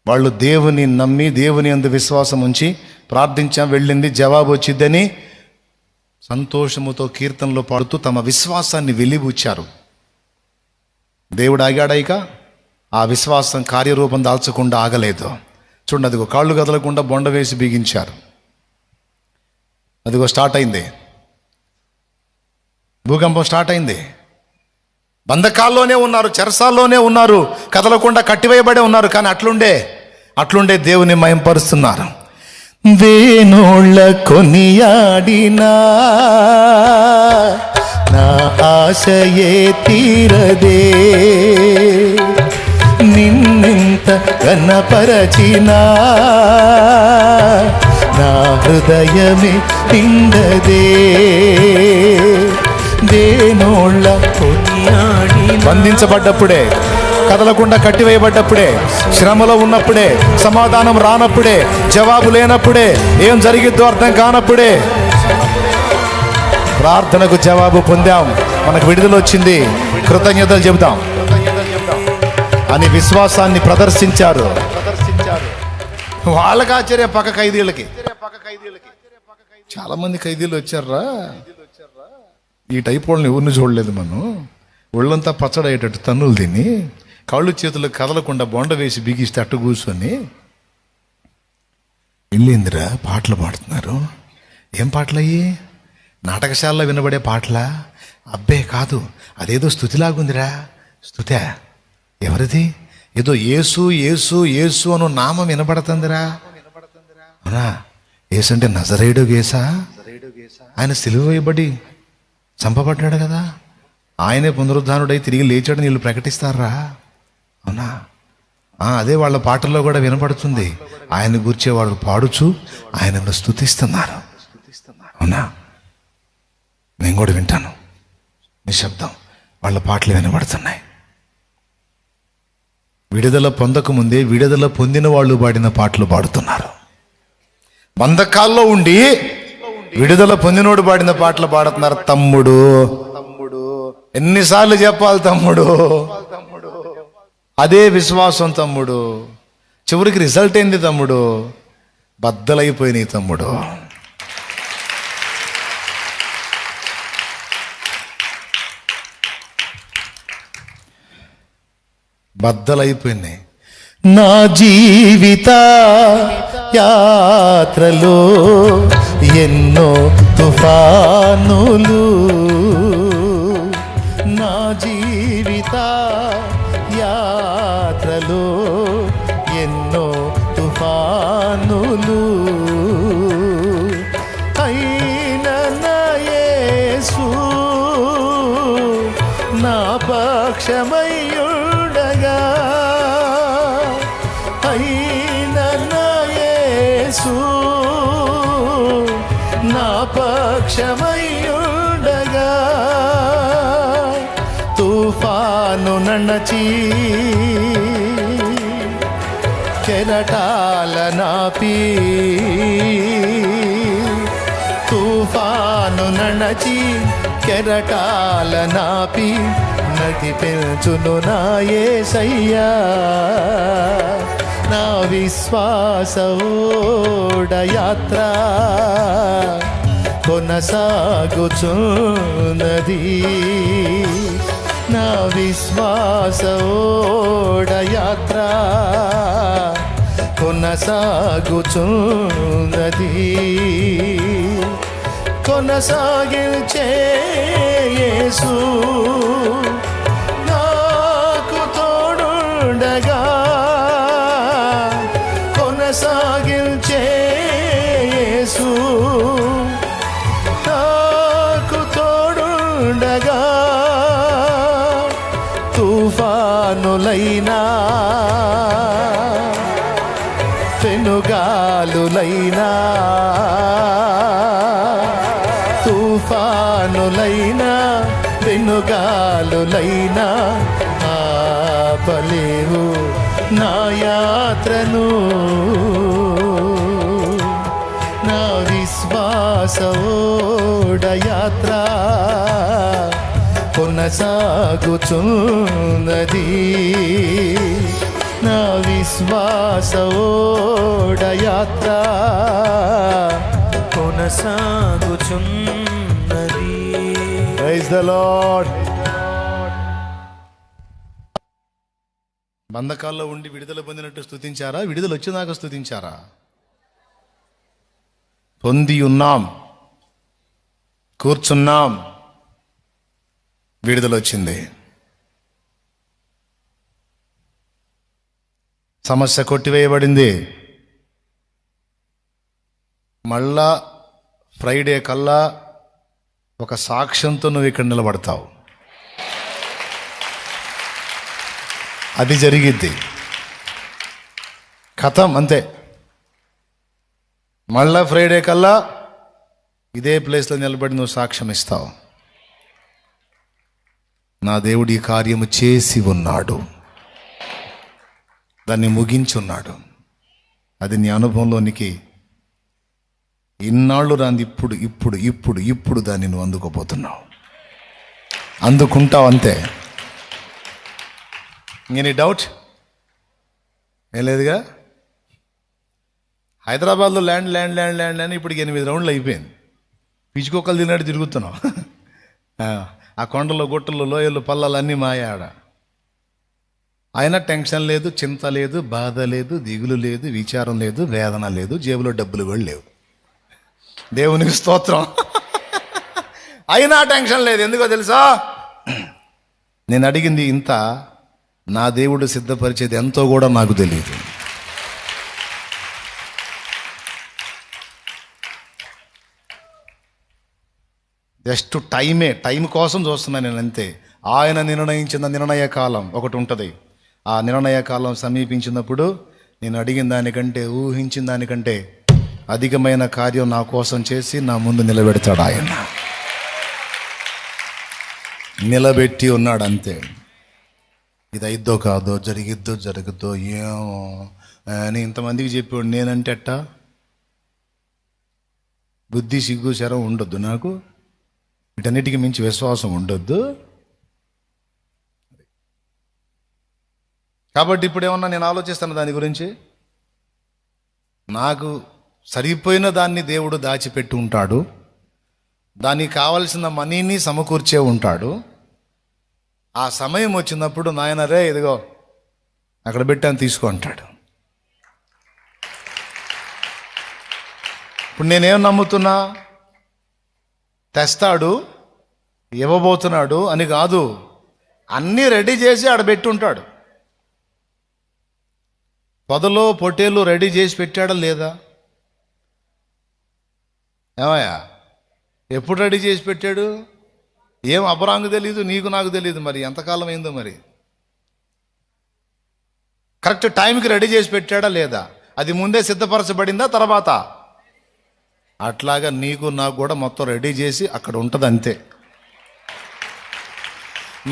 వాళ్ళు దేవుని నమ్మి దేవుని యందు విశ్వాసం ఉంచి ప్రార్థించాం, వెళ్ళింది, జవాబు వచ్చిద్దని సంతోషముతో కీర్తనలో పాడుతూ తమ విశ్వాసాన్ని వెలిబుచ్చారు. దేవుడు ఆగాడాయిక ఆ విశ్వాసం కార్యరూపం దాల్చకుండా ఆగలేదు. చూడండి, అదిగో కాళ్ళు కదలకుండా బొండ వేసి బిగించారు. అదిగో స్టార్ట్ అయింది, భూకంపం స్టార్ట్ అయింది. బంధకాల్లోనే ఉన్నారు, చెరసాల్లోనే ఉన్నారు, కదలకుండా కట్టివేయబడే ఉన్నారు. కానీ అట్లుండే దేవుని మహింపరుస్తున్నారు. వేణోళ్ళ కొనియాడినా నా ఆశయే తీరదే, నిన్నెంత కనపరచినా నా హృదయమే నిండదే. వేణోళ్ళ కొనియాడినా, బంధించబడ్డప్పుడే, కదలకుండా కట్టివేయబడ్డప్పుడే, శ్రమలో ఉన్నప్పుడే, సమాధానం రానప్పుడే, జవాబు లేనప్పుడే, ఏం జరిగిద్దో అర్థం కానప్పుడే ప్రార్థనకు జవాబు పొందాం, మనకు విడుదల వచ్చింది, కృతజ్ఞతలు చెబుతాం అని విశ్వాసాన్ని ప్రదర్శించారు. వాళ్ళకి ఆశ్చర్య, పక్క ఖైదీలకి. చాలా మంది ఖైదీలు వచ్చారా, ఈ టైప్ వాళ్ళని ఎవరిని చూడలేదు మనం. ఒళ్ళంతా పచ్చడయ్యేటట్టు తన్నులు తిని కాళ్ళు చేతులు కదలకుండా బొండ వేసి బిగిస్తే అట్టు కూర్చొని వెళ్ళిందిరా పాటలు పాడుతున్నారు. ఏం పాటలయ్యి? నాటకశాలలో వినబడే పాటలా? అబ్బే కాదు, అదేదో స్తుతిలాగుందిరా. స్తుతే? ఎవరిది? ఏదో యేసు యేసు యేసు అను నామం వినబడుతుందిరా. అవునా? యేసు అంటే నజరేయుడు గేసా? ఆయన సిలువ వేయబడి చంపబడ్డాడు కదా, ఆయనే పునరుద్ధానుడై తిరిగి లేచాడని వీళ్ళు ప్రకటిస్తారా? అవునా? అదే వాళ్ళ పాటల్లో కూడా వినపడుతుంది. ఆయన గురించే వాళ్ళు పాడుచు ఆయనను స్తుతిస్తున్నారు. అవునా? నేను కూడా వింటాను నిశ్శబ్దం, వాళ్ళ పాటలు వినబడుతున్నాయి. విడుదల పొందకముందే విడుదల పొందిన వాళ్ళు పాడిన పాటలు పాడుతున్నారు. బంధకాల్లో ఉండి విడుదల పొందినోడు పాడిన పాటలు పాడుతున్నారు. తమ్ముడు ఎన్నిసార్లు చెప్పాలి తమ్ముడు? అదే విశ్వాసం తమ్ముడు. చివరికి రిజల్ట్ ఏంది తమ్ముడు? బద్దలైపోయినాయి తమ్ముడు. బద్దలైపోయినాయి. నా జీవిత యాత్రలో ఎన్నో తుఫానులు, నా జీవిత యాత్రలో ఎన్నో తుఫానులు, అయిన నా యేసు నా పక్షమయ్యుండగా, అయిన నా యేసు నా పక్షమయ్యుండగా, తుఫాను నన్నచి కెరటాల నాపి, తుఫాను నన్నచి కెరటాల నాపి నడిపించును నా యేసయ్యా నా విశ్వాస ఓడయాత్ర కొనసాగుచున్నది నా విశ్వాస ఓడయాత్ర కొనసాగుచున్నది కొనసాగించే యేసు నాకు తోడుండగా కొనసాగించే యేసు నాకు తోడుండగా తుఫానులైనా పెనుగాలులైనా తుఫానులైనా పెనుగాలులైనా ఆపలేవు నా యాత్రను నా విశ్వాస ఓడయాత్ర కొనసాగుచున్నది నా విశ్వాస ఓడయాత్ర కొనసాగుచున్నది. Praise the Lord. బంధకాల్లో ఉండి విడుదల పొందినట్టు స్తుతించారా? విడుదల వచ్చినాక స్తుతించారా? పొంది ఉన్నాం, కూర్చున్నాం, విడుదల వచ్చింది. సమస్య కొట్టివేయబడింది. మళ్ళా ఫ్రైడే కల్లా ఒక సాక్ష్యంతో నువ్వు ఇక్కడ నిలబడతావు. అది జరిగిద్ది. కథం అంతే. మళ్ళా ఫ్రైడే కల్లా ఇదే ప్లేస్లో నిలబడి నువ్వు సాక్ష్యం ఇస్తావు. నా దేవుడు ఈ కార్యము చేసి ఉన్నాడు, దాన్ని ముగించున్నాడు. అది నీ అనుభవంలోనికి ఇన్నాళ్ళు రాంది. ఇప్పుడు ఇప్పుడు ఇప్పుడు ఇప్పుడు దాన్ని నువ్వు అందుకోపోతున్నావు, అందుకుంటావు అంతే. ఇంక డౌట్ ఏం లేదుగా. హైదరాబాద్లో ల్యాండ్ ల్యాండ్ ల్యాండ్ ల్యాండ్ అని ఇప్పుడు 8 రౌండ్లు అయిపోయింది. పిచ్చుకొక్కలు తిన్నట్టు తిరుగుతున్నావు. ఆ కొండలు గుట్టలు లోయలు పల్లలు అన్నీ మాయాడ. అయినా టెన్షన్ లేదు, చింత లేదు, బాధ లేదు, దిగులు లేదు, విచారం లేదు, వేదన లేదు, జేబులో డబ్బులు కూడా లేవు. దేవునికి స్తోత్రం. అయినా టెన్షన్ లేదు. ఎందుకో తెలుసా? నేను అడిగింది ఇంత, నా దేవుడు సిద్ధపరిచేది ఎంతో కూడా నాకు తెలియదు. జస్ట్ టైం కోసం చూస్తున్నాను నేను అంతే. ఆయన నిర్ణయించిన నిర్ణయ కాలం ఒకటి ఉంటుంది. ఆ నిర్ణయ కాలం సమీపించినప్పుడు నేను అడిగిన దానికంటే, ఊహించిన దానికంటే అధికమైన కార్యం నా కోసం చేసి నా ముందు నిలబెడతాడు. ఆయన నిలబెట్టి ఉన్నాడు అంతే. ఇది అయిద్దో కాదో, జరిగిద్దో జరుగుద్దో ఏమో అని ఇంతమందికి చెప్పాడు. నేనంటే అట్టా బుద్ధి సిగ్గు శరం ఉండొద్దు నాకు, వీటన్నిటికీ మించి విశ్వాసం ఉండొద్దు. కాబట్టి ఇప్పుడు ఏమన్నా నేను ఆలోచిస్తాను దాని గురించి. నాకు సరిపోయిన దాన్ని దేవుడు దాచిపెట్టి ఉంటాడు, దానికి కావలసిన మనీని సమకూర్చే ఉంటాడు. ఆ సమయం వచ్చినప్పుడు నాయన రే ఇదిగో అక్కడ పెట్టాను తీసుకో అంటాడు. ఇప్పుడు నేనేం నమ్ముతున్నా? తెస్తాడు, ఇవ్వబోతున్నాడు అని కాదు, అన్నీ రెడీ చేసి ఆడ పెట్టి ఉంటాడు. పొదలో పొట్టేలు రెడీ చేసి పెట్టాడా లేదా? ఏమయ్యా, ఎప్పుడు రెడీ చేసి పెట్టాడు? ఏం అపరాంగు తెలీదు, నీకు నాకు తెలీదు. మరి ఎంతకాలం అయిందో మరి. కరెక్ట్ టైంకి రెడీ చేసి పెట్టాడా లేదా? అది ముందే సిద్ధపరచబడిందా తర్వాత? అట్లాగా నీకు నాకు కూడా మొత్తం రెడీ చేసి అక్కడ ఉంటుంది అంతే.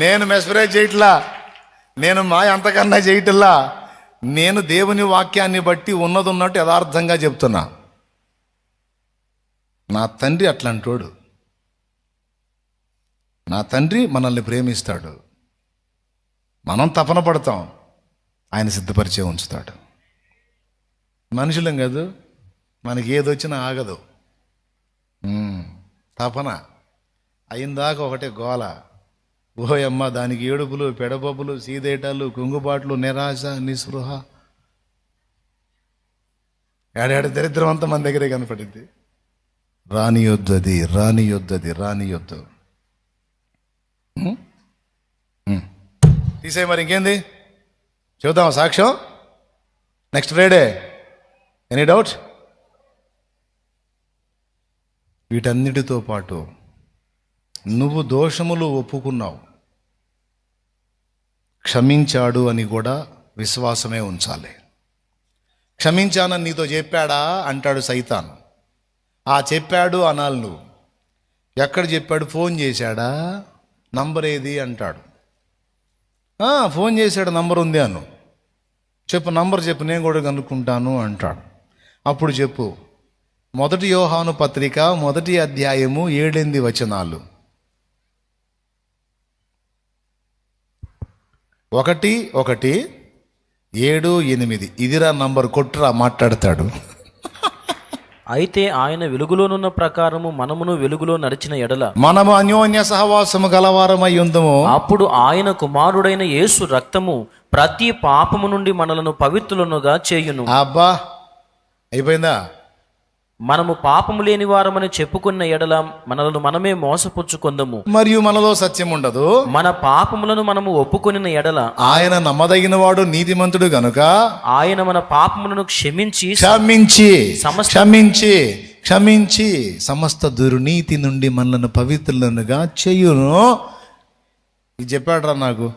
నేను మెస్పరైజ్ చేయట్లా, నేను మా అంతకన్నా చేయట్లా. నేను దేవుని వాక్యాన్ని బట్టి ఉన్నది ఉన్నట్టు యథార్థంగా చెప్తున్నా. నా తండ్రి అట్లాంటోడు. నా తండ్రి మనల్ని ప్రేమిస్తాడు, మనం తపన పడతాం, ఆయన సిద్ధపరిచే ఉంచుతాడు. మనుషులం కాదు, మనకి ఏదొచ్చినా ఆగదు. తపన అయిందాక ఒకటే గోల. ఓయమ్మ, దానికి ఏడుపులు, పెడపప్పులు, సీదేటాలు, కుంగుబాట్లు, నిరాశ, నిస్పృహ, ఏడాడు దరిద్రం అంతా మన దగ్గరే కనపడింది. రానియొద్దు, అది రానియొద్దు, అది రానియొద్దు. తీసే మరి ఇంకేంది చూద్దాం సాక్ష్యం నెక్స్ట్ ఫ్రైడే. Any doubt? వీటన్నిటితో పాటు నువ్వు దోషములు ఒప్పుకున్నావు, క్షమించాడు అని కూడా విశ్వాసమే ఉంచాలి. క్షమించానని నీతో చెప్పాడా అంటాడు సైతాన్. చెప్పాడు అనాలి నువ్వు. ఎక్కడ చెప్పాడు? ఫోన్ చేశాడా? నంబర్ ఏది అంటాడు. ఫోన్ చేశాడు, నంబర్ ఉంది అను. చెప్పు, నంబర్ చెప్పు, నేను కూడా కనుక్కుంటాను అంటాడు. అప్పుడు చెప్పు, 1 యోహాను పత్రిక 1వ అధ్యాయము 7-8 వచనాలు. 1:1-7-8 ఇదిరా నంబర్, కొట్టురా, మాట్లాడతాడు. అయితే ఆయన వెలుగులోనున్న ప్రకారము మనమును వెలుగులో నడిచిన ఎడల మనము అన్యోన్య సహవాసము గలవారమై ఉందుము. అప్పుడు ఆయన కుమారుడైన యేసు రక్తము ప్రతి పాపము నుండి మనలను పవిత్రులనుగా చేయును. అబ్బా, అయిపోయిందా? మనము పాపము లేని వారమని చెప్పుకున్న ఎడల మనలను మనమే మోసపుచ్చుకొందము, మరియు మనలో సత్యం ఉండదు. మన పాపములను మనము ఒప్పుకొనిన ఎడల ఆయన నమ్మదగిన వాడు, నీతిమంతుడు గనుక ఆయన మన పాపములను క్షమించి సమస్త దుర్నీతి నుండి మనలను పవిత్రులనుగా చేయును. ఇది చెప్పాడురా నాకు.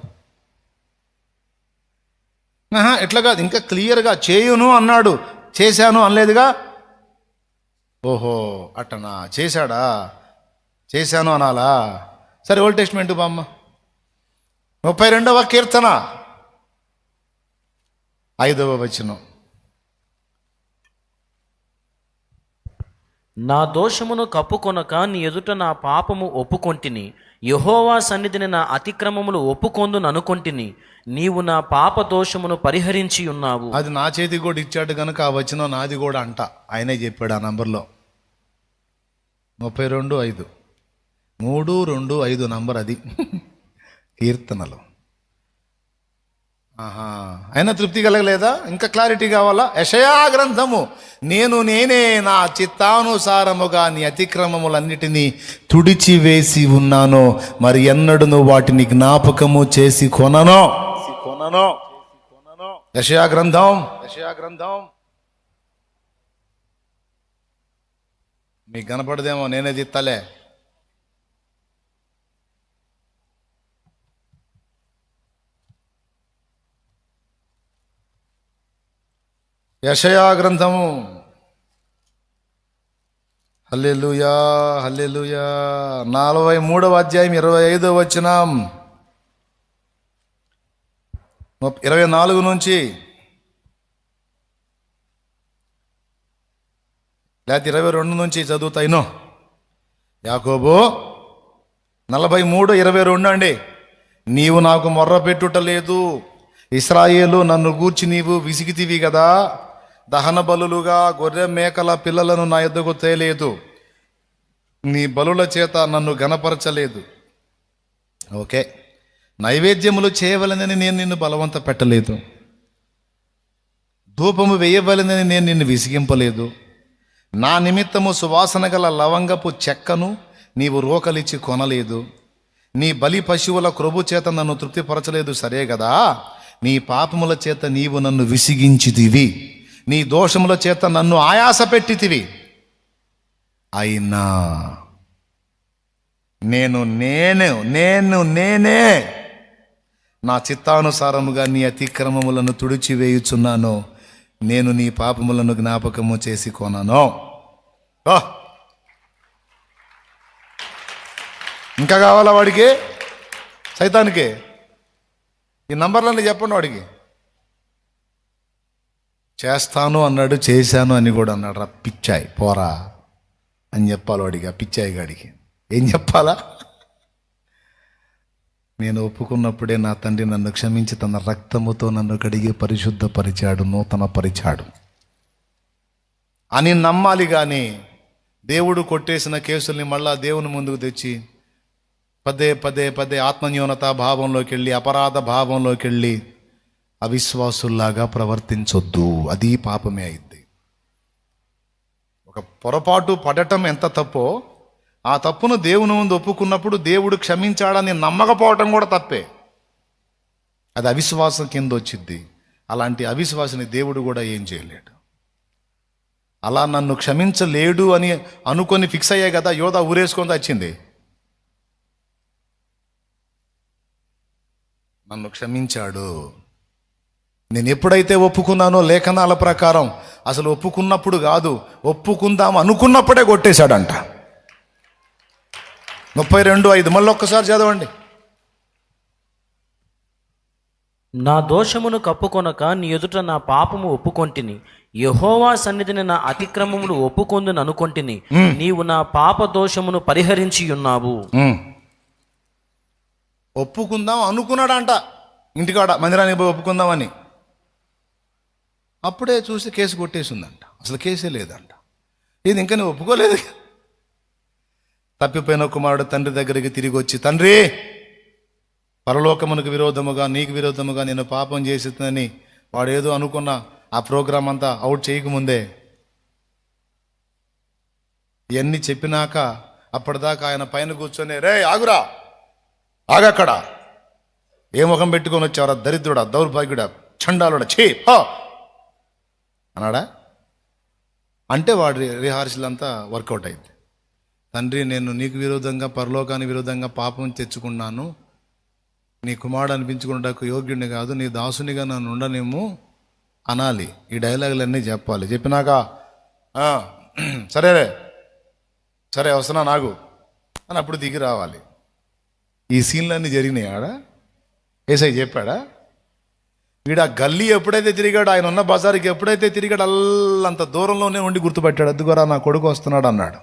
ఎట్లా కాదు, ఇంకా క్లియర్గా చేయును అన్నాడు, చేశాను అనలేదుగా. ఓహో అట్టనా, చేశాడా? చేశాను అనాలా? సరే, ఓల్డ్ టెస్ట్మెంట్ బామ్మ 32వ కీర్తన 5వ వచనం. నా దోషమును కప్పుకొనక నీ ఎదుట నా పాపము ఒప్పుకొంటిని, యెహోవా సన్నిధిని నా అతిక్రమములు ఒప్పుకొందును అనుకొంటిని, నీవు నా పాప దోషమును పరిహరించి ఉన్నావు. అది నా చేతికి కూడా ఇచ్చాడు కనుక ఆ వచనం నాది కూడా అంట. ఆయనే చెప్పాడు ఆ నంబర్లో. 32:5 3-2-5 నంబర్ అది కీర్తనలు. అయినా తృప్తి కలగలేదా? ఇంకా క్లారిటీ కావాలా? యెషయా గ్రంథము, నేనే నా చిత్తానుసారముగా నీ అతిక్రమములన్నిటినీ తుడిచివేసి ఉన్నాను, మరి ఎన్నడూ వాటిని జ్ఞాపకము చేసి కొనను. యెషయా గ్రంథం మీకు కనపడదేమో, నేనే తిత్తలే. యెషయా గ్రంథము, హల్లెలూయా హల్లెలూయా, 43వ అధ్యాయం 25వ వచనం, 24 నుంచి లేకపోతే 22 నుంచి చదువుతాయినో. యాకోబు 43:22 అండి. నీవు నాకు మొర్ర పెట్టుట లేదు, ఇశ్రాయేలు నన్ను గూర్చి నీవు విసిగితివి కదా. దహన బలులుగా గొర్రె మేకల పిల్లలను నా యొద్దకు తేలేదు, నీ బలుల చేత నన్ను గణపరచలేదు. ఓకే, నైవేద్యములు చేయవలనని నేను నిన్ను బలవంత పెట్టలేదు, ధూపము వేయవలనని నేను నిన్ను విసిగింపలేదు. నా నిమిత్తము సువాసన గల లవంగపు చెక్కను నీవు రోకలిచ్చి కొనలేదు, నీ బలి పశువుల క్రొవ్వు చేత నన్ను తృప్తిపరచలేదు. సరే కదా, నీ పాపముల చేత నీవు నన్ను విసిగించితివి, నీ దోషముల చేత నన్ను ఆయాస పెట్టితివి. అయినా నేనే నా చిత్తానుసారముగా నీ అతిక్రమములను తుడిచివేయుచున్నాను, నేను నీ పాపములను జ్ఞాపకము చేసి కొనను. ఇంకా కావాలా వాడికి, సైతానికి? ఈ నంబర్లన్నీ చెప్పండి వాడికి. చేస్తాను అన్నాడు, చేశాను అని కూడా అన్నాడు. రా పిచ్చాయి పోరా అని చెప్పాలి వాడికి, ఆ పిచ్చాయి గాడికి. ఏం చెప్పాలా? నేను ఒప్పుకున్నప్పుడే నా తండ్రి నన్ను క్షమించి తన రక్తముతో నన్ను కడిగి పరిశుద్ధపరిచాడు, నూతన పరిచాడు అని నమ్మాలి. కానీ దేవుడు కొట్టేసిన కేసుల్ని మళ్ళా దేవుని ముందుకు తెచ్చి పదే పదే పదే ఆత్మన్యూనతా భావంలోకి వెళ్ళి, అపరాధ భావంలోకి వెళ్ళి అవిశ్వాసుల్లాగా ప్రవర్తించొద్దు. అది పాపమే అయింది. ఒక పొరపాటు పడటం ఎంత తప్పో, ఆ తప్పును దేవుని ముందు ఒప్పుకున్నప్పుడు దేవుడు క్షమించాడని నమ్మకపోవటం కూడా తప్పే. అది అవిశ్వాసం కింద వచ్చింది. అలాంటి అవిశ్వాసిని దేవుడు కూడా ఏం చేయలేడు. అలా నన్ను క్షమించలేడు అని అనుకొని ఫిక్స్ అయ్యాయి కదా యోధ ఊరేసుకొని వచ్చింది. నన్ను క్షమించాడు. నేను ఎప్పుడైతే ఒప్పుకున్నానో లేఖనాల ప్రకారం, అసలు ఒప్పుకున్నప్పుడు కాదు, ఒప్పుకుందాం అనుకున్నప్పుడే కొట్టేశాడంట. 32:5 మళ్ళీ ఒక్కసారి చదవండి. నా దోషమును కప్పుకొనక నీ ఎదుట నా పాపము ఒప్పుకొంటిని, యెహోవా సన్నిధిని నా అతిక్రమములు ఒప్పుకొందును అనుకొంటిని, నీవు నా పాప దోషమును పరిహరించి ఉన్నావు. ఒప్పుకుందాం అనుకున్నాడంట, ఇంటికాడ మందిరానికి పోయి ఒప్పుకుందామని. అప్పుడే చూసి కేసు కొట్టేసిందంట. అసలు కేసే లేదంట. ఇది ఇంకా నువ్వు ఒప్పుకోలేదు. తప్పిపోయిన కుమారుడు తండ్రి దగ్గరికి తిరిగి వచ్చి, తండ్రి, పరలోకమునకు విరోధముగా నీకు విరోధముగా నేను పాపం చేసిందని వాడు ఏదో అనుకున్న ఆ ప్రోగ్రాం అంతా అవుట్ చేయకముందే ఇవన్నీ చెప్పినాక అప్పటిదాకా ఆయన పైన కూర్చొని, రే ఆగురా, ఆగక్కడ, ఏ ముఖం పెట్టుకొని వచ్చావరా దరిద్రుడా, దౌర్భాగ్యుడా, చండాలుడా, ఛీ హో అన్నాడా? అంటే వాడి రిహార్సల్ అంతా వర్కౌట్ అయింది. తండ్రి, నేను నీకు విరోధంగా పరలోకానికి విరోధంగా పాపం తెచ్చుకున్నాను, నీ కుమారుడు అనిపించుకున్నకు యోగ్యుడిని కాదు, నీ దాసునిగా నన్ను ఉండనేమో అనాలి. ఈ డైలాగులన్నీ చెప్పాలి. చెప్పినాక సరే వస్తున్నా నాగు అని అప్పుడు దిగి రావాలి. ఈ సీన్లన్నీ జరిగినాయి. ఆడ ఏసై చెప్పాడా? వీడు ఆ గల్లీ ఎప్పుడైతే తిరిగాడు, ఆయన ఉన్న బజార్కి ఎప్పుడైతే తిరిగాడు, అల్లంత దూరంలోనే ఉండి గుర్తుపట్టాడు. అద్దుగోరా నా కొడుకు వస్తున్నాడు అన్నాడు.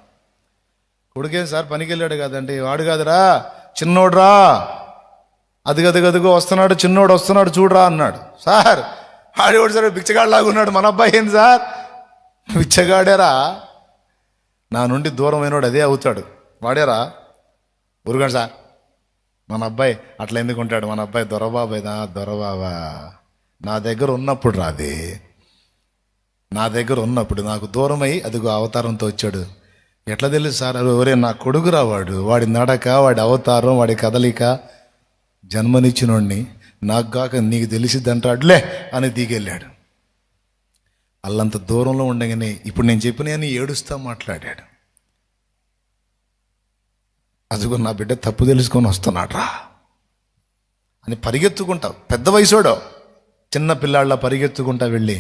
కొడుకేం సార్ పనికి వెళ్ళాడు కదండి, వాడు కాదురా చిన్నోడురా, అదిగదిగదిగో వస్తున్నాడు, చిన్నోడు వస్తున్నాడు చూడరా అన్నాడు. సార్ ఆడేవాడు సార్ బిచ్చగాడు ఉన్నాడు, మన అబ్బాయి ఏంది సార్ బిచ్చగాడేరా, నా నుండి దూరం అయినోడు అదే అవుతాడు, వాడేరా ఊరుగాడు సార్, మన అబ్బాయి అట్లా ఎందుకు ఉంటాడు, మన అబ్బాయి దొరబాబాయిదా, దొరబాబా నా దగ్గర ఉన్నప్పుడు రాది, నా దగ్గర ఉన్నప్పుడు నాకు దూరమై అదిగో అవతారంతో వచ్చాడు. ఎట్లా తెలుసు సార్? ఒరే నా కొడుకు రావాడు, వాడి నడక, వాడి అవతారం, వాడి కదలిక, జన్మనిచ్చినోడిని నాకు కాక నీకు తెలిసిద్దంటాడులే అని దిగెళ్ళాడు. అల్లంత దూరంలో ఉండగానే ఇప్పుడు నేను చెప్పిన ఏడుస్తా మాట్లాడాడు. అదిగో నా బిడ్డ తప్పు తెలుసుకొని వస్తున్నాడు రా అని పరిగెత్తుకుంటా, పెద్ద వయసోడో చిన్న పిల్లాళ్ళ పరిగెత్తుకుంటా వెళ్ళి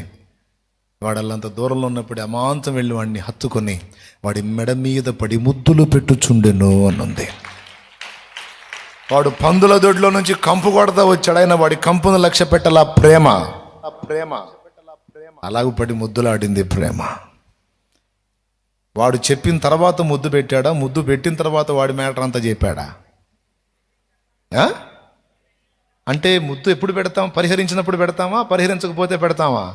వాడల్లంత దూరంలో ఉన్నప్పుడు అమాంతం వెళ్ళి వాడిని హత్తుకొని వాడి మెడ మీద పడి ముద్దులు పెట్టుచుండెను అనుంది. వాడు పందుల దొడ్లో నుంచి కంపు కొడతా వచ్చాడు. ఆయన వాడి కంపును లక్ష్య పెట్టాల ప్రేమ, అలాగూ పడి ముద్దులాడింది ప్రేమ. వాడు చెప్పిన తర్వాత ముద్దు పెట్టాడా? ముద్దు పెట్టిన తర్వాత వాడి మ్యాటర్ అంతా చెప్పాడా? అంటే ముద్దు ఎప్పుడు పెడతాం? పరిహరించినప్పుడు పెడతామా? పరిహరించకపోతే పెడతామా?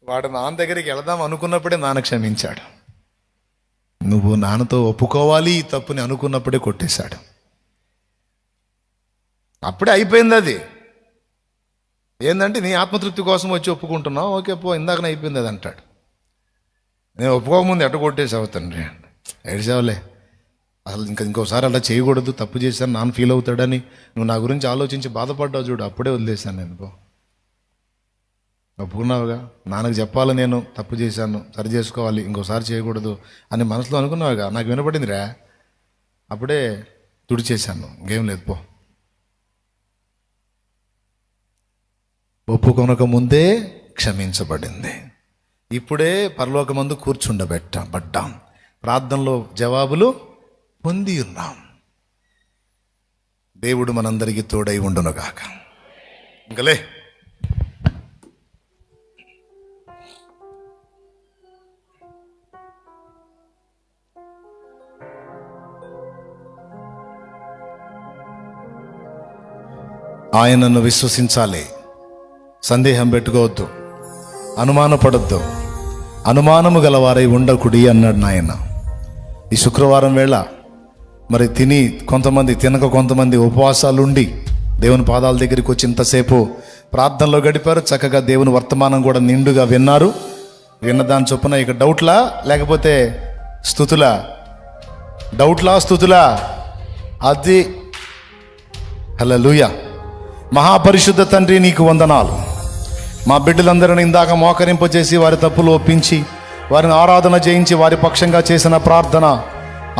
వాడు నాన్న దగ్గరికి వెళదాం అనుకున్నప్పుడే నాన్న క్షమించాడు. నువ్వు నాన్నతో ఒప్పుకోవాలి ఈ తప్పుని అనుకున్నప్పుడే కొట్టేశాడు. అప్పుడే అయిపోయింది. అది ఏంటంటే నీ ఆత్మతృప్తి కోసం వచ్చి ఒప్పుకుంటున్నావు, ఓకే పో, ఇందాకనే అయిపోయింది అది అంటాడు. నేను ఒప్పుకోకముందు ఎట్ట కొట్టేసావు తండ్రి, ఏడ్చావులే, అసలు ఇంకోసారి అలా చేయకూడదు, తప్పు చేశాను నాన్న ఫీల్ అవుతాడని నువ్వు నా గురించి ఆలోచించి బాధపడ్డావు చూడు, అప్పుడే వదిలేశాను నేను. పో, ఒప్పుకున్నావుగా, నాన్నకు చెప్పాలి నేను తప్పు చేశాను, సరి చేసుకోవాలి, ఇంకోసారి చేయకూడదు అని మనసులో అనుకున్నావుగా, నాకు వినపడిందిరా, అప్పుడే తుడిచేశాను, ఇంకేం లేదు పో. ఒప్పుకొనక ముందే క్షమించబడింది. ఇప్పుడే పరలోకమందు కూర్చుండబెట్టబడ్డాం, ప్రార్థనలో జవాబులు పొంది ఉన్నాం. దేవుడు మనందరికీ తోడై ఉండునుగాక. ఇంకలే ఆయనను విశ్వసించాలి. సందేహం పెట్టుకోవద్దు, అనుమానపడద్దు, అనుమానము గలవారై ఉండకుడి అన్నాడు నాయన. ఈ శుక్రవారం వేళ మరి తిని కొంతమంది, తినక కొంతమంది ఉపవాసాలుండి దేవుని పాదాల దగ్గరికి వచ్చి ఇంతసేపు ప్రార్థనలో గడిపారు. చక్కగా దేవుని వర్తమానం కూడా నిండుగా విన్నారు. విన్న దాని చొప్పున ఇక డౌట్లా లేకపోతే స్తుతులా? డౌట్లా స్తుతులా? అది హల్లెలూయా. మహాపరిశుద్ధ తండ్రి, నీకు వందనాలు. మా బిడ్డలందరిని ఇందాక మోకరింపజేసి వారి తప్పులు ఒప్పించి వారిని ఆరాధన చేయించి వారి పక్షంగా చేసిన ప్రార్థన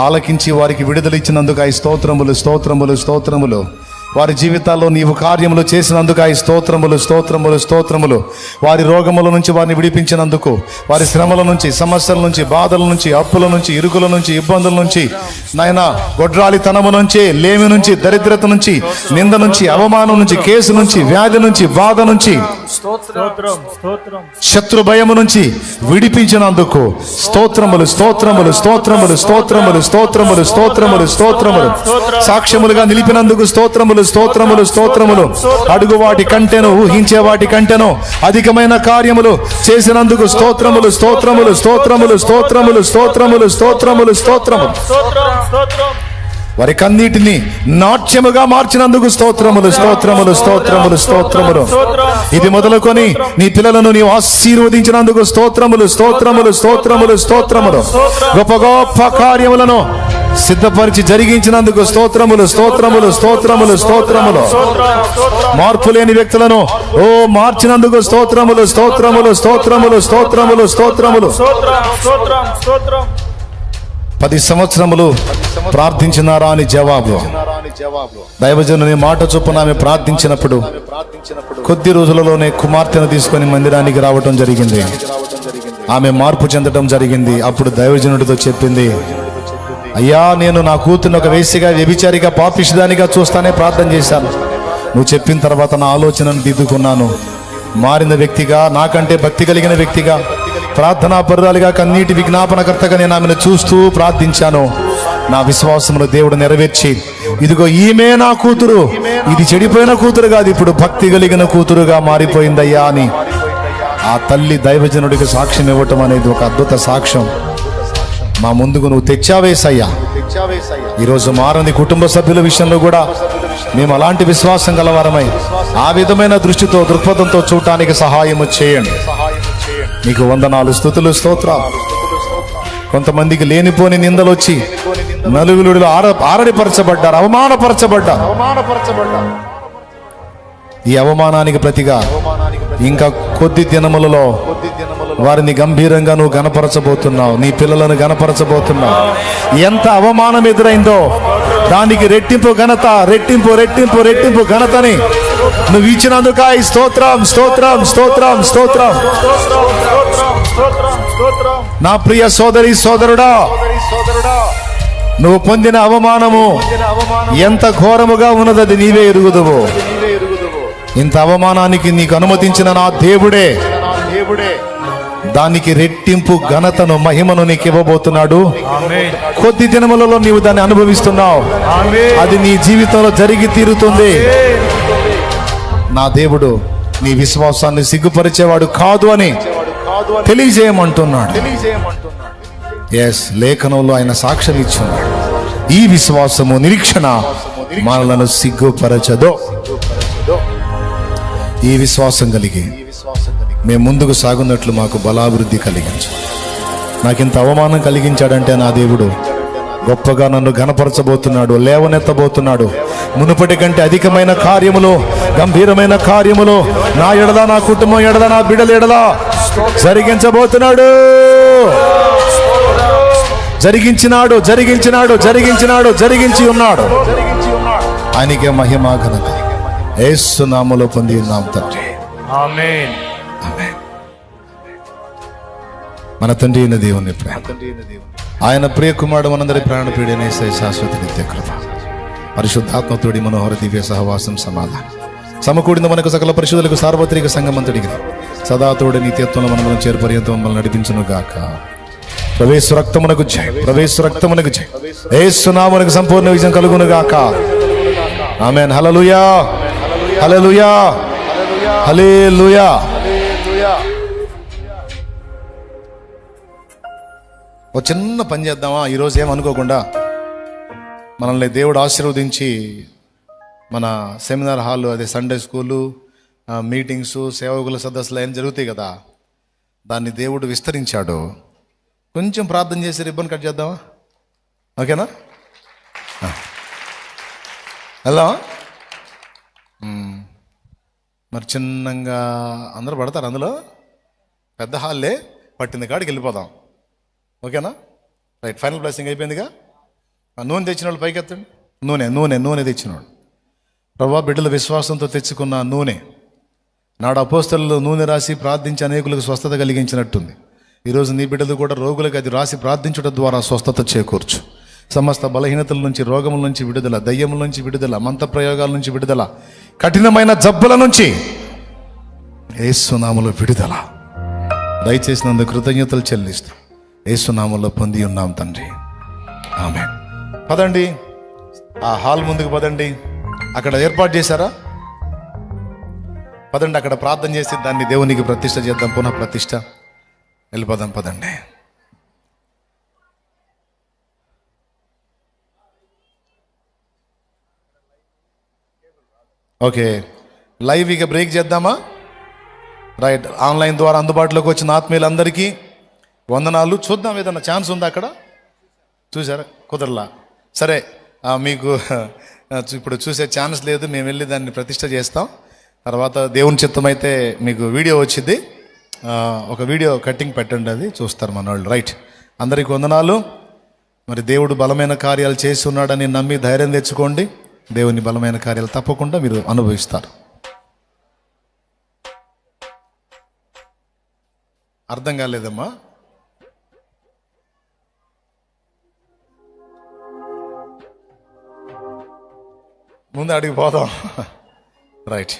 ఆలకించి వారికి విడుదల ఇచ్చినందుకు ఈ స్తోత్రములు, స్తోత్రములు, స్తోత్రములు. వారి జీవితాల్లో నీవు కార్యములు చేసినందుకు ఈ స్తోత్రములు, స్తోత్రములు, స్తోత్రములు. వారి రోగముల నుంచి వారిని విడిపించినందుకు, వారి శ్రమల నుంచి, సమస్యల నుంచి, బాధల నుంచి, అప్పుల నుంచి, ఇరుకుల నుంచి, ఇబ్బందుల నుంచి, నాయన గొడ్రాలితనము నుంచి, లేమి నుంచి, దరిద్రత నుంచి, నింద నుంచి, అవమానం నుంచి, కేసు నుంచి, వ్యాధి నుంచి, బాధ నుంచి, శత్రు భయము నుంచి విడిపించినందుకు స్తోత్రములు, స్తోత్రములు, స్తోత్రములు, స్తోత్రములు, స్తోత్రములు, స్తోత్రములు, స్తోత్రములు. సాక్ష్యములుగా నిలిపినందుకు స్తోత్రములు, స్తోత్రములు, స్తోత్రములు. అడుగు వాటి కంటెను, ఊహించే వాటి కంటెను అధికమైన కార్యములు చేసినందుకు స్తోత్రములు, స్తోత్రములు, స్తోత్రములు, స్తోత్రములు, స్తోత్రములు, స్తోత్రములు, స్తోత్రములు. వారి కన్నీటిని నాట్యముగా మార్చినందుకు స్తోత్రములు, స్తోత్రములు, స్తోత్రములు, స్తోత్రములు. ఇది మొదలుకొని నీ పిల్లలను నీవు ఆశీర్వదించినందుకు స్తోత్రములు, స్తోత్రములు, స్తోత్రములు, స్తోత్రములు. గొప్ప గొప్ప కార్యములను సిద్ధపరిచి జరిగించినందుకు స్తోత్రములు, స్తోత్రములు, స్తోత్రములు, స్తోత్రములు. మార్పు లేని వ్యక్తులను మార్చినందుకు స్తోత్రములు, స్తోత్రములు, స్తోత్రములు, స్తోత్రములు, స్తోత్రములు. 10 సంవత్సరములు ప్రార్థించినారా అని జవాబు. దైవజనుని మాట చొప్పున ఆమె ప్రార్థించినప్పుడు కొద్ది రోజులలోనే కుమార్తెను తీసుకొని మందిరానికి రావటం జరిగింది. ఆమె మార్పు చెందటం జరిగింది. అప్పుడు దైవజనుడితో చెప్పింది, అయ్యా, నేను నా కూతుర్ని ఒక వేశ్యగా, వ్యభిచారిగా, పాపిష్టిదానిగా చూస్తానే ప్రార్థన చేశాను. నువ్వు చెప్పిన తర్వాత నా ఆలోచనను దిద్దుకున్నాను. మారిన వ్యక్తిగా, నాకంటే భక్తి కలిగిన వ్యక్తిగా, ప్రార్థనా పరురాలిగా, కన్నీటి విజ్ఞాపనకర్తగా నేను ఆమెను చూస్తూ ప్రార్థించాను. నా విశ్వాసమును దేవుడు నెరవేర్చి, ఇదిగో ఈమె నా కూతురు, ఇది చెడిపోయిన కూతురు కాదు, ఇప్పుడు భక్తి కలిగిన కూతురుగా మారిపోయిందయ్యా అని ఆ తల్లి దైవజనుడికి సాక్ష్యం ఇవ్వటం అనేది ఒక అద్భుత సాక్ష్యం. మా ముందుకు నువ్వు తెచ్చావేసయ్యా. ఈరోజు మారని కుటుంబ సభ్యుల విషయంలో కూడా మేము అలాంటి విశ్వాసం గలవారమై ఆ విధమైన దృష్టితో, దృక్పథంతో చూడటానికి సహాయము చేయండి. నీకు వందనాలు, స్తుతులు, స్తోత్రాలు. కొంతమందికి లేనిపోని నిందలు వచ్చి నలుగురిలో ఆరడిపరచబడ్డారు, అవమానపరచబడ్డారు. ఈ అవమానానికి ప్రతిగా ఇంకా కొద్ది దినములలో వారిని గంభీరంగా నువ్వు గణపరచబోతున్నావు. నీ పిల్లలను గణపరచబోతున్నావు. ఎంత అవమానం ఎదురైందో దానికి రెట్టింపు ఘనత, రెట్టింపు రెట్టింపు రెట్టింపు ఘనతని నువ్వు ఇచ్చినందుకు ఈ స్తోత్రం, స్తోత్రం, స్తోత్రం, స్తోత్రం. నా ప్రియ సోదరి సోదరుడా, నువ్వు పొందిన అవమానము ఎంత ఘోరముగా ఉన్నది నీవే ఎరుగుదువు. ఇంత అవమానానికి నీకు అనుమతించిన నా దేవుడే దానికి రెట్టింపు ఘనతను, మహిమను నీకు ఇవ్వబోతున్నాడు. కొద్ది దినములలో నీవు దాన్ని అనుభవిస్తున్నావు. అది నీ జీవితంలో జరిగి తీరుతుంది. నా దేవుడు నీ విశ్వాసాన్ని సిగ్గుపరిచేవాడు కాదు అని తెలియజేయమంటున్నాడు. ఎస్, లేఖనంలో ఆయన సాక్ష్యం ఇచ్చున్నాడు. ఈ విశ్వాసము, నిరీక్షణ మనలను సిగ్గుపరచదో. ఈ విశ్వాసం కలిగి మేము ముందుకు సాగున్నట్లు మాకు బలాభివృద్ధి కలిగించు. నాకింత అవమానం కలిగించాడంటే నా దేవుడు గొప్పగా నన్ను ఘనపరచబోతున్నాడు, లేవనెత్తబోతున్నాడు. మునుపటి కంటే అధికమైన కార్యములు, గంభీరమైన కార్యములు నా ఎడల, నా కుటుంబం ఎడల, నా బిడ్డల ఎడల జరిగించబోతున్నాడు. జరిగించినాడు, జరిగించినాడు, జరిగించినాడు, జరిగించి ఉన్నాడు. ఆయనకే మహిమ, ఘనత యేసు నామములో పొంది ఉన్నాం తండ్రి. ఆమేన్. మన తండ్రి అయిన దేవుని ప్రేమ, ఆయన ప్రియ కుమారుడు మనందరి ప్రాణ పీడనే శాశ్వత నిత్య కృప, పరిశుద్ధాత్మతోడి మనోహర దివ్య సహవాసం, సమాధానం సమకూడిన మనకు సకల పరిశుద్ధులకు సార్వత్రిక సంగమంతుడికి సదా తోడి నిత్యత్వంలో మనము చేరు పర్యంతం మమ్మల్ని నడిపించును గాక. ప్రవేశ రక్తమునకు జై, ప్రవేశ రక్తమునకు జై. యేసు నామమునకు సంపూర్ణ విజయం కలుగును గాక. ఆమేన్. హల్లెలూయా. హల్లెలూయా, హల్లెలూయా. ఒక చిన్న పని చేద్దామా ఈరోజు, ఏమనుకోకుండా. మనల్ని దేవుడు ఆశీర్వదించి మన సెమినార్ హాల్, అదే సండే స్కూలు, మీటింగ్స్, సేవకుల సదస్సులు ఏం జరుగుతాయి కదా, దాన్ని దేవుడు విస్తరించాడు. కొంచెం ప్రార్థన చేసి రిబ్బన్ కట్ చేద్దామా? ఓకేనా? వెళ్దామా? మరి చిన్నగా అందరూ పడతారు అందులో, పెద్ద హాల్లే, పట్టింది కాడికి వెళ్ళిపోదాం. ఓకేనా? రైట్. ఫైనల్ బ్లెస్సింగ్ అయిపోయిందిగా. నూనె తెచ్చిన వాళ్ళు పైకి ఎత్తండి. నూనె నూనె నూనె తెచ్చినవాడు. ప్రభా, బిడ్డల విశ్వాసంతో తెచ్చుకున్న నూనె, నాడు అపోస్తలులు నూనె రాసి ప్రార్థించి అనేకులకు స్వస్థత కలిగించినట్టుంది. ఈరోజు నీ బిడ్డలు కూడా రోగులకు అది రాసి ప్రార్థించడం ద్వారా స్వస్థత చేకూర్చు. సమస్త బలహీనతల నుంచి, రోగముల నుంచి విడుదల, దయ్యముల నుంచి విడుదల, మంత్ర ప్రయోగాల నుంచి విడుదల, కఠినమైన జబ్బుల నుంచి యేసు నామములో విడుదల దయచేసినందుకు కృతజ్ఞతలు చెల్లిస్తూ యేసు నామములో పొంది ఉన్నాం తండ్రి. ఆమేన్. పదండి, ఆ హాల్ ముందుకు పదండి. అక్కడ ఏర్పాటు చేశారా? పదండి, అక్కడ ప్రార్థన చేసి దాన్ని దేవునికి ప్రతిష్ఠ చేద్దాం. పునః ప్రతిష్ఠ. వెళ్ళిపోదాం, పదండి. ఓకే, లైవ్ ఇక బ్రేక్ చేద్దామా? రైట్. ఆన్లైన్ ద్వారా అందుబాటులోకి వచ్చిన ఆత్మీయులందరికీ వందనాలు. చూద్దాం, ఏదన్నా ఛాన్స్ ఉందా అక్కడ? చూసారా? కుదరలా. సరే, మీకు ఇప్పుడు చూసే ఛాన్స్ లేదు. మేము వెళ్ళి దాన్ని ప్రతిష్ఠ చేస్తాం. తర్వాత దేవుని చిత్తం అయితే మీకు వీడియో వచ్చింది, ఒక వీడియో కట్టింగ్ పెట్టండి, అది చూస్తారు మన వాళ్ళు. రైట్. అందరికీ వందనాలు. మరి దేవుడు బలమైన కార్యాలు చేసి ఉన్నాడని నమ్మి ధైర్యం తెచ్చుకోండి. దేవుని బలమైన కార్యాలు తప్పకుండా మీరు అనుభవిస్తారు. అర్థం కాలేదమ్మా? ముందు అడిగి పోదాం. రైట్.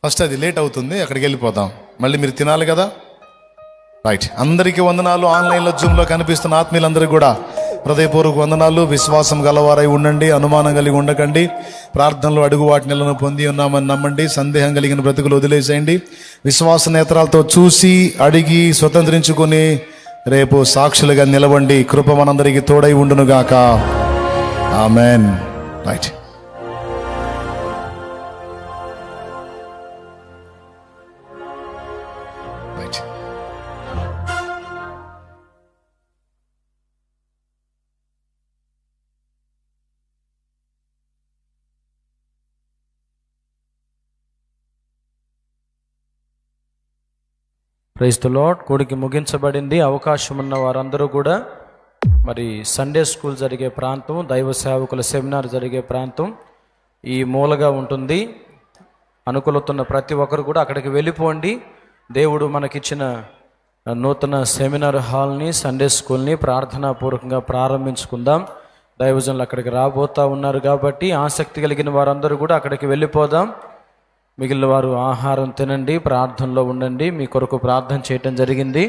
ఫస్ట్ అది లేట్ అవుతుంది, అక్కడికి వెళ్ళిపోదాం. మళ్ళీ మీరు తినాలి కదా. రైట్. అందరికీ వందనాలు. ఆన్లైన్లో జూమ్లో కనిపిస్తున్న ఆత్మీయులందరికీ కూడా హృదయపూర్వక వందనాలు. విశ్వాసం గలవారై ఉండండి, అనుమానం కలిగి ఉండకండి. ప్రార్థనలు అడుగు వాటిని పొంది ఉన్నామని నమ్మండి. సందేహం కలిగిన బ్రతుకులు వదిలేసేయండి. విశ్వాస నేత్రాలతో చూసి అడిగి స్వతంత్రించుకొని రేపు సాక్షులుగా నిలవండి. కృప మనందరికీ తోడై ఉండునుగాక. Amen. Right. Right. Praise the Lord. కూడికి ముగించబడింది. అవకాశం ఉన్న వారందరూ కూడా మరి సండే స్కూల్ జరిగే ప్రాంతం, దైవ సేవకుల సెమినార్ జరిగే ప్రాంతం ఈ మూలగా ఉంటుంది. అనుకూలతున్న ప్రతి ఒక్కరు కూడా అక్కడికి వెళ్ళిపోండి. దేవుడు మనకిచ్చిన నూతన సెమినార్ హాల్ని, సండే స్కూల్ని ప్రార్థనాపూర్వకంగా ప్రారంభించుకుందాం. దైవజనులు అక్కడికి రాబోతా ఉన్నారు కాబట్టి ఆసక్తి కలిగిన వారందరూ కూడా అక్కడికి వెళ్ళిపోదాం. మిగిలిన వారు ఆహారం తినండి, ప్రార్థనలో ఉండండి. మీ కొరకు ప్రార్థన చేయటం జరిగింది.